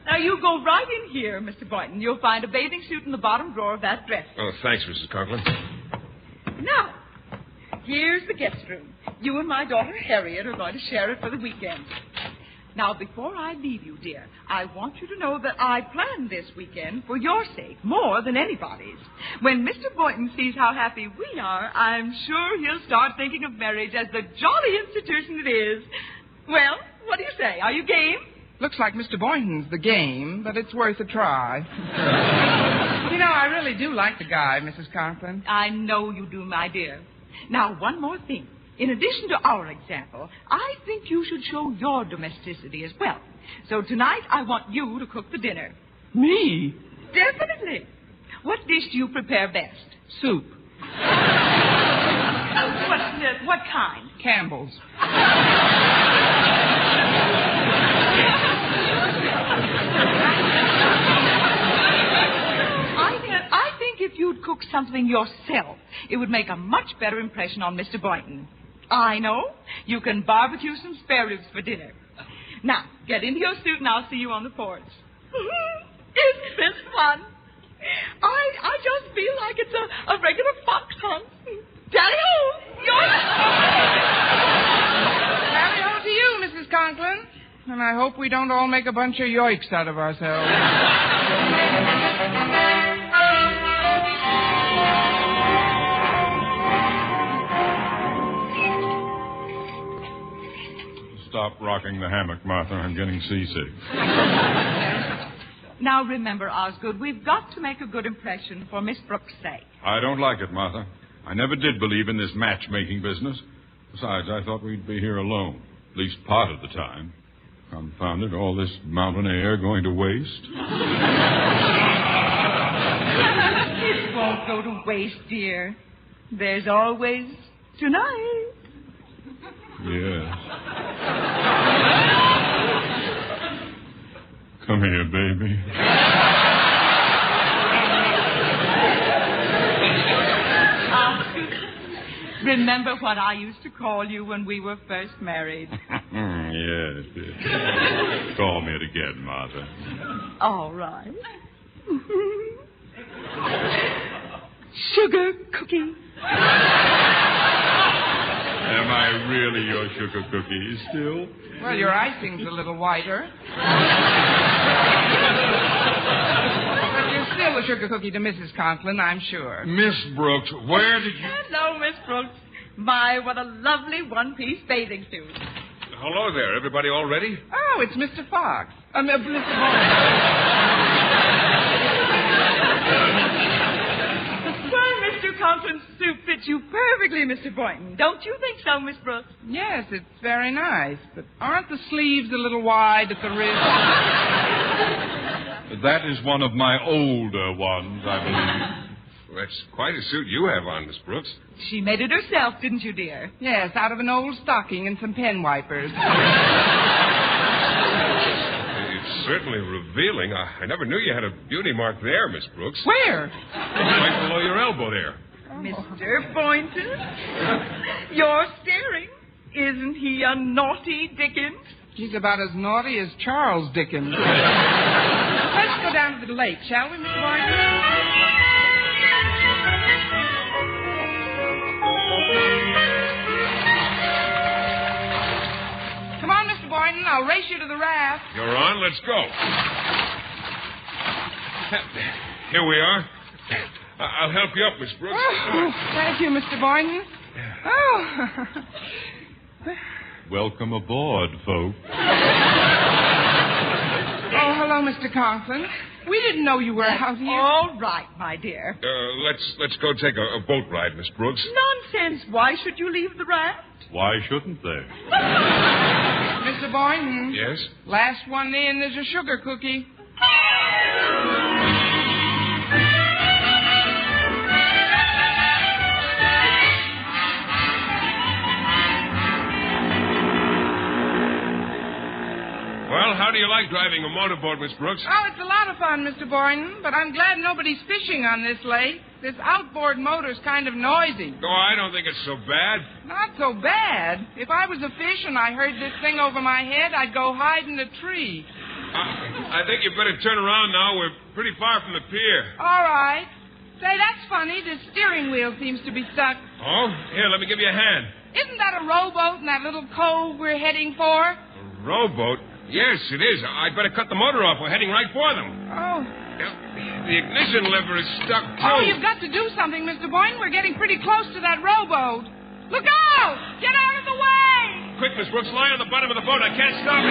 Now, you go right in here, Mr. Boynton. You'll find a bathing suit in the bottom drawer of that dresser. Oh, thanks, Mrs. Conklin. Now, here's the guest room. You and my daughter Harriet are going to share it for the weekend. Now, before I leave you, dear, I want you to know that I planned this weekend for your sake more than anybody's. When Mr. Boynton sees how happy we are, I'm sure he'll start thinking of marriage as the jolly institution it is. Well, what do you say? Are you game? Looks like Mr. Boynton's the game, but it's worth a try. I really do like the guy, Mrs. Conklin. I know you do, my dear. Now, one more thing. In addition to our example, I think you should show your domesticity as well. So tonight, I want you to cook the dinner. Me? Definitely. What dish do you prepare best? Soup. What kind? Campbell's. I think if you'd cook something yourself, it would make a much better impression on Mr. Boynton. I know. You can barbecue some spare ribs for dinner. Now, get into your suit and I'll see you on the porch. Isn't this fun? I just feel like it's a regular fox hunt. Tally-ho! Tally-ho to you, Mrs. Conklin. And I hope we don't all make a bunch of yoiks out of ourselves. Stop rocking the hammock, Martha. I'm getting seasick. Now, remember, Osgood, we've got to make a good impression for Miss Brooks' sake. I don't like it, Martha. I never did believe in this matchmaking business. Besides, I thought we'd be here alone, at least part of the time. Confound it, all this mountain air going to waste. It won't go to waste, dear. There's always tonight. Yes. Come here, baby. Remember what I used to call you when we were first married? Yes. Call me it again, Martha. All right. Sugar cookie. Am I really your sugar cookie still? Well, your icing's a little whiter. But you're still a sugar cookie to Mrs. Conklin, I'm sure. Miss Brooks, where did you... Hello, Miss Brooks. My, what a lovely one-piece bathing suit. Hello there. Everybody all ready? Oh, it's Mr. Fox. Mr. Boynton. Why, Mr. Conklin's suit fits you perfectly, Mr. Boynton. Don't you think so, Miss Brooks? Yes, it's very nice. But aren't the sleeves a little wide at the wrist? That is one of my older ones, I believe. Well, that's quite a suit you have on, Miss Brooks. She made it herself, didn't you, dear? Yes, out of an old stocking and some pen wipers. It's certainly revealing. I never knew you had a beauty mark there, Miss Brooks. Where? Right below your elbow there. Mr. Boynton, you're staring. Isn't he a naughty Dickens? He's about as naughty as Charles Dickens. Let's go down to the lake, shall we, Mr. Boynton? Come on, Mr. Boynton. I'll race you to the raft. You're on. Let's go. Here we are. I'll help you up, Miss Brooks. Oh, thank you, Mr. Boynton. Oh. Welcome aboard, folks. Oh, hello, Mr. Conklin. We didn't know you were out here. All right, my dear. Let's go take a boat ride, Miss Brooks. Nonsense. Why should you leave the raft? Why shouldn't they? Mr. Boynton. Yes? Last one in is a sugar cookie. Well, how do do you like driving a motorboat, Miss Brooks? Oh, it's a lot of fun, Mr. Boynton, but I'm glad nobody's fishing on this lake. This outboard motor's kind of noisy. Oh, I don't think it's so bad. Not so bad. If I was a fish and I heard this thing over my head, I'd go hide in a tree. I think you better turn around now. We're pretty far from the pier. All right. Say, that's funny. The steering wheel seems to be stuck. Oh? Here, let me give you a hand. Isn't that a rowboat in that little cove we're heading for? A rowboat? Yes, it is. I'd better cut the motor off. We're heading right for them. Oh. The ignition lever is stuck, too. Oh, you've got to do something, Mr. Boynton. We're getting pretty close to that rowboat. Look out! Get out of the way! Quick, Miss Brooks, lie on the bottom of the boat. I can't stop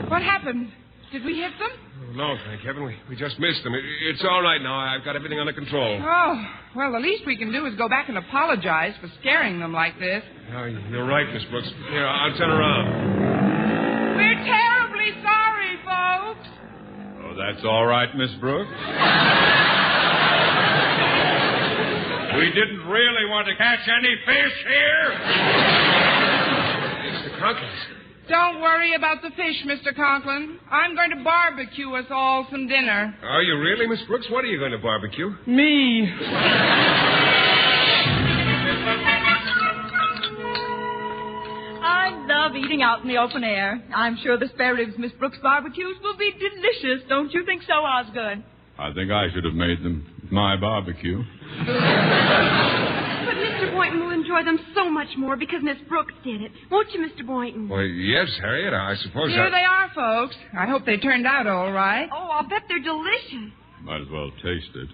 it. What happened? Did we hit them? No, thank heaven. We just missed them. It's all right now. I've got everything under control. Oh, well, the least we can do is go back and apologize for scaring them like this. Oh, you're right, Miss Brooks. Here, I'll turn around. We're terribly sorry, folks. Oh, that's all right, Miss Brooks. We didn't really want to catch any fish here. Mr. Conklin. Don't worry about the fish, Mr. Conklin. I'm going to barbecue us all some dinner. Are you really, Miss Brooks? What are you going to barbecue? Me. I love eating out in the open air. I'm sure the spare ribs Miss Brooks barbecues will be delicious. Don't you think so, Osgood? I think I should have made them my barbecue. But Mr. Boynton will enjoy them so much more because Miss Brooks did it. Won't you, Mr. Boynton? Well, yes, Harriet. I suppose Here they are, folks. I hope they turned out all right. Oh, I'll bet they're delicious. Might as well taste it.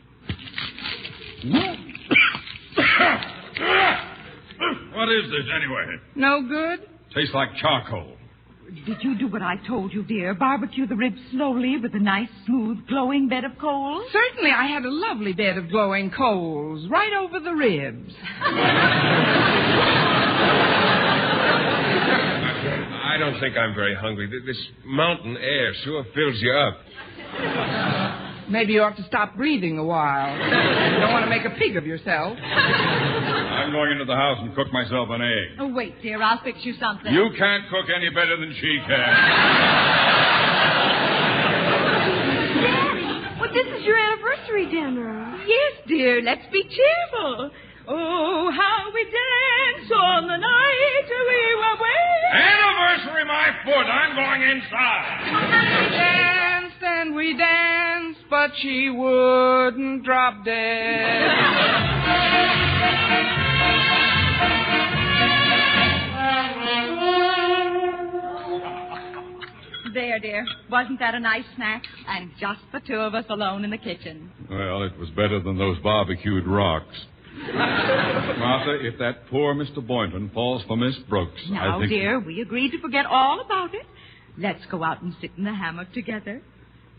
What is this, anyway? No good? Tastes like charcoal. Did you do what I told you, dear? Barbecue the ribs slowly with a nice, smooth, glowing bed of coals? Certainly, I had a lovely bed of glowing coals right over the ribs. I don't think I'm very hungry. This mountain air sure fills you up. Maybe you ought to stop breathing a while. You don't want to make a pig of yourself. I'm going into the house and cook myself an egg. Oh, wait, dear. I'll fix you something. You can't cook any better than she can. Daddy, well, this is your anniversary dinner. Yes, dear. Let's be cheerful. Oh, how we danced on the night we were wed. Anniversary, my foot. I'm going inside. We danced and we danced, but she wouldn't drop dead. There, dear. Wasn't that a nice snack? And just the two of us alone in the kitchen. Well, it was better than those barbecued rocks. Martha, if that poor Mr. Boynton falls for Miss Brooks, Now, I think... dear, we agreed to forget all about it. Let's go out and sit in the hammock together.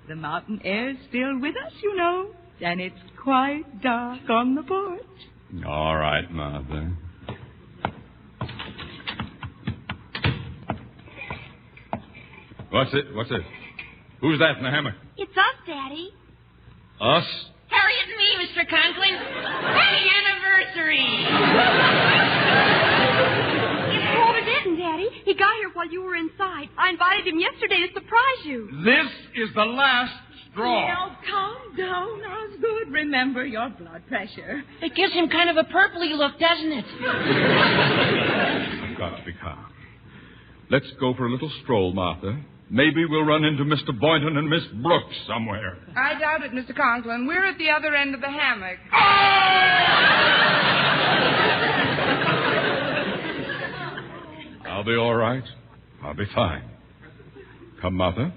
The mountain air's still with us, you know, and it's quite dark on the porch. All right, Martha. What's it? What's it? Who's that in the hammock? It's us, Daddy. Us? Harriet and me, Mr. Conklin. Happy anniversary. It's Walter Denton, Daddy. He got here while you were inside. I invited him yesterday to surprise you. This is the last straw. Now, calm down, Osgood. Remember your blood pressure. It gives him kind of a purpley look, doesn't it? You've got to be calm. Let's go for a little stroll, Martha. Maybe we'll run into Mr. Boynton and Miss Brooks somewhere. I doubt it, Mr. Conklin. We're at the other end of the hammock. I'll be all right. I'll be fine. Come, Martha.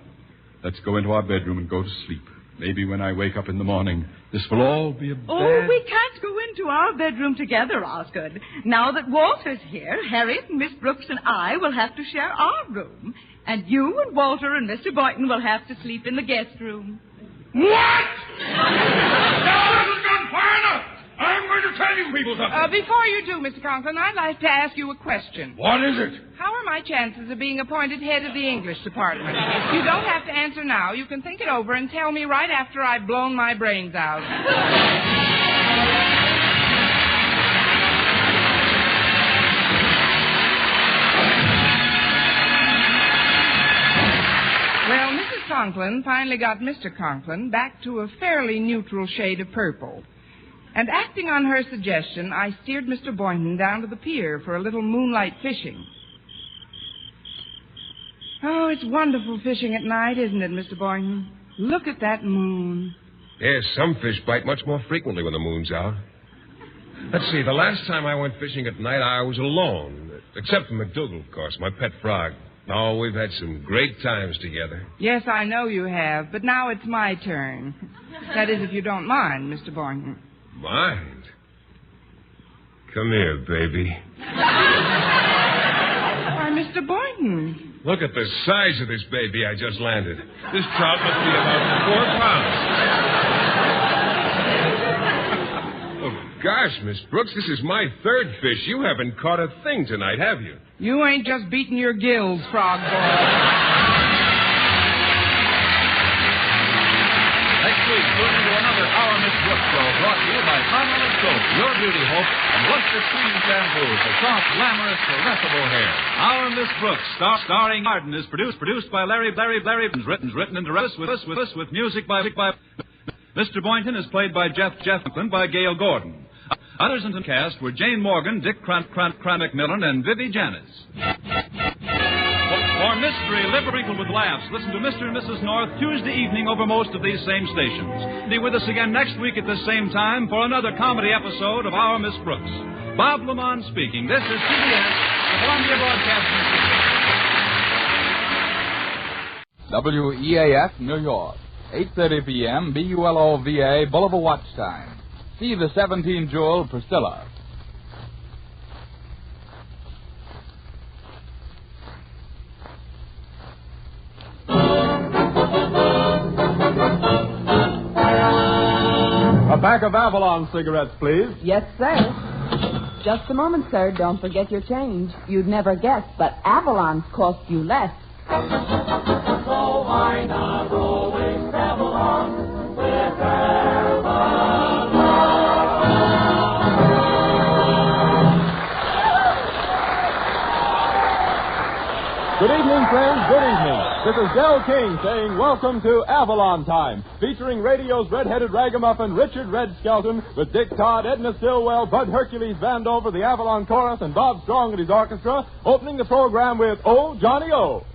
Let's go into our bedroom and go to sleep. Maybe when I wake up in the morning, this will all be a bad... Oh, we can't go into our bedroom together, Osgood. Now that Walter's here, Harriet and Miss Brooks and I will have to share our room. And you and Walter and Mr. Boynton will have to sleep in the guest room. What? Now this has gone far enough. I'm going to tell you people something. Before you do, Mr. Conklin, I'd like to ask you a question. What is it? How are my chances of being appointed head of the English department? You don't have to answer now. You can think it over and tell me right after I've blown my brains out. Conklin finally got Mr. Conklin back to a fairly neutral shade of purple. And acting on her suggestion, I steered Mr. Boynton down to the pier for a little moonlight fishing. Oh, it's wonderful fishing at night, isn't it, Mr. Boynton? Look at that moon. Yes, some fish bite much more frequently when the moon's out. Let's see, the last time I went fishing at night, I was alone. Except for McDougal, of course, my pet frog. Oh, we've had some great times together. Yes, I know you have, but now it's my turn. That is, if you don't mind, Mr. Boynton. Mind? Come here, baby. Why, Mr. Boynton. Look at the size of this baby I just landed. This trout must be about 4 pounds. Oh, gosh, Miss Brooks, this is my third fish. You haven't caught a thing tonight, have you? You ain't just beating your gills, frog boy. Next week, tune into another Our Miss Brooks show brought to you by Carmel Soap, your beauty hope, and Luster Cream Shampoo for soft, glamorous, caressable hair. Our Miss Brooks, starring Arden, is produced by Larry, written and directed with music by Mr. Boynton is played by Jeff Conklin by Gail Gordon. Others in the cast were Jane Morgan, Dick Macmillan, and Vivi Janis. For mystery, live wrinkled with laughs, listen to Mr. and Mrs. North Tuesday evening over most of these same stations. Be with us again next week at the same time for another comedy episode of Our Miss Brooks. Bob Lamont speaking. This is CBS, the Columbia Broadcasting System. WEAF, New York, 8:30 p.m., BULOVA, Boulevard Watch Time. See the 17-jewel Priscilla. A pack of Avalon cigarettes, please. Yes, sir. Just a moment, sir. Don't forget your change. You'd never guess, but Avalon's cost you less. So why not roll with Avalon, with Avalon? Good evening, friends. Good evening. This is Del King saying welcome to Avalon Time, featuring radio's red-headed ragamuffin Richard Red Skelton with Dick Todd, Edna Stillwell, Bud Hercules Vandover, the Avalon Chorus, and Bob Strong and his orchestra, opening the program with Oh, Johnny O.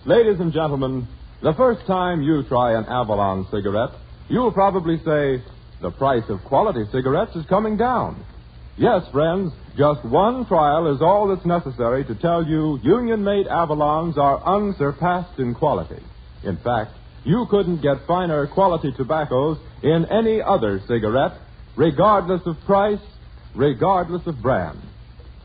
Ladies and gentlemen, the first time you try an Avalon cigarette, you'll probably say, the price of quality cigarettes is coming down. Yes, friends, just one trial is all that's necessary to tell you union-made Avalons are unsurpassed in quality. In fact, you couldn't get finer quality tobaccos in any other cigarette, regardless of price, regardless of brand.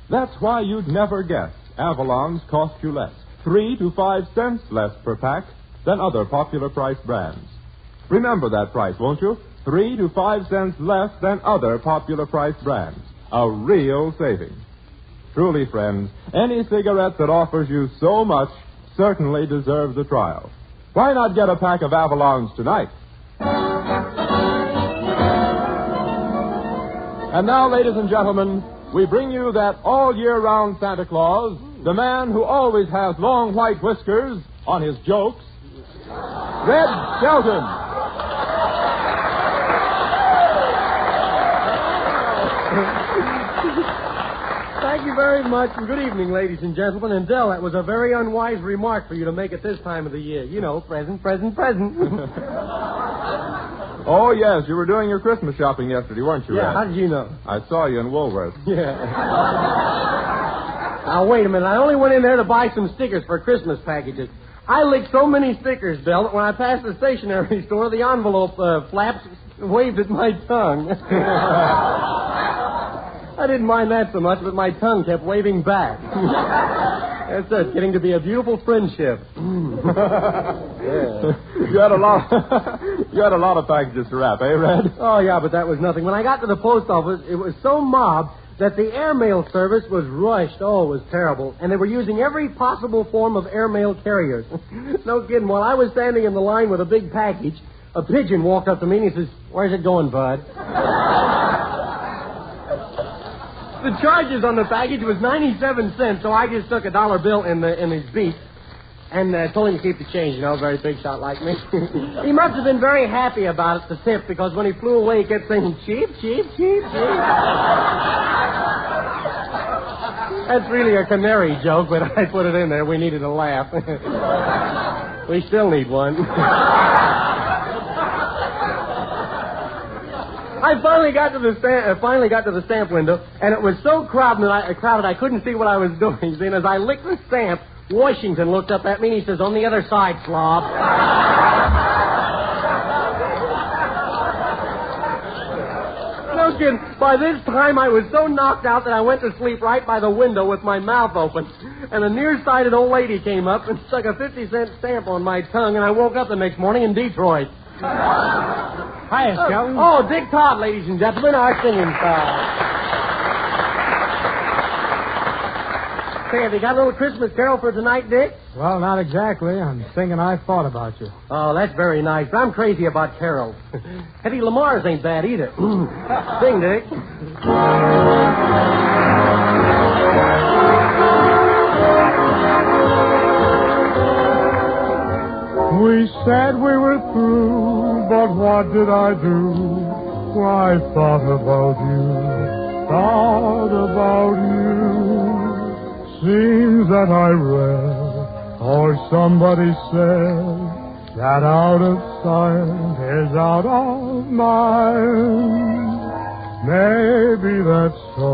That's why you'd never guess Avalons cost you less, 3 to 5 cents less per pack than other popular price brands. Remember that price, won't you? 3 to 5 cents less than other popular price brands. a real saving. Truly, friends, any cigarette that offers you so much certainly deserves a trial. Why not get a pack of Avalons tonight? And now, ladies and gentlemen, we bring you that all-year-round Santa Claus, the man who always has long white whiskers on his jokes, Red Skelton. Thank you very much, and good evening, ladies and gentlemen. And, Dell, that was a very unwise remark for you to make at this time of the year. You know, present, present, present. Oh, yes, you were doing your Christmas shopping yesterday, weren't you, Yeah, Red? how did you know? I saw you in Woolworth. Yeah. Now, wait a minute. I only went in there to buy some stickers for Christmas packages. I licked so many stickers, Dell, that when I passed the stationery store, the envelope flaps waved at my tongue. I didn't mind that so much, but my tongue kept waving back. That's it, getting to be a beautiful friendship. Yeah. You had a lot of packages to wrap, eh, Red? Oh, yeah, but that was nothing. When I got to the post office, it was so mobbed that the airmail service was rushed. Oh, it was terrible. And they were using every possible form of airmail carriers. No kidding. While I was standing in the line with a big package, a pigeon walked up to me and he says, "Where's it going, bud?" The charges on the package was 97 cents, so I just took a $1 bill in his beak and told him to keep the change, a very big shot like me. He must have been very happy about it, the tip, because when he flew away, he kept saying, "Cheap, cheap, cheap, cheap." That's really a canary joke, but I put it in there. We needed a laugh. We still need one. I finally got to the stamp window, and it was so crowded I couldn't see what I was doing. And as I licked the stamp, Washington looked up at me and he says, "On the other side, slob." No kidding. By this time, I was so knocked out that I went to sleep right by the window with my mouth open. And a nearsighted old lady came up and stuck a 50-cent stamp on my tongue, and I woke up the next morning in Detroit. Hiya, Skelton. Oh, Dick Todd, ladies and gentlemen, our singing star. Say, have you got a little Christmas carol for tonight, Dick? Well, not exactly. I'm singing I Thought About You. Oh, that's very nice. I'm crazy about carols. Eddie Lamar's ain't bad either. Sing, Dick. We said we were through, but what did I do? I thought about you, Seems that I read, or somebody said, that out of sight is out of mind. Maybe that's so,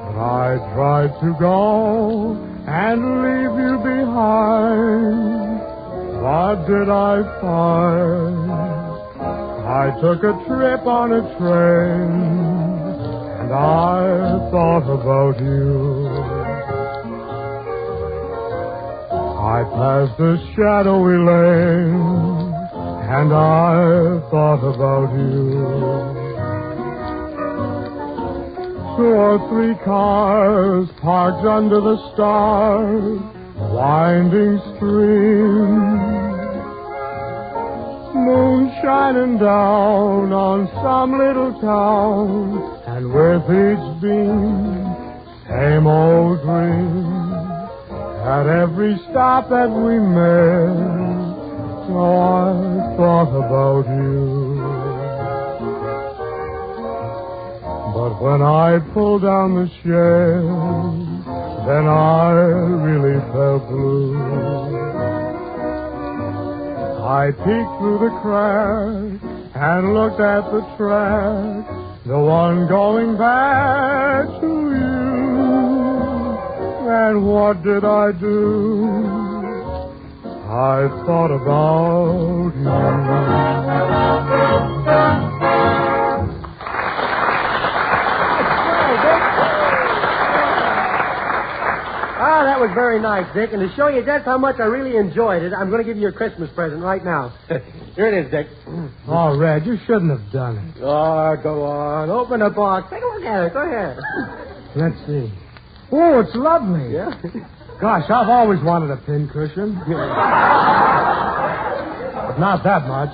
but I tried to go and leave you behind. What did I find? I took a trip on a train, and I thought about you. I passed a shadowy lane, and I thought about you. 2 or 3 cars parked under the stars, winding stream, moon shining down on some little town, and with each beam, same old dream. At every stop that we made, so I thought about you. But when I pulled down the shade, then I really felt blue. I peeked through the crack and looked at the track, the one going back to you. And what did I do? I thought about you. Ah, that was very nice, Dick. And to show you just how much I really enjoyed it, I'm going to give you your Christmas present right now. Here it is, Dick. Oh, Red, you shouldn't have done it. Oh, go on. Open the box. Take a look at it. Go ahead. Let's see. Oh, it's lovely. Yeah? Gosh, I've always wanted a pincushion. But not that much.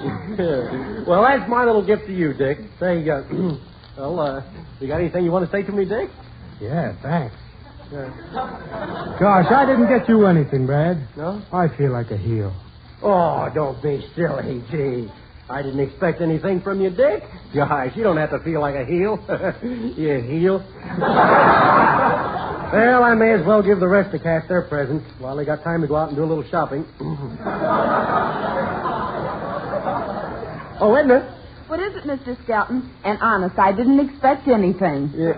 Well, that's my little gift to you, Dick. Say, you got anything you want to say to me, Dick? Yeah, thanks. Gosh, I didn't get you anything, Brad. No? I feel like a heel. Oh, don't be silly, gee. I didn't expect anything from you, Dick. Gosh, you don't have to feel like a heel. You heel. Well, I may as well give the rest of Cash their presents while they got time to go out and do a little shopping. Oh, isn't it? What is it, Mr. Skelton? And honest, I didn't expect anything. Yeah.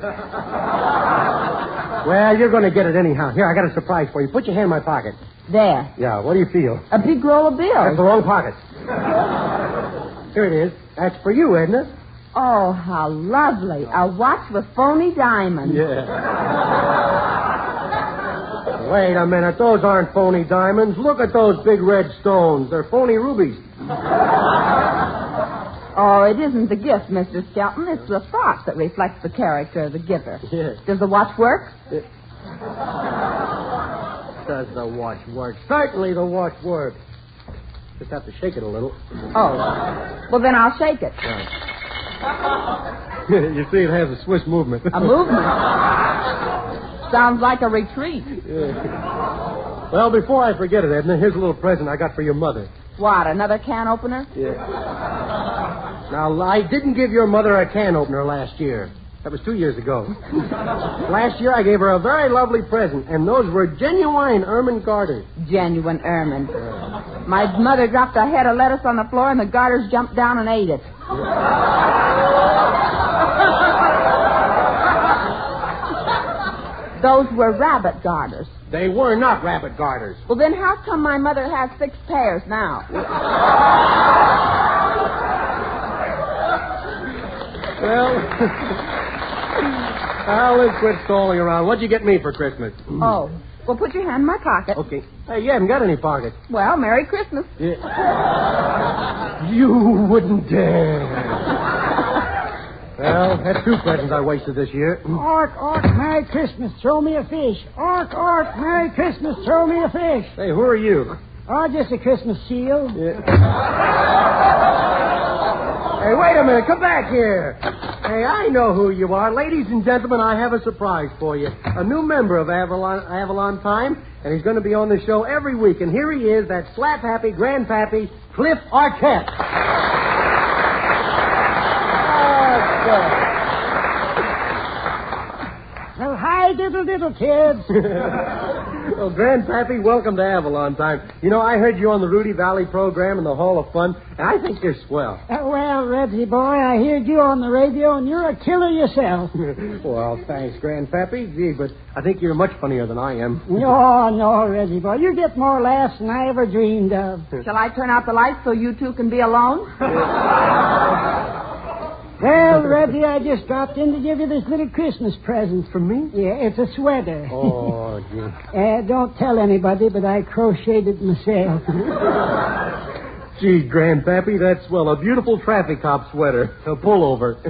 Well, you're going to get it anyhow. Here, I got a surprise for you. Put your hand in my pocket. There. Yeah, what do you feel? A big roll of bills. That's the wrong pocket. Here it is. That's for you, isn't it? Oh, how lovely. A watch with phony diamonds. Yeah. Wait a minute. Those aren't phony diamonds. Look at those big red stones. They're phony rubies. Oh, it isn't the gift, Mr. Skelton. It's the thought that reflects the character of the giver. Yes. Does the watch work? Does the watch work? Certainly the watch works. Just have to shake it a little. Oh. Well, then I'll shake it. You see, it has a Swiss movement. A movement? Sounds like a retreat. Yeah. Well, before I forget it, Edna, here's a little present I got for your mother. What, another can opener? Yeah. Now, I didn't give your mother a can opener last year. That was 2 years ago. Last year, I gave her a very lovely present, and those were genuine ermine garters. Genuine ermine. My mother dropped a head of lettuce on the floor, and the garters jumped down and ate it. Those were rabbit garters. They were not rabbit garters. Well, then how come my mother has 6 pairs now? Well, let's quit stalling around. What'd you get me for Christmas? Oh, well, put your hand in my pocket. Okay. Hey, you haven't got any pockets. Well, Merry Christmas. Yeah. You wouldn't dare. Well, that's 2 presents I wasted this year. Ork, ork, Merry Christmas, throw me a fish. Ork, ork, Merry Christmas, throw me a fish. Hey, who are you? Oh, just a Christmas seal. Yeah. Hey, wait a minute. Come back here. Hey, I know who you are. Ladies and gentlemen, I have a surprise for you. A new member of Avalon Time, and he's going to be on the show every week. And here he is, that slap-happy grandpappy, Cliff Arquette. Well, hi, diddle, kids. Well, Grandpappy, welcome to Avalon Time. You know, I heard you on the Rudy Valley program in the Hall of Fun, and I think you're swell. Well, Reggie boy, I heard you on the radio, and you're a killer yourself. Well, thanks, Grandpappy. Gee, but I think you're much funnier than I am. No, Reggie boy. You get more laughs than I ever dreamed of. Shall I turn out the lights so you two can be alone? Well, Reggie, I just dropped in to give you this little Christmas present. From me? Yeah, it's a sweater. Oh, gee. Don't tell anybody, but I crocheted it myself. Gee, Grandpappy, that's, well, a beautiful traffic cop sweater. A pullover.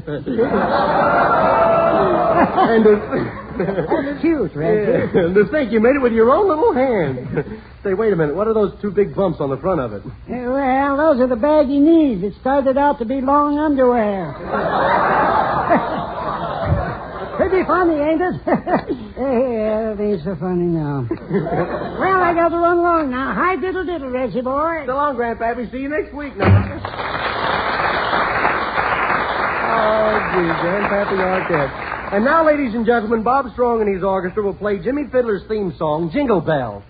And that's cute, Reggie. Yeah, and to think you made it with your own little hand. Say, wait a minute. What are those 2 big bumps on the front of it? Well, those are the baggy knees. It started out to be long underwear. Pretty funny, ain't it? Yeah, it ain't so funny now. Well, I got to run along now. Hi, diddle, Reggie boy. So long, Grandpappy. See you next week now. Oh, gee, Grandpappy Arquette. And now, ladies and gentlemen, Bob Strong and his orchestra will play Jimmy Fiddler's theme song, Jingle Bell.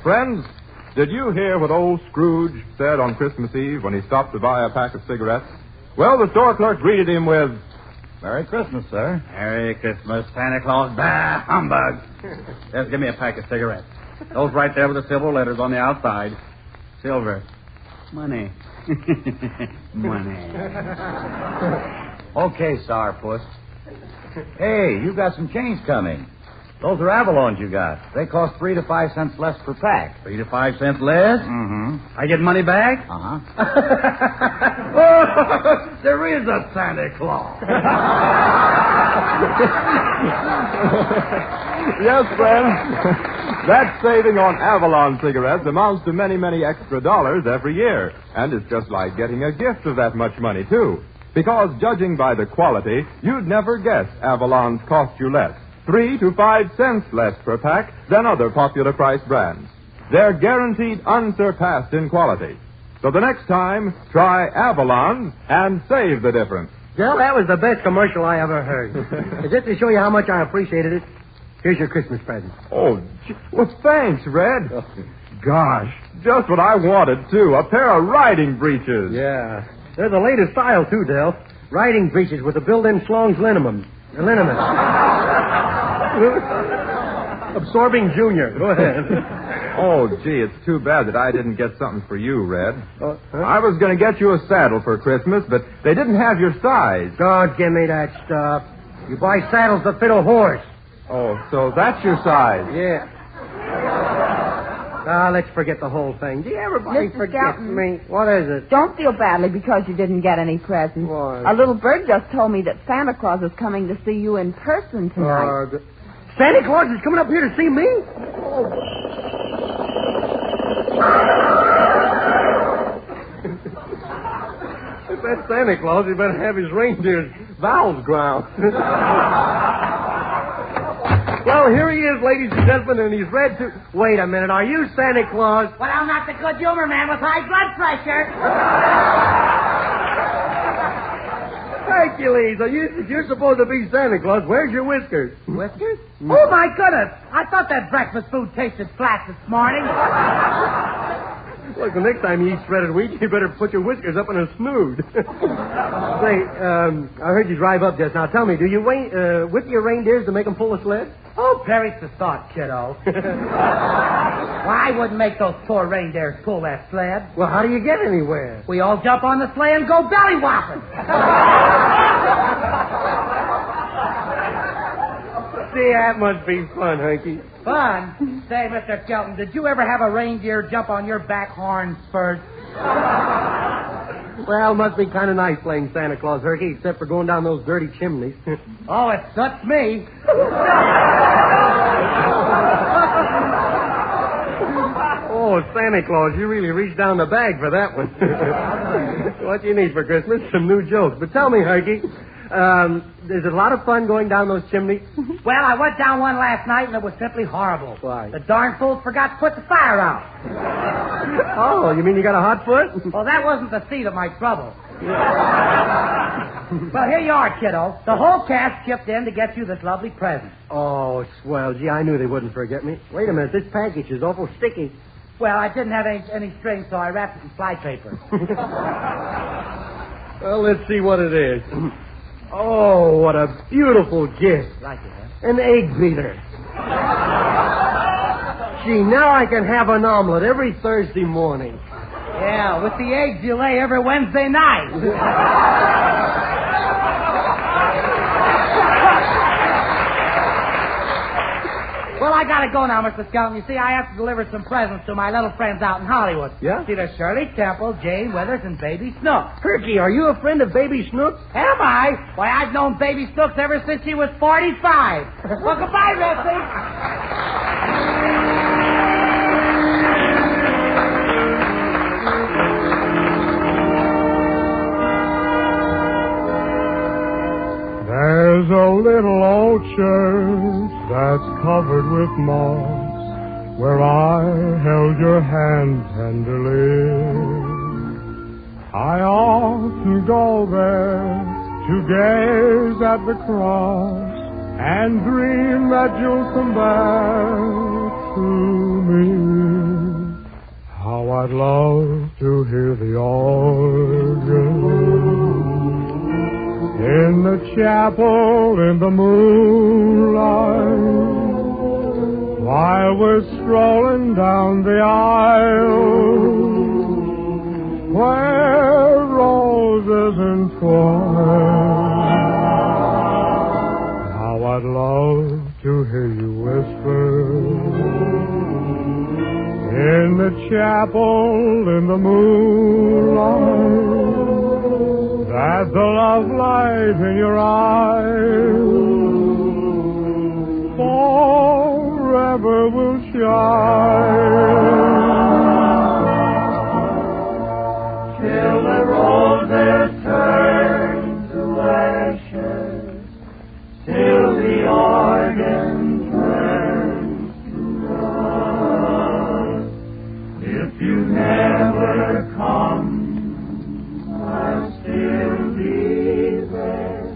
Friends, did you hear what old Scrooge said on Christmas Eve when he stopped to buy a pack of cigarettes? Well, the store clerk greeted him with, Merry Christmas, sir. Merry Christmas, Santa Claus. Bah, humbug. Just give me a pack of cigarettes. Those right there with the silver letters on the outside. Silver. Money. Money. Okay, Sourpuss. Hey, you got some change coming. Those are Avalons you got. They cost 3 to 5 cents less per pack. 3 to 5 cents less? Mm-hmm. I get money back? Uh-huh. Oh, there is a Santa Claus. Yes, friends. That saving on Avalon cigarettes amounts to many, many extra dollars every year. And it's just like getting a gift of that much money, too. Because judging by the quality, you'd never guess Avalons cost you less. 3 to 5 cents less per pack than other popular price brands. They're guaranteed unsurpassed in quality. So the next time, try Avalon and save the difference. Well, that was the best commercial I ever heard. Just to show you how much I appreciated it, here's your Christmas present. Oh, well, thanks, Red. Gosh, just what I wanted, too. A pair of riding breeches. Yeah. They're the latest style, too, Del. Riding breeches with the built-in Schlong's liniment. Absorbing Junior. Go ahead. Oh, gee, it's too bad that I didn't get something for you, Red. I was going to get you a saddle for Christmas, but they didn't have your size. Don't give me that stuff. You buy saddles that fit a horse. Oh, so that's your size. Yeah. Let's forget the whole thing. Do you everybody forget me? What is it? Don't feel badly because you didn't get any presents. Why? A little bird just told me that Santa Claus is coming to see you in person tonight. Santa Claus is coming up here to see me? If that's Santa Claus, he better have his reindeer's valves ground. Well, here he is, ladies and gentlemen, and he's red too. Wait a minute, are you Santa Claus? Well, I'm not the good humor man with high blood pressure. Hercules, you're supposed to be Santa Claus. Where's your whiskers? Whiskers? Oh, my goodness. I thought that breakfast food tasted flat this morning. Look, the next time you eat shredded wheat, you better put your whiskers up in a snood. Say, I heard you drive up just now. Tell me, do you whip your reindeers to make them pull a sled? Oh, perish the thought, kiddo. Why, I wouldn't make those poor reindeers pull that sled. Well, how do you get anywhere? We all jump on the sleigh and go belly whopping. See, that must be fun, Hunky. Fun? Say, Mr. Kelton, did you ever have a reindeer jump on your back horn first? Well, must be kind of nice playing Santa Claus, Herky, except for going down those dirty chimneys. Oh, it suits me. Oh, Santa Claus, you really reached down the bag for that one. What you need for Christmas? Some new jokes. But tell me, Herky, is it a lot of fun going down those chimneys? Well, I went down one last night, and it was simply horrible. Why? The darn fools forgot to put the fire out. Oh, you mean you got a hot foot? Well, that wasn't the seed of my trouble. Well, here you are, kiddo. The whole cast chipped in to get you this lovely present. Oh, swell. Gee, I knew they wouldn't forget me. Wait a minute. This package is awful sticky. Well, I didn't have any string, so I wrapped it in fly paper. Well, let's see what it is. Oh, what a beautiful gift. Like it, huh? An egg beater. Gee, now I can have an omelet every Thursday morning. Yeah, with the eggs you lay every Wednesday night. Well, I gotta go now, Mr. Skelton. You see, I have to deliver some presents to my little friends out in Hollywood. Yeah? See, there's Shirley Temple, Jane Withers, and Baby Snooks. Herky, are you a friend of Baby Snooks? Am I? Why, I've known Baby Snooks ever since she was 45. Well, goodbye, Rusty. There's a little old church that's covered with moss where I held your hand tenderly. I often go there to gaze at the cross and dream that you'll come back to me. How I'd love to hear the organ in the chapel in the moonlight while we're strolling down the aisle where roses entwine. How I'd love to hear you whisper in the chapel in the moonlight that the love light in your eyes forever will shine. Till the roses turn to ashes, till the organ turns to rust. If you never come, I'll still be there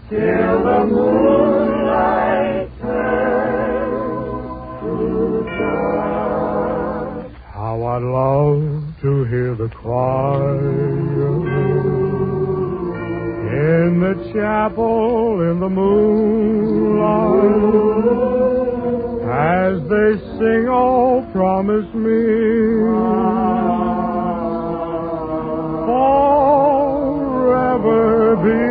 till the moonlight turns to dust. How I'd love to hear the choir in the chapel in the moonlight as they sing, oh, promise me forever be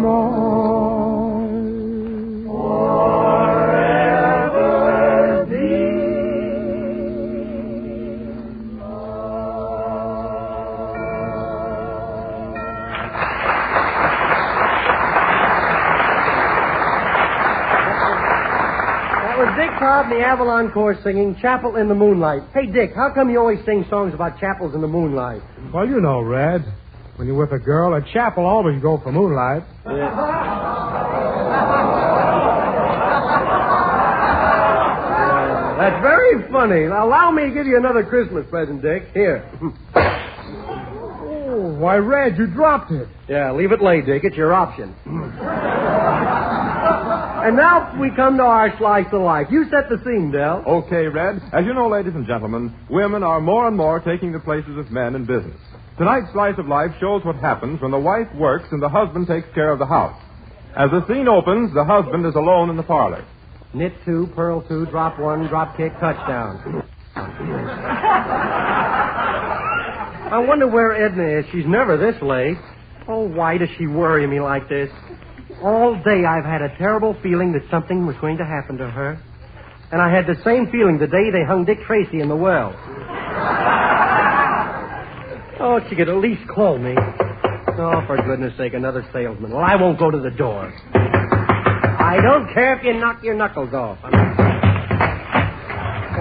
mine. Forever be. Dick Cobb and the Avalon Chorus singing Chapel in the Moonlight. Hey, Dick, how come you always sing songs about chapels in the moonlight? Well, you know, Red, when you're with a girl, a chapel always go for moonlight. That's very funny. Now, allow me to give you another Christmas present, Dick. Here. Oh, why, Red, you dropped it. Yeah, leave it lay, Dick. It's your option. And now we come to our slice of life. You set the scene, Del. Okay, Red. As you know, ladies and gentlemen, women are more and more taking the places of men in business. Tonight's slice of life shows what happens when the wife works and the husband takes care of the house. As the scene opens, the husband is alone in the parlor. Knit 2, purl 2, drop 1, drop kick, touchdown. I wonder where Edna is. She's never this late. Oh, why does she worry me like this? All day I've had a terrible feeling that something was going to happen to her. And I had the same feeling the day they hung Dick Tracy in the well. Oh, she could at least call me. Oh, for goodness sake, another salesman. Well, I won't go to the door. I don't care if you knock your knuckles off. Hey,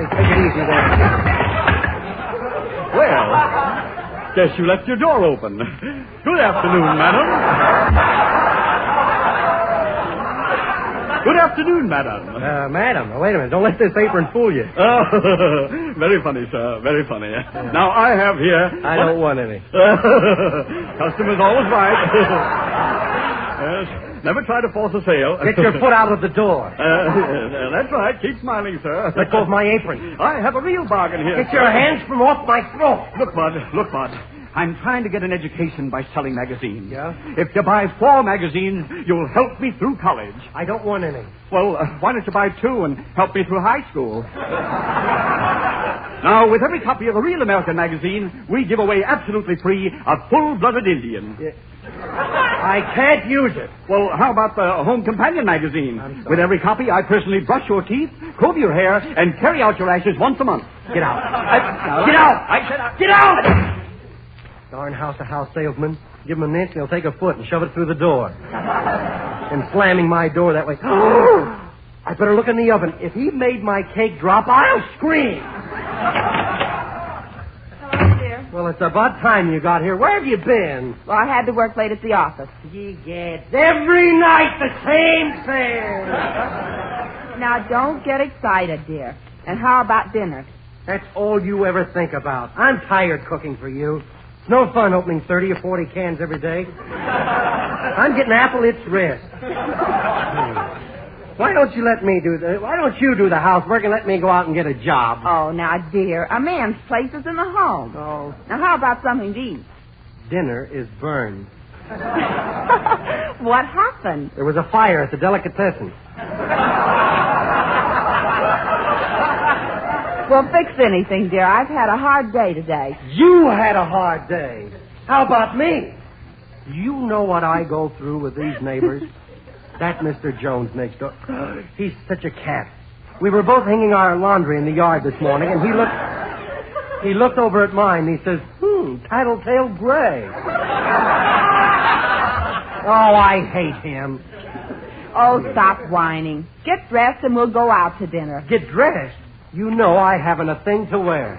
take it easy there. Well, guess you left your door open. Good afternoon, madam. Good afternoon, madam. Madam, wait a minute. Don't let this apron fool you. Oh, very funny, sir. Very funny. Now, I have here... I don't want any. Customer's always right. Yes. Never try to force a sale. Get your foot out of the door. That's right. Keep smiling, sir. Let go of my apron. I have a real bargain here. Get your hands from off my throat. Look, Bud. I'm trying to get an education by selling magazines. Yeah? If you buy 4 magazines, you'll help me through college. I don't want any. Well, why don't you buy 2 and help me through high school? Now, with every copy of the Real American magazine, we give away absolutely free a full-blooded Indian. Yeah. I can't use it. Well, how about the Home Companion magazine? With every copy, I personally brush your teeth, comb your hair, and carry out your ashes once a month. Get out. Get out! I said out. Get out! Darn house-to-house salesman. Give him an inch, and he'll take a foot and shove it through the door. And slamming my door that way. I better look in the oven. If he made my cake drop, I'll scream. Hello, dear. Well, it's about time you got here. Where have you been? Well, I had to work late at the office. You get every night the same thing. Now, don't get excited, dear. And how about dinner? That's all you ever think about. I'm tired cooking for you. It's no fun opening 30 or 40 cans every day. I'm getting apple its rest. Why don't you let me why don't you do the housework and let me go out and get a job? Oh, now, dear, a man's place is in the home. Oh. Now, how about something to eat? Dinner is burned. What happened? There was a fire at the delicatessen. Well, fix anything, dear. I've had a hard day today. You had a hard day. How about me? You know what I go through with these neighbors? That Mr. Jones next door, he's such a cat. We were both hanging our laundry in the yard this morning, and he looked over at mine, and he says, tattletale gray. Oh, I hate him. Oh, stop whining. Get dressed and we'll go out to dinner. Get dressed? You know I haven't a thing to wear.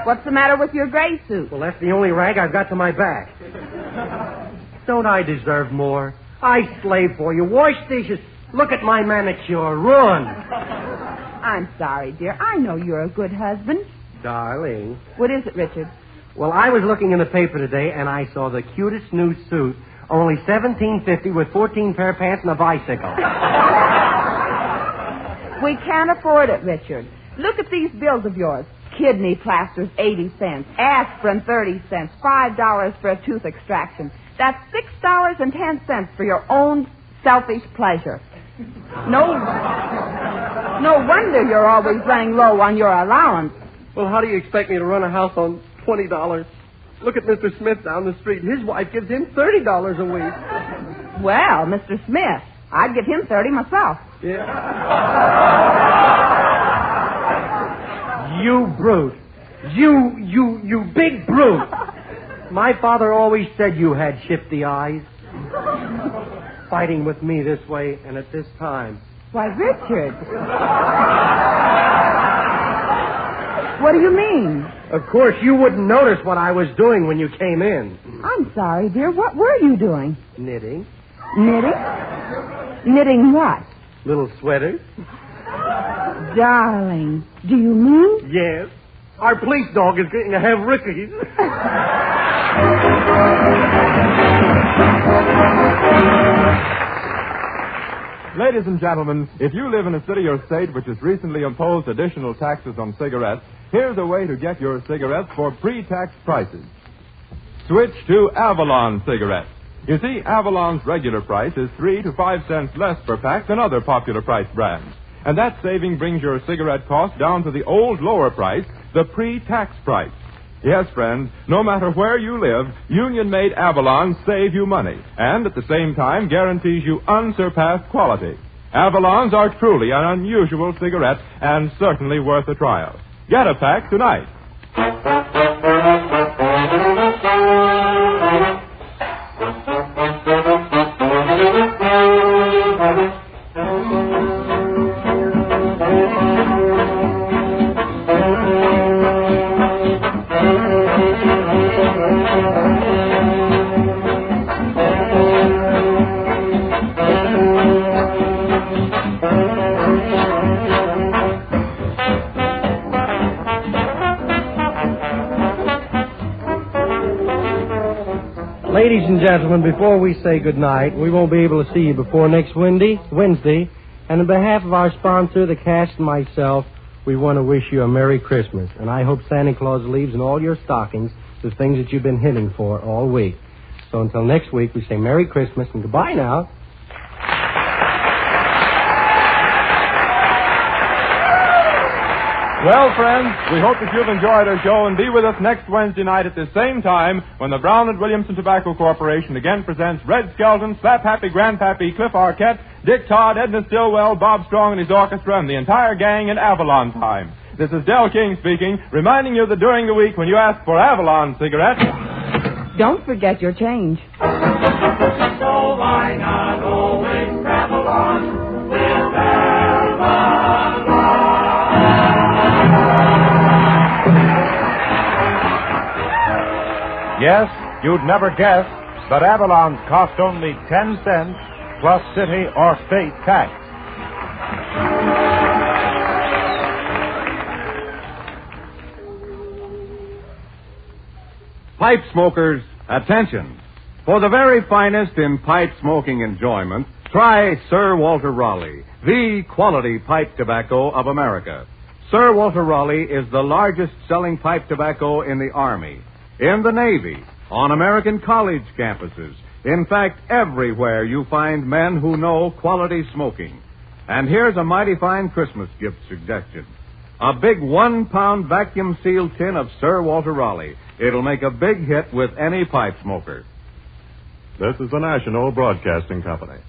What's the matter with your gray suit? Well, that's the only rag I've got to my back. Don't I deserve more? I slave for you. Wash dishes. Look at my manicure. Run. I'm sorry, dear. I know you're a good husband. Darling. What is it, Richard? Well, I was looking in the paper today, and I saw the cutest new suit. Only $17.50 with 14 pair of pants and a bicycle. We can't afford it, Richard. Look at these bills of yours. Kidney plasters, 80 cents. Aspirin, 30 cents. $5 for a tooth extraction. That's $6.10 for your own selfish pleasure. No wonder you're always running low on your allowance. Well, how do you expect me to run a house on $20? Look at Mr. Smith down the street. His wife gives him $30 a week. Well, Mr. Smith, I'd give him 30 myself. Yeah. You brute. You big brute. My father always said you had shifty eyes. Fighting with me this way and at this time. Why, Richard. What do you mean? Of course, you wouldn't notice what I was doing when you came in. I'm sorry, dear. What were you doing? Knitting. Knitting? Knitting what? Little sweaters. Darling, do you mean? Yes. Our police dog is getting to have rickeys. Ladies and gentlemen, if you live in a city or state which has recently imposed additional taxes on cigarettes, here's a way to get your cigarettes for pre-tax prices. Switch to Avalon cigarettes. You see, Avalon's regular price is 3 to 5 cents less per pack than other popular price brands. And that saving brings your cigarette cost down to the old lower price, the pre-tax price. Yes, friends, no matter where you live, union-made Avalon save you money and at the same time guarantees you unsurpassed quality. Avalons are truly an unusual cigarette and certainly worth a trial. Get a pack tonight. Ladies and gentlemen, before we say goodnight, we won't be able to see you before next Wednesday. And on behalf of our sponsor, the cast, and myself, we want to wish you a Merry Christmas. And I hope Santa Claus leaves in all your stockings the things that you've been hitting for all week. So until next week, we say Merry Christmas and goodbye now. Well, friends, we hope that you've enjoyed our show and be with us next Wednesday night at the same time when the Brown & Williamson Tobacco Corporation again presents Red Skelton, Slap Happy Grandpappy, Cliff Arquette, Dick Todd, Edna Stillwell, Bob Strong and his orchestra, and the entire gang in Avalon time. This is Del King speaking, reminding you that during the week when you ask for Avalon cigarettes, don't forget your change. So why not always travel on with Avalon? Yes, you'd never guess, but Avalon's cost only 10 cents plus city or state tax. Pipe smokers, attention. For the very finest in pipe smoking enjoyment, try Sir Walter Raleigh, the quality pipe tobacco of America. Sir Walter Raleigh is the largest selling pipe tobacco in the Army, in the Navy, on American college campuses. In fact, everywhere you find men who know quality smoking. And here's a mighty fine Christmas gift suggestion. A big 1-pound vacuum-sealed tin of Sir Walter Raleigh. It'll make a big hit with any pipe smoker. This is the National Broadcasting Company.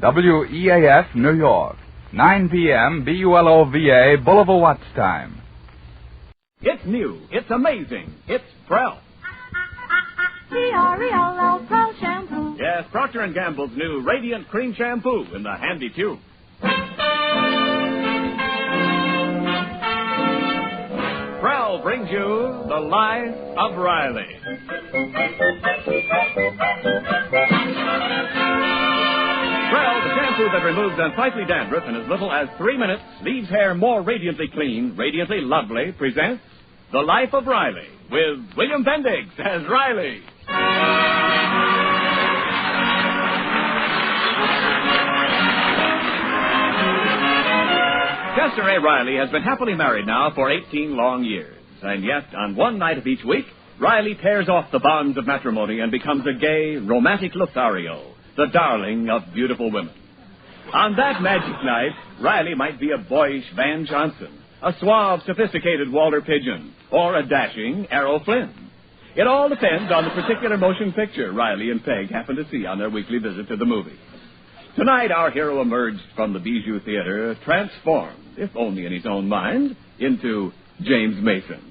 WEAF, New York. 9 p.m. BULOVA, Boulevard Watch time. It's new. It's amazing. It's Prel. P-R-E-L-L, Prel shampoo. Yes, Procter & Gamble's new Radiant Cream Shampoo in the handy tube. Prel brings you The Life of Riley. Prel, the shampoo that removes unsightly dandruff in as little as 3 minutes, leaves hair more radiantly clean, radiantly lovely, presents The Life of Riley with William Bendix as Riley. Jester A. Riley has been happily married now for 18 long years. And yet, on one night of each week, Riley tears off the bonds of matrimony and becomes a gay, romantic Lothario, the darling of beautiful women. On that magic night, Riley might be a boyish Van Johnson, a suave, sophisticated Walter Pigeon, or a dashing Errol Flynn. It all depends on the particular motion picture Riley and Peg happen to see on their weekly visit to the movies. Tonight, our hero emerged from the Bijou Theater transformed, if only in his own mind, into James Mason.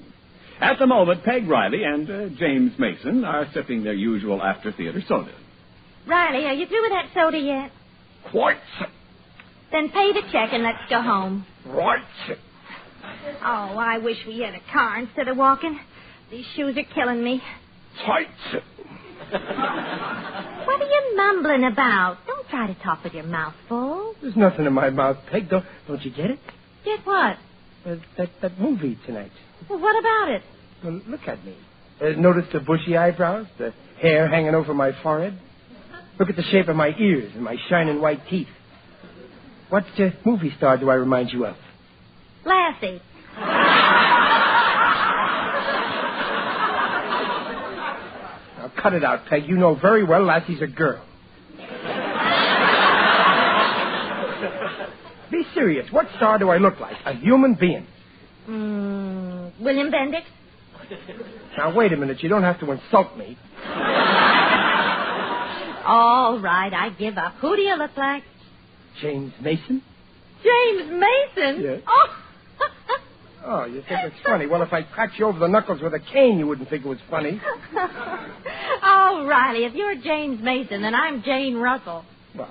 At the moment, Peg Riley and James Mason are sipping their usual after-theater soda. Riley, are you through with that soda yet? Quite. Then pay the check and let's go home. Right. Oh, I wish we had a car instead of walking. These shoes are killing me. Tight. What are you mumbling about? Don't try to talk with your mouth full. There's nothing in my mouth, Peg. Don't you get it? Get what? That movie tonight. Well, what about it? Well, look at me. Notice the bushy eyebrows, the hair hanging over my forehead? Look at the shape of my ears and my shining white teeth. What movie star do I remind you of? Lassie. Now, cut it out, Peg. You know very well Lassie's a girl. Be serious. What star do I look like? A human being. William Bendix? Now, wait a minute. You don't have to insult me. All right, I give up. Who do you look like? James Mason? James Mason? Yes. Oh. Oh, you think it's funny. Well, if I cracked you over the knuckles with a cane, you wouldn't think it was funny. Oh, Riley, if you're James Mason, then I'm Jane Russell. Well,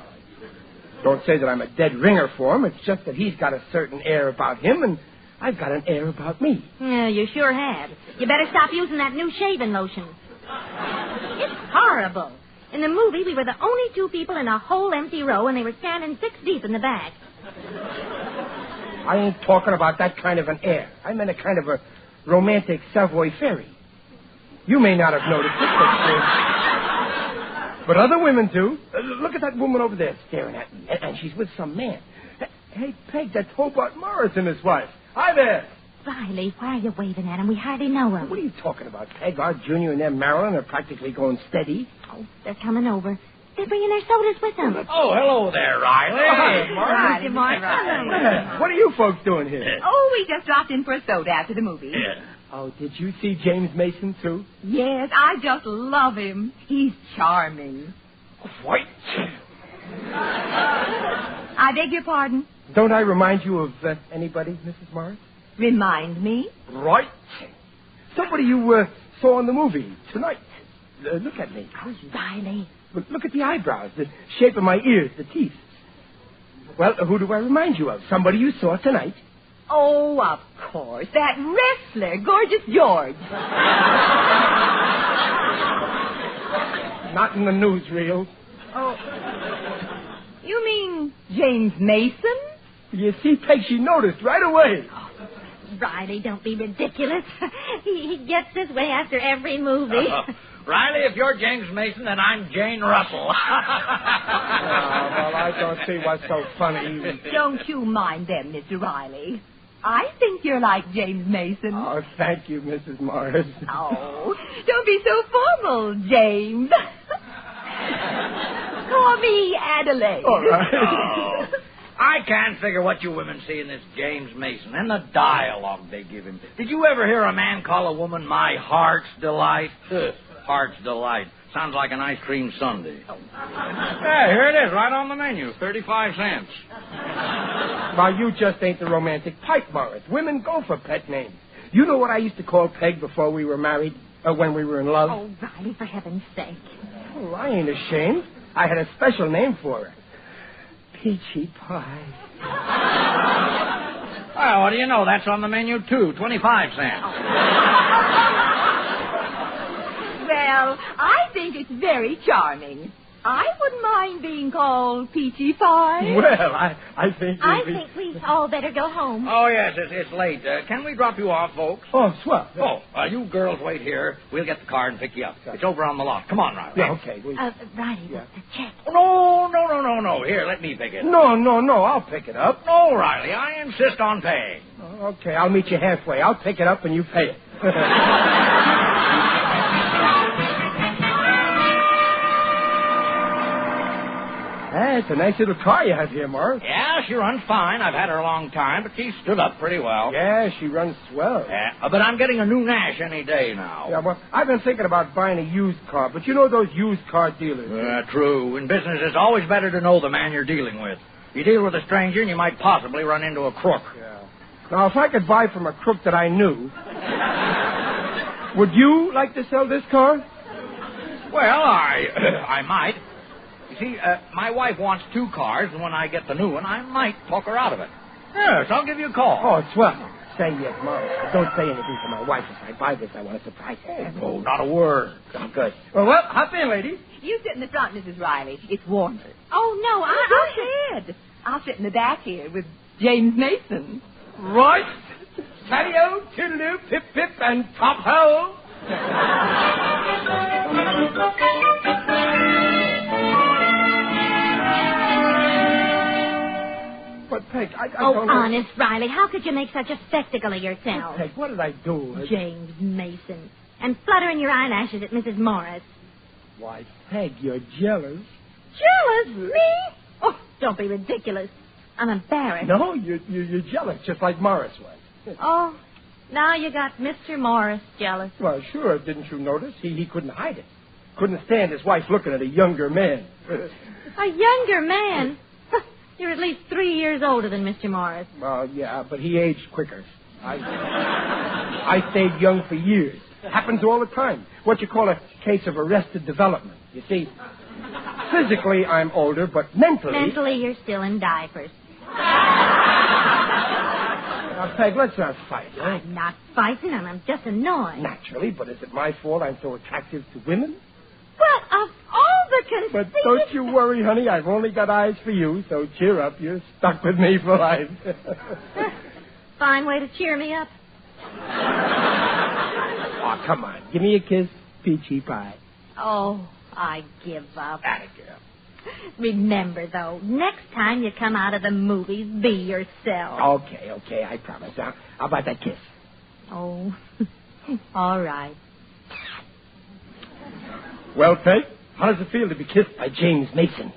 don't say that I'm a dead ringer for him. It's just that he's got a certain air about him, and I've got an air about me. Yeah, you sure have. You better stop using that new shaving lotion. It's horrible. In the movie, we were the only two people in a whole empty row, and they were standing 6 deep in the back. I ain't talking about that kind of an air. I meant a kind of a romantic Savoy ferry. You may not have noticed it, but other women do. Look at that woman over there staring at me, and she's with some man. Hey, Peg, that's Hobart Morris and his wife. Hi there. Riley, why are you waving at him? We hardly know him. What are you talking about, Peg? Our Junior and them Marilyn are practically going steady. Oh, they're coming over. They're bringing their sodas with them. Oh, hello there, Riley. Hey, Riley, Mark. What are you folks doing here? Oh, we just dropped in for a soda after the movie. Yeah. Oh, did you see James Mason, too? Yes, I just love him. He's charming. White. I beg your pardon? Don't I remind you of anybody, Mrs. Morris? Remind me? Right. Somebody you saw in the movie tonight. Look at me. Oh, Riley. But look at the eyebrows, the shape of my ears, the teeth. Well, who do I remind you of? Somebody you saw tonight. Oh, of course. That wrestler, Gorgeous George. Not in the newsreel. Oh. You mean James Mason? You see, Peg, she noticed right away. Riley, don't be ridiculous. He gets this way after every movie. Riley, if you're James Mason, then I'm Jane Russell. Well, I don't see what's so funny. Don't you mind them, Mr. Riley. I think you're like James Mason. Oh, thank you, Mrs. Morris. Oh, don't be so formal, James. Call me Adelaide. All right. Oh, I can't figure what you women see in this James Mason and the dialogue they give him. Did you ever hear a man call a woman my heart's delight? Heart's delight. Sounds like an ice cream sundae. Yeah, here it is, right on the menu. 35 cents. Well, you just ain't the romantic type, Morris. Women go for pet names. You know what I used to call Peg before we were married? When we were in love? Oh, Riley, for heaven's sake. Oh, I ain't ashamed. I had a special name for her. Peachy Pie. Well, what do you know? That's on the menu, too. 25 cents. Well, I think it's very charming. I wouldn't mind being called Peachy Pie. Well, I think... I think we all better go home. Oh, yes, it's late. Can we drop you off, folks? Oh, swell. You girls wait here. We'll get the car and pick you up. It's over on the lot. Come on, Riley. Yeah, okay. Riley, the check. No. Here, let me pick it. No. I'll pick it up. No, Riley, I insist on paying. Okay, I'll meet you halfway. I'll pick it up and you pay it. Hey, it's a nice little car you have here, Morris. Yeah, she runs fine. I've had her a long time, but she's stood up pretty well. Yeah, she runs swell. Yeah, but I'm getting a new Nash any day now. Yeah, well, I've been thinking about buying a used car, but you know those used car dealers. True. In business, it's always better to know the man you're dealing with. You deal with a stranger, and you might possibly run into a crook. Yeah. Now, if I could buy from a crook that I knew, would you like to sell this car? Well, I might. You see, my wife wants two cars, and when I get the new one, I might talk her out of it. Yes, I'll give you a call. Oh, it's well. Say yes, Morris. Don't say anything to my wife. If I buy this, I want to surprise her. Oh, not a word. Oh, good. Well, hop in, lady. You sit in the front, Mrs. Riley. It's warmer. Oh, no, Go ahead. I'll sit in the back here with James Mason. Right. Patio, toodaloo, pip, pip, and top ho. But, Peg, I don't know. Honest, Riley, how could you make such a spectacle of yourself? Peg, what did I do? James Mason. And fluttering your eyelashes at Mrs. Morris. Why, Peg, you're jealous. Jealous? Me? Oh, don't be ridiculous. I'm embarrassed. No, you're jealous, just like Morris was. Oh, now you got Mr. Morris jealous. Well, sure, didn't you notice? He couldn't hide it. Couldn't stand his wife looking at a younger man. A younger man? You're at least 3 years older than Mr. Morris. Well, yeah, but he aged quicker. I stayed young for years. Happens all the time. What you call a case of arrested development. You see, physically I'm older, but mentally... Mentally, you're still in diapers. Now, Peg, let's not fight, eh? I'm not fighting, and I'm just annoyed. Naturally, but is it my fault I'm so attractive to women? Well, of all the conceit... But don't you worry, honey. I've only got eyes for you, so cheer up. You're stuck with me for life. Fine way to cheer me up. Oh, come on. Give me a kiss, Peachy Pie. Oh, I give up. Atta girl. Remember, though, next time you come out of the movies, be yourself. Okay, I promise. How about that kiss? Oh, all right. Well, Peg, how does it feel to be kissed by James Mason?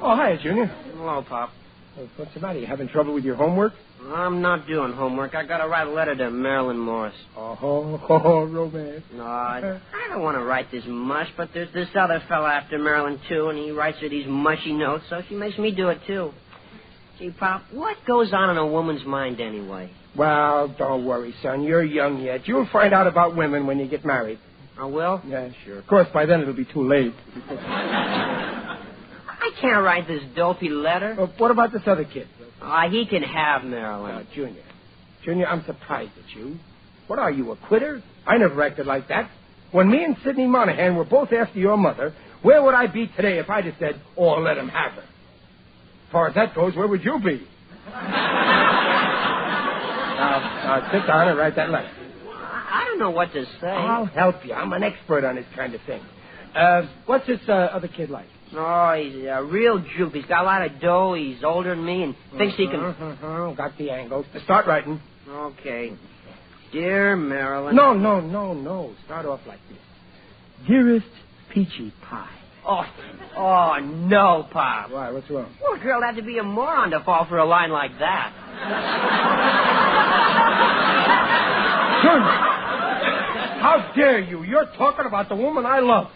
Oh, hi, Junior. Hello, Pop. What's the matter? You having trouble with your homework? I'm not doing homework. I got to write a letter to Marilyn Morris. Oh, romance. No, I don't want to write this mush, but there's this other fella after Marilyn, too, and he writes her these mushy notes, so she makes me do it, too. Gee, Pop, what goes on in a woman's mind anyway? Well, don't worry, son. You're young yet. You'll find out about women when you get married. I will? Yeah, sure. Of course, by then it'll be too late. I can't write this dopey letter. What about this other kid? He can have Marilyn. Junior. Junior, I'm surprised at you. What are you, a quitter? I never acted like that. When me and Sidney Monahan were both after your mother, where would I be today if I'd have said, oh, let him have her? As far as that goes, where would you be? Now, sit down and write that letter. I don't know what to say. I'll help you. I'm an expert on this kind of thing. What's this other kid like? Oh, he's a real jupe. He's got a lot of dough. He's older than me and thinks he can... Got the angles. Start writing. Okay. Dear Marilyn... No. Start off like this. Dearest Peachy Pie. Oh, no, Pop. Why, what's wrong? Well, a girl had to be a moron to fall for a line like that. Junior! How dare you? You're talking about the woman I love.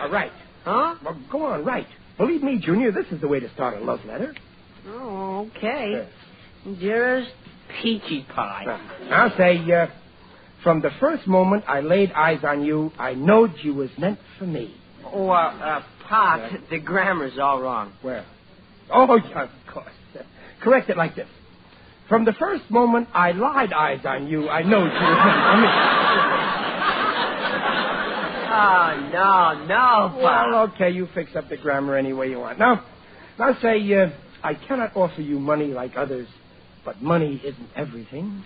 All right. Huh? Well, go on, write. Believe me, Junior, this is the way to start a love letter. Oh, okay. Dearest Peachy Pie. I'll say, from the first moment I laid eyes on you, I knowed you was meant for me. Oh, Pop, the grammar's all wrong. Where? Oh, yeah, of course. Correct it like this. From the first moment I laid eyes on you, I knowed you was meant for me. Oh, no, Pop. Well, okay, you fix up the grammar any way you want. Now say, I cannot offer you money like others, but money isn't everything.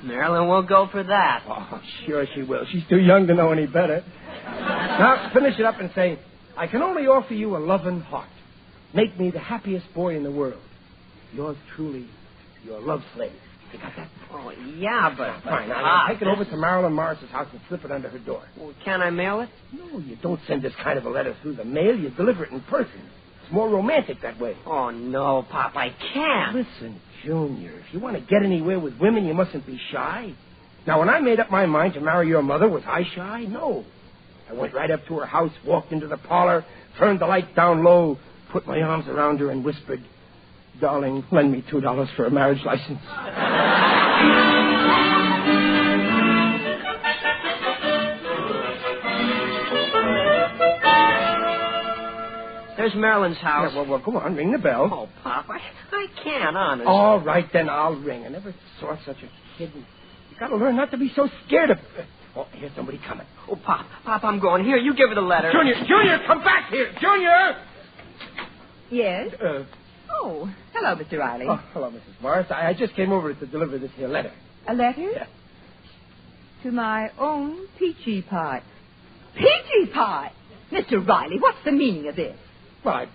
Marilyn will go for that. Oh, sure she will. She's too young to know any better. Now, finish it up and say, I can only offer you a loving heart. Make me the happiest boy in the world. Yours truly, your love slave. You got that? Oh, yeah, but... Fine, I'll take it over to Marilyn Morris's house and slip it under her door. Well, can I mail it? No, you don't send this kind of a letter through the mail. You deliver it in person. It's more romantic that way. Oh, no, Pop, I can't. Listen, Junior, if you want to get anywhere with women, you mustn't be shy. Now, when I made up my mind to marry your mother, was I shy? No. I went right up to her house, walked into the parlor, turned the light down low, put my arms around her and whispered, darling, lend me $2 for a marriage license. There's Marilyn's house. Yeah, well, go on, ring the bell. Oh, Pop, I can't, honest. All right, then I'll ring. I never saw such a kid. You got to learn not to be so scared of... Oh, here's somebody coming. Oh, Pop, I'm going. Here, you give her the letter. Junior, come back here. Junior! Yes? Oh, hello, Mr. Riley. Oh, hello, Mrs. Morris. I just came over to deliver this here letter. A letter? Yeah. To my own Peachy Pie. Peachy Pie? Mr. Riley, what's the meaning of this? Well,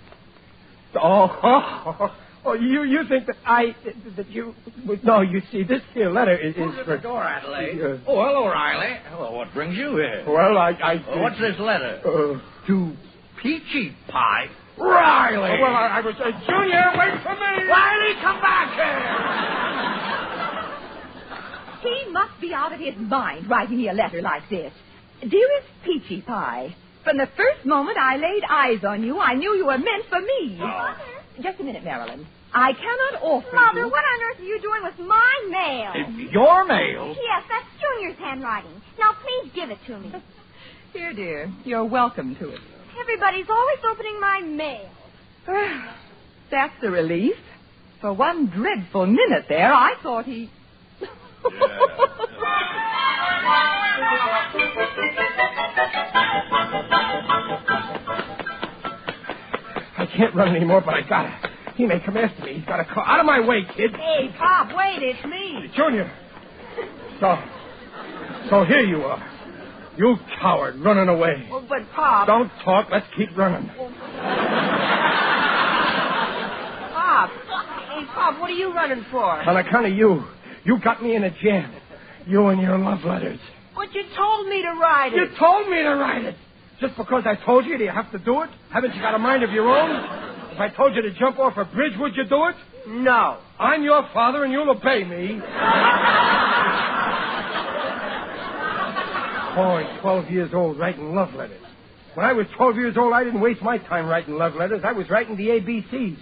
you think that you... No, you see, this here letter is Who's at for... the door, Adelaide? Hello, Riley. Hello, what brings you here? Well, what's this letter? To Peachy Pie? Riley! Well, I was... Junior, wait for me! Riley, come back here! He must be out of his mind writing me a letter like this. Dearest Peachy Pie, from the first moment I laid eyes on you, I knew you were meant for me. Oh. Just a minute, Marilyn. I cannot offer Mother, you... what on earth are you doing with my mail? It's your mail? Yes, that's Junior's handwriting. Now, please give it to me. Here, dear, you're welcome to it. Everybody's always opening my mail. That's a relief. For one dreadful minute there, I thought he... I can't run anymore, but I gotta. He may come after me. He's got a car. Out of my way, kid. Hey, Pop, wait, it's me. Junior. So here you are. You coward, running away. Well, but, Pop... Don't talk. Let's keep running. Pop. Hey, Pop, what are you running for? On account of you. You got me in a jam. You and your love letters. But you told me to write it. You told me to write it. Just because I told you, do you have to do it? Haven't you got a mind of your own? If I told you to jump off a bridge, would you do it? No. I'm your father, and you'll obey me. Boy, 12 years old writing love letters. When I was 12 years old, I didn't waste my time writing love letters. I was writing the ABCs.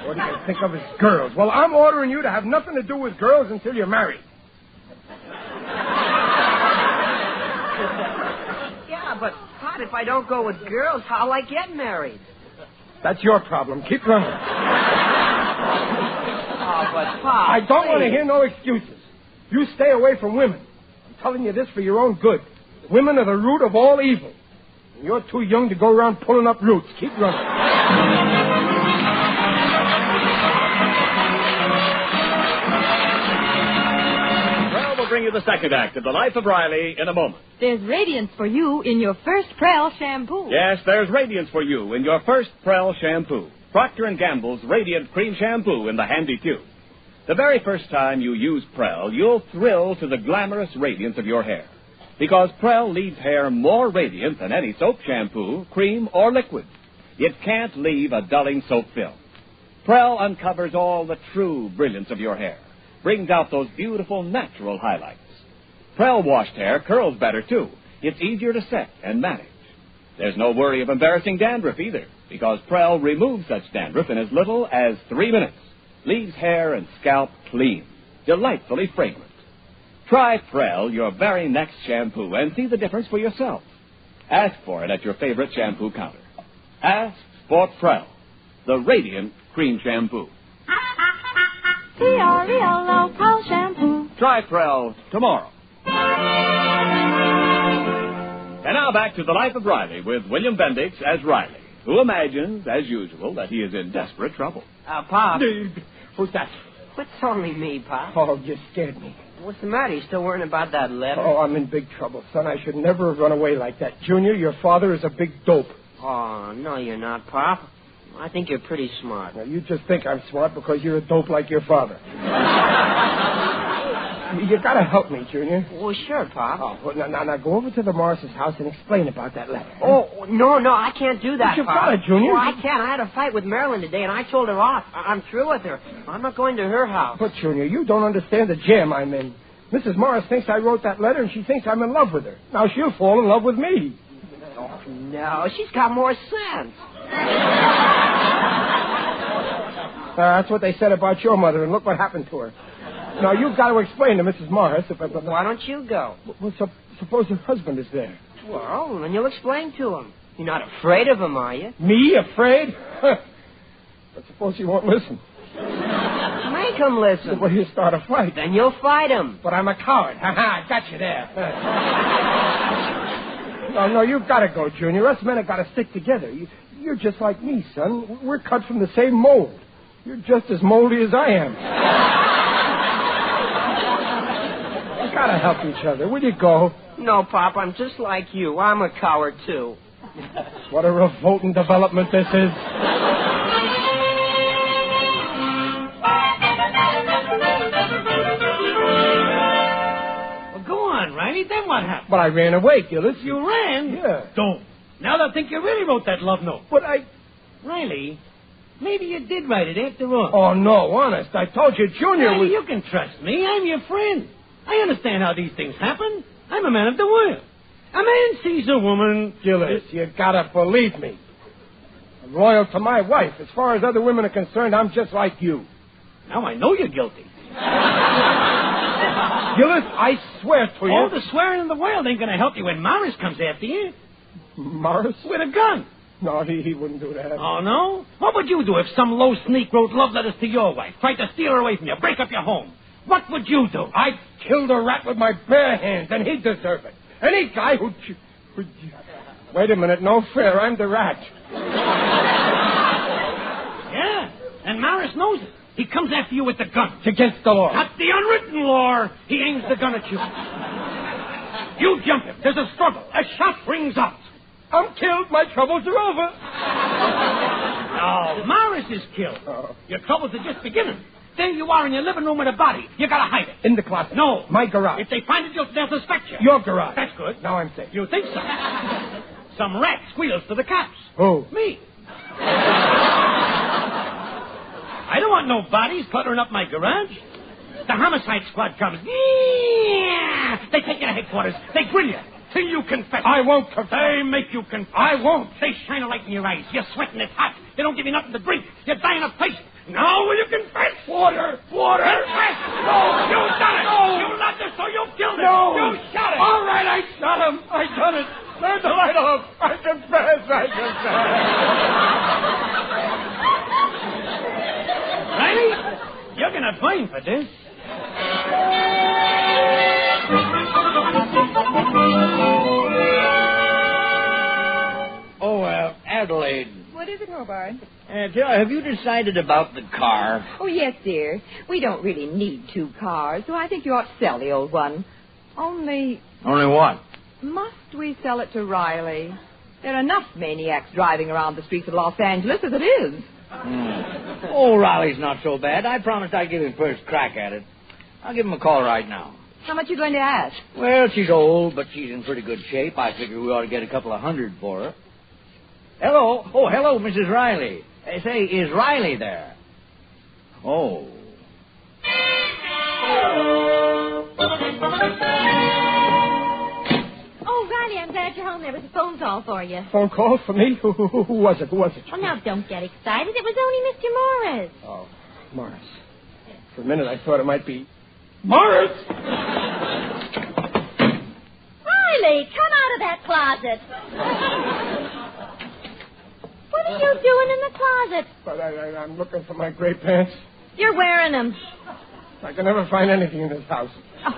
What do you think of as girls? Well, I'm ordering you to have nothing to do with girls until you're married. Yeah, but, Pop, Pop, if I don't go with girls, how'll I get married? That's your problem. Keep running. Oh, but Pop, I don't want to hear no excuses. You stay away from women. I'm telling you this for your own good. Women are the root of all evil. And you're too young to go around pulling up roots. Keep running. Well, we'll bring you the second act of The Life of Riley in a moment. There's radiance for you in your first Prel shampoo. Yes, there's radiance for you in your first Prel shampoo. Procter & Gamble's Radiant Cream Shampoo in the handy tube. The very first time you use Prel, you'll thrill to the glamorous radiance of your hair. Because Prel leaves hair more radiant than any soap, shampoo, cream, or liquid. It can't leave a dulling soap film. Prel uncovers all the true brilliance of your hair. Brings out those beautiful natural highlights. Prel washed hair curls better, too. It's easier to set and manage. There's no worry of embarrassing dandruff, either, because Prel removes such dandruff in as little as 3 minutes. Leaves hair and scalp clean, delightfully fragrant. Try Prel, your very next shampoo, and see the difference for yourself. Ask for it at your favorite shampoo counter. Ask for Prel, the Radiant Cream Shampoo. P-R-E-L-L, Prel shampoo. Try Prel tomorrow. And now back to The Life of Riley with William Bendix as Riley, who imagines, as usual, that he is in desperate trouble. Pop. Who's that? It's only me, Pop. Oh, you scared me. What's the matter? You still worrying about that letter? Oh, I'm in big trouble, son. I should never have run away like that. Junior, your father is a big dope. Oh, no, you're not, Pop. I think you're pretty smart. Now, you just think I'm smart because you're a dope like your father. You gotta help me, Junior. Well, sure, Pop. Oh, well, now go over to the Morris' house and explain about that letter. Oh, no, I can't do that, But you Pop. gotta, Junior. Well, I can't. I had a fight with Marilyn today, and I told her off. I'm through with her. I'm not going to her house. But, Junior, you don't understand the jam I'm in. Mrs. Morris thinks I wrote that letter, and she thinks I'm in love with her. Now she'll fall in love with me. Oh, no, she's got more sense. That's what they said about your mother, and look what happened to her. Now, you've got to explain to Mrs. Morris. Why don't you go? Well, suppose her husband is there. Well, then you'll explain to him. You're not afraid of him, are you? Me? Afraid? But suppose he won't listen. Make him listen. Well, he'll start a fight. Then you'll fight him. But I'm a coward. Ha-ha, I got you there. No, you've got to go, Junior. Us men have got to stick together. You're just like me, son. We're cut from the same mold. You're just as moldy as I am. We got to help each other. Will you go? No, Pop, I'm just like you. I'm a coward, too. What a revolting development this is. Well, go on, Riley. Then what happened? But I ran away, Gillis. You ran? Yeah. Don't. Now they'll think you really wrote that love note. But I... Riley, maybe you did write it after all. Oh, no, honest. I told you Junior Riley, was... you can trust me. I'm your friend. I understand how these things happen. I'm a man of the world. A man sees a woman... Gillis, you gotta believe me. I'm loyal to my wife. As far as other women are concerned, I'm just like you. Now I know you're guilty. Gillis, I swear to you... All the swearing in the world ain't gonna help you when Morris comes after you. Morris? With a gun. No, he wouldn't do that. Oh, no? What would you do if some low sneak wrote love letters to your wife, tried to steal her away from you, break up your home? What would you do? I'd kill the rat with my bare hands, and he'd deserve it. Any guy who'd... Wait a minute, no fair, I'm the rat. Yeah, and Morris knows it. He comes after you with the gun. It's against the law. Not the unwritten law. He aims the gun at you. You jump him. There's a struggle. A shot rings out. I'm killed. My troubles are over. No, Morris is killed. Oh. Your troubles are just beginning. There you are in your living room with a body. You gotta hide it. In the closet. No. My garage. If they find it, they'll suspect you. Your garage. That's good. Now I'm safe. You think so? Some rat squeals to the cops. Who? Me. I don't want no bodies cluttering up my garage. The homicide squad comes. Yeah! They take you to headquarters. They grill you till you confess. I won't confess. They make you confess. I won't. They shine a light in your eyes. You're sweating. It's hot. They don't give you nothing to drink. You're dying of thirst. Now will you confess? Water. Confess. No. You done it. No. You loved her, so you killed her. No. You shot him. All right, I shot him. I done it. Turn the light off. I you're going to pay for this. Oh, Adelaide. What is it, Hobart? Have you decided about the car? Oh, yes, dear. We don't really need 2 cars, so I think you ought to sell the old one. Only what? must we sell it to Riley? There are enough maniacs driving around the streets of Los Angeles as it is. Oh, Riley's not so bad. I promised I'd give him first crack at it. I'll give him a call right now. How much are you going to ask? Well, she's old, but she's in pretty good shape. I figure we ought to get a couple of $100 for her. Hello. Oh, hello, Mrs. Riley. Say, is Riley there? Oh. Oh, Riley, I'm glad you're home. There was a phone call for you. Phone call for me? Who was it? Oh, now, don't get excited. It was only Mr. Morris. Oh, Morris. For a minute, I thought it might be... Morris! Riley, come out of that closet. What are you doing in the closet? But I'm looking for my gray pants. You're wearing them. I can never find anything in this house. Oh,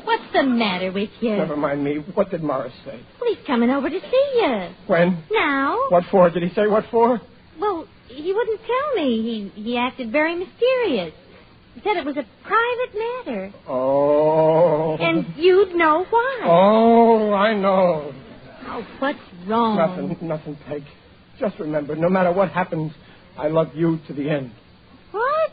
what's the matter with you? Never mind me. What did Morris say? Well, he's coming over to see you. When? Now. What for? Did he say what for? Well, he wouldn't tell me. He acted very mysterious. He said it was a private matter. Oh. And you'd know why. Oh, I know. Oh, what's wrong? Nothing, Peg. Just remember, no matter what happens, I love you to the end. What?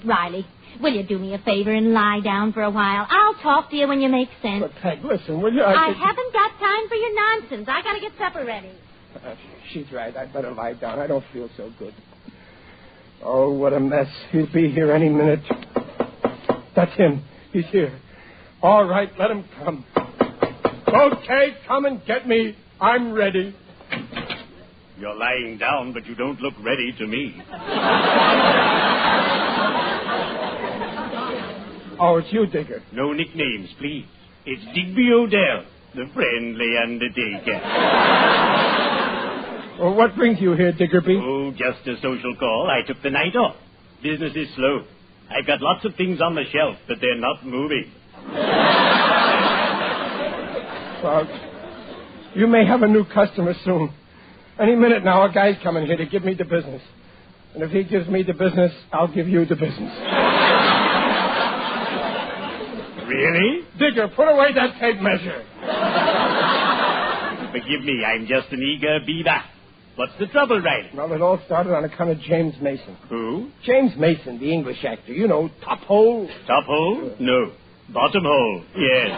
Riley, will you do me a favor and lie down for a while? I'll talk to you when you make sense. But, Peg, listen, will you? I haven't got time for your nonsense. I got to get supper ready. She's right. I'd better lie down. I don't feel so good. Oh, what a mess. He'll be here any minute. That's him. He's here. All right, let him come. Okay, come and get me. I'm ready. You're lying down, but you don't look ready to me. Oh, it's you, Digger. No nicknames, please. It's Digby Odell, the friendly undertaker. Well, what brings you here, Diggerby? Oh, just a social call. I took the night off. Business is slow. I've got lots of things on the shelf, but they're not moving. Well, you may have a new customer soon. Any minute now, a guy's coming here to give me the business. And if he gives me the business, I'll give you the business. Really? Digger, put away that tape measure. Forgive me, I'm just an eager beaver. What's the trouble, Riley? Well, it all started on account of James Mason. Who? James Mason, the English actor. You know, Top Hole. Top Hole? No. Bottom Hole, yes.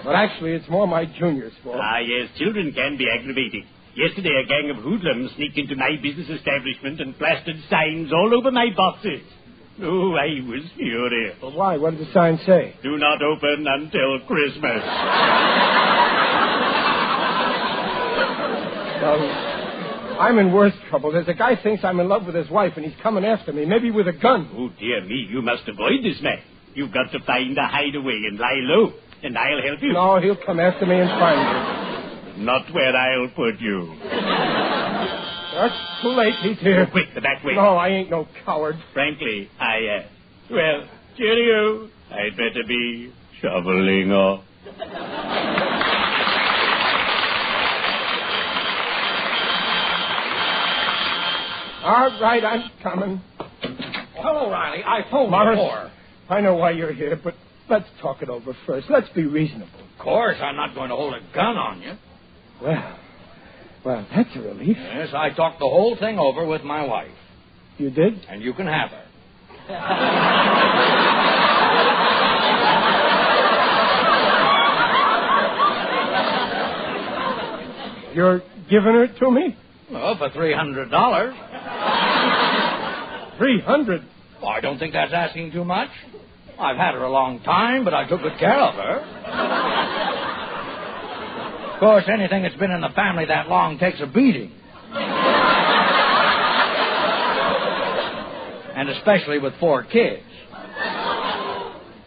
But actually, it's more my junior's fault. Ah, yes, children can be aggravating. Yesterday, a gang of hoodlums sneaked into my business establishment and plastered signs all over my boxes. Oh, I was furious. Well, why? What did the sign say? Do not open until Christmas. Well, I'm in worse trouble. There's a guy thinks I'm in love with his wife, and he's coming after me, maybe with a gun. Oh, dear me, you must avoid this man. You've got to find a hideaway and lie low, and I'll help you. No, he'll come after me and find me. Not where I'll put you. That's too late. He's here. Quick, the back way. No, I ain't no coward. Frankly, I am. Well, cheerio. I'd better be shoveling off. All right, I'm coming. Hello, Riley. I phoned Morris, before. I know why you're here, but let's talk it over first. Let's be reasonable. Of course, I'm not going to hold a gun on you. Well, that's a relief. Yes, I talked the whole thing over with my wife. You did? And you can have her. You're giving her to me? Well, for $300. $300? Well, I don't think that's asking too much. I've had her a long time, but I took good care of her. Of course, anything that's been in the family that long takes a beating. And especially with 4 kids.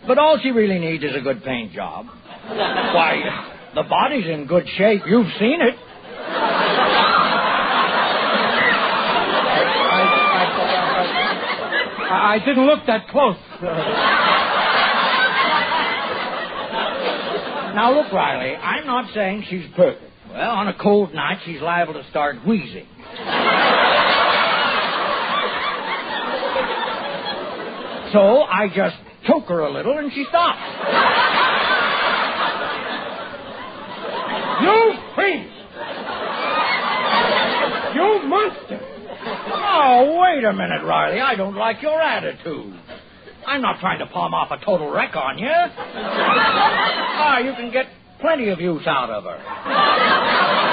But all she really needs is a good paint job. Why, the body's in good shape. You've seen it. I didn't look that close. Now, look, Riley, I'm not saying she's perfect. Well, on a cold night, she's liable to start wheezing. So I just choke her a little, and she stops. You fiend! You monster! Oh, wait a minute, Riley. I don't like your attitude. I'm not trying to palm off a total wreck on you. You can get plenty of use out of her.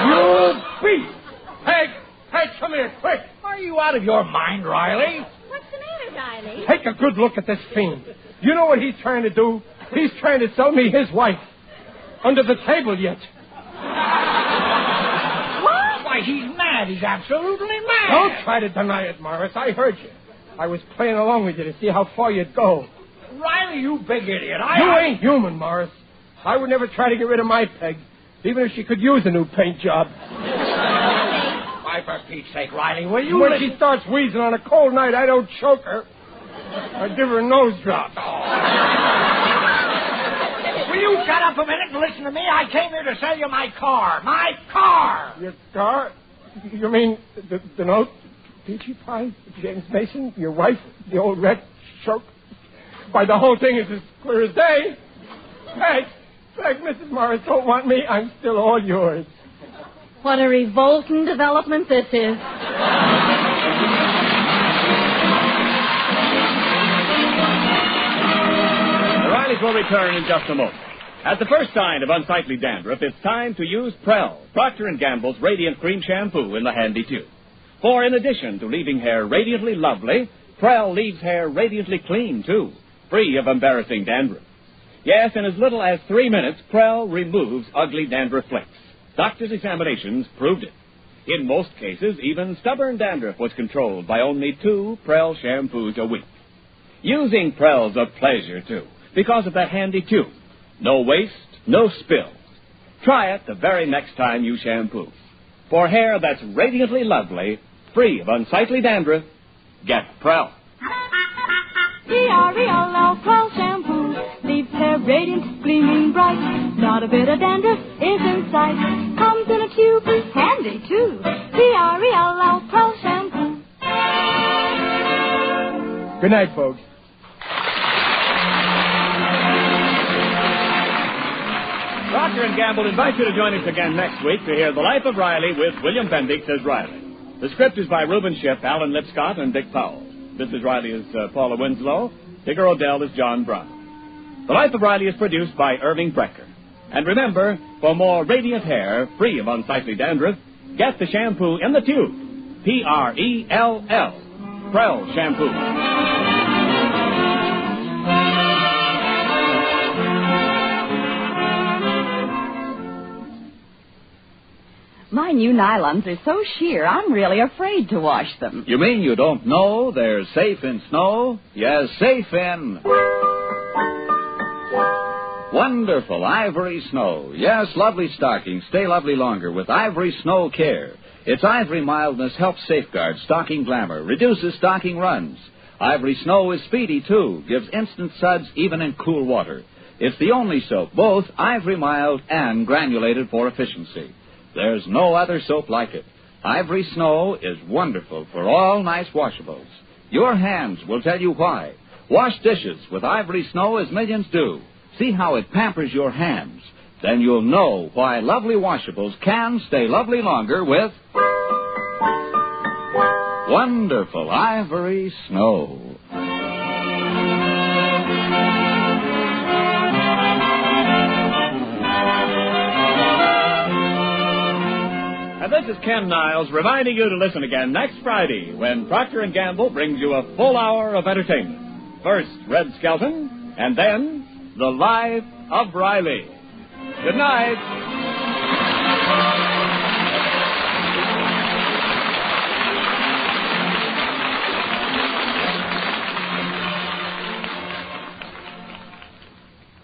You beast! Peg, come here, quick! Are you out of your mind, Riley? What's the matter, Riley? Take a good look at this fiend. You know what he's trying to do? He's trying to sell me his wife. Under the table yet. What? Why, he's mad. He's absolutely mad. Don't try to deny it, Morris. I heard you. I was playing along with you to see how far you'd go. Riley, you big idiot. You ain't human, Morris. I would never try to get rid of my Peg, even if she could use a new paint job. Why, for Pete's sake, Riley, will you... When she starts wheezing on a cold night, I don't choke her. I give her a nose drop. Will you shut up a minute and listen to me? I came here to sell you my car. My car! Your car? You mean the note? Peachy Pie? James Mason? Your wife? The old wreck? Choke? Why, the whole thing is as clear as day. Peg, Mrs. Morris don't want me. I'm still all yours. What a revolting development this is. The Rileys will return in just a moment. At the first sign of unsightly dandruff, it's time to use Prell, Procter & Gamble's Radiant Cream Shampoo in the handy tube. For in addition to leaving hair radiantly lovely, Prell leaves hair radiantly clean, too, free of embarrassing dandruff. Yes, in as little as 3 minutes, Prell removes ugly dandruff flakes. Doctors' examinations proved it. In most cases, even stubborn dandruff was controlled by only 2 Prell shampoos a week. Using Prell's a pleasure, too, because of that handy tube. No waste, no spill. Try it the very next time you shampoo. For hair that's radiantly lovely, free of unsightly dandruff, get Prell. P-R-E-L-L, Prell shampoo. Leaves hair radiant, gleaming bright. Not a bit of dandruff is in sight. Comes in a tube, handy too. P-R-E-L-L, Prell shampoo. Good night, folks. Procter & Gamble invites you to join us again next week to hear The Life of Riley with William Bendix as Riley. The script is by Reuben Schiff, Alan Lipscott, and Dick Powell. Mrs. Riley is Paula Winslow. Tigger Odell is John Brown. The Life of Riley is produced by Irving Brecker. And remember, for more radiant hair, free of unsightly dandruff, get the shampoo in the tube. P-R-E-L-L. Prell Shampoo. My new nylons are so sheer, I'm really afraid to wash them. You mean you don't know they're safe in snow? Yes, safe in wonderful Ivory Snow. Yes, lovely stockings stay lovely longer with Ivory Snow Care. Its ivory mildness helps safeguard stocking glamour, reduces stocking runs. Ivory Snow is speedy, too, gives instant suds even in cool water. It's the only soap, both ivory mild and granulated for efficiency. There's no other soap like it. Ivory Snow is wonderful for all nice washables. Your hands will tell you why. Wash dishes with Ivory Snow as millions do. See how it pampers your hands. Then you'll know why lovely washables can stay lovely longer with wonderful Ivory Snow. And this is Ken Niles reminding you to listen again next Friday when Procter & Gamble brings you a full hour of entertainment. First, Red Skelton, and then The Life of Riley. Good night.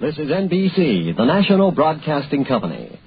This is NBC, the National Broadcasting Company.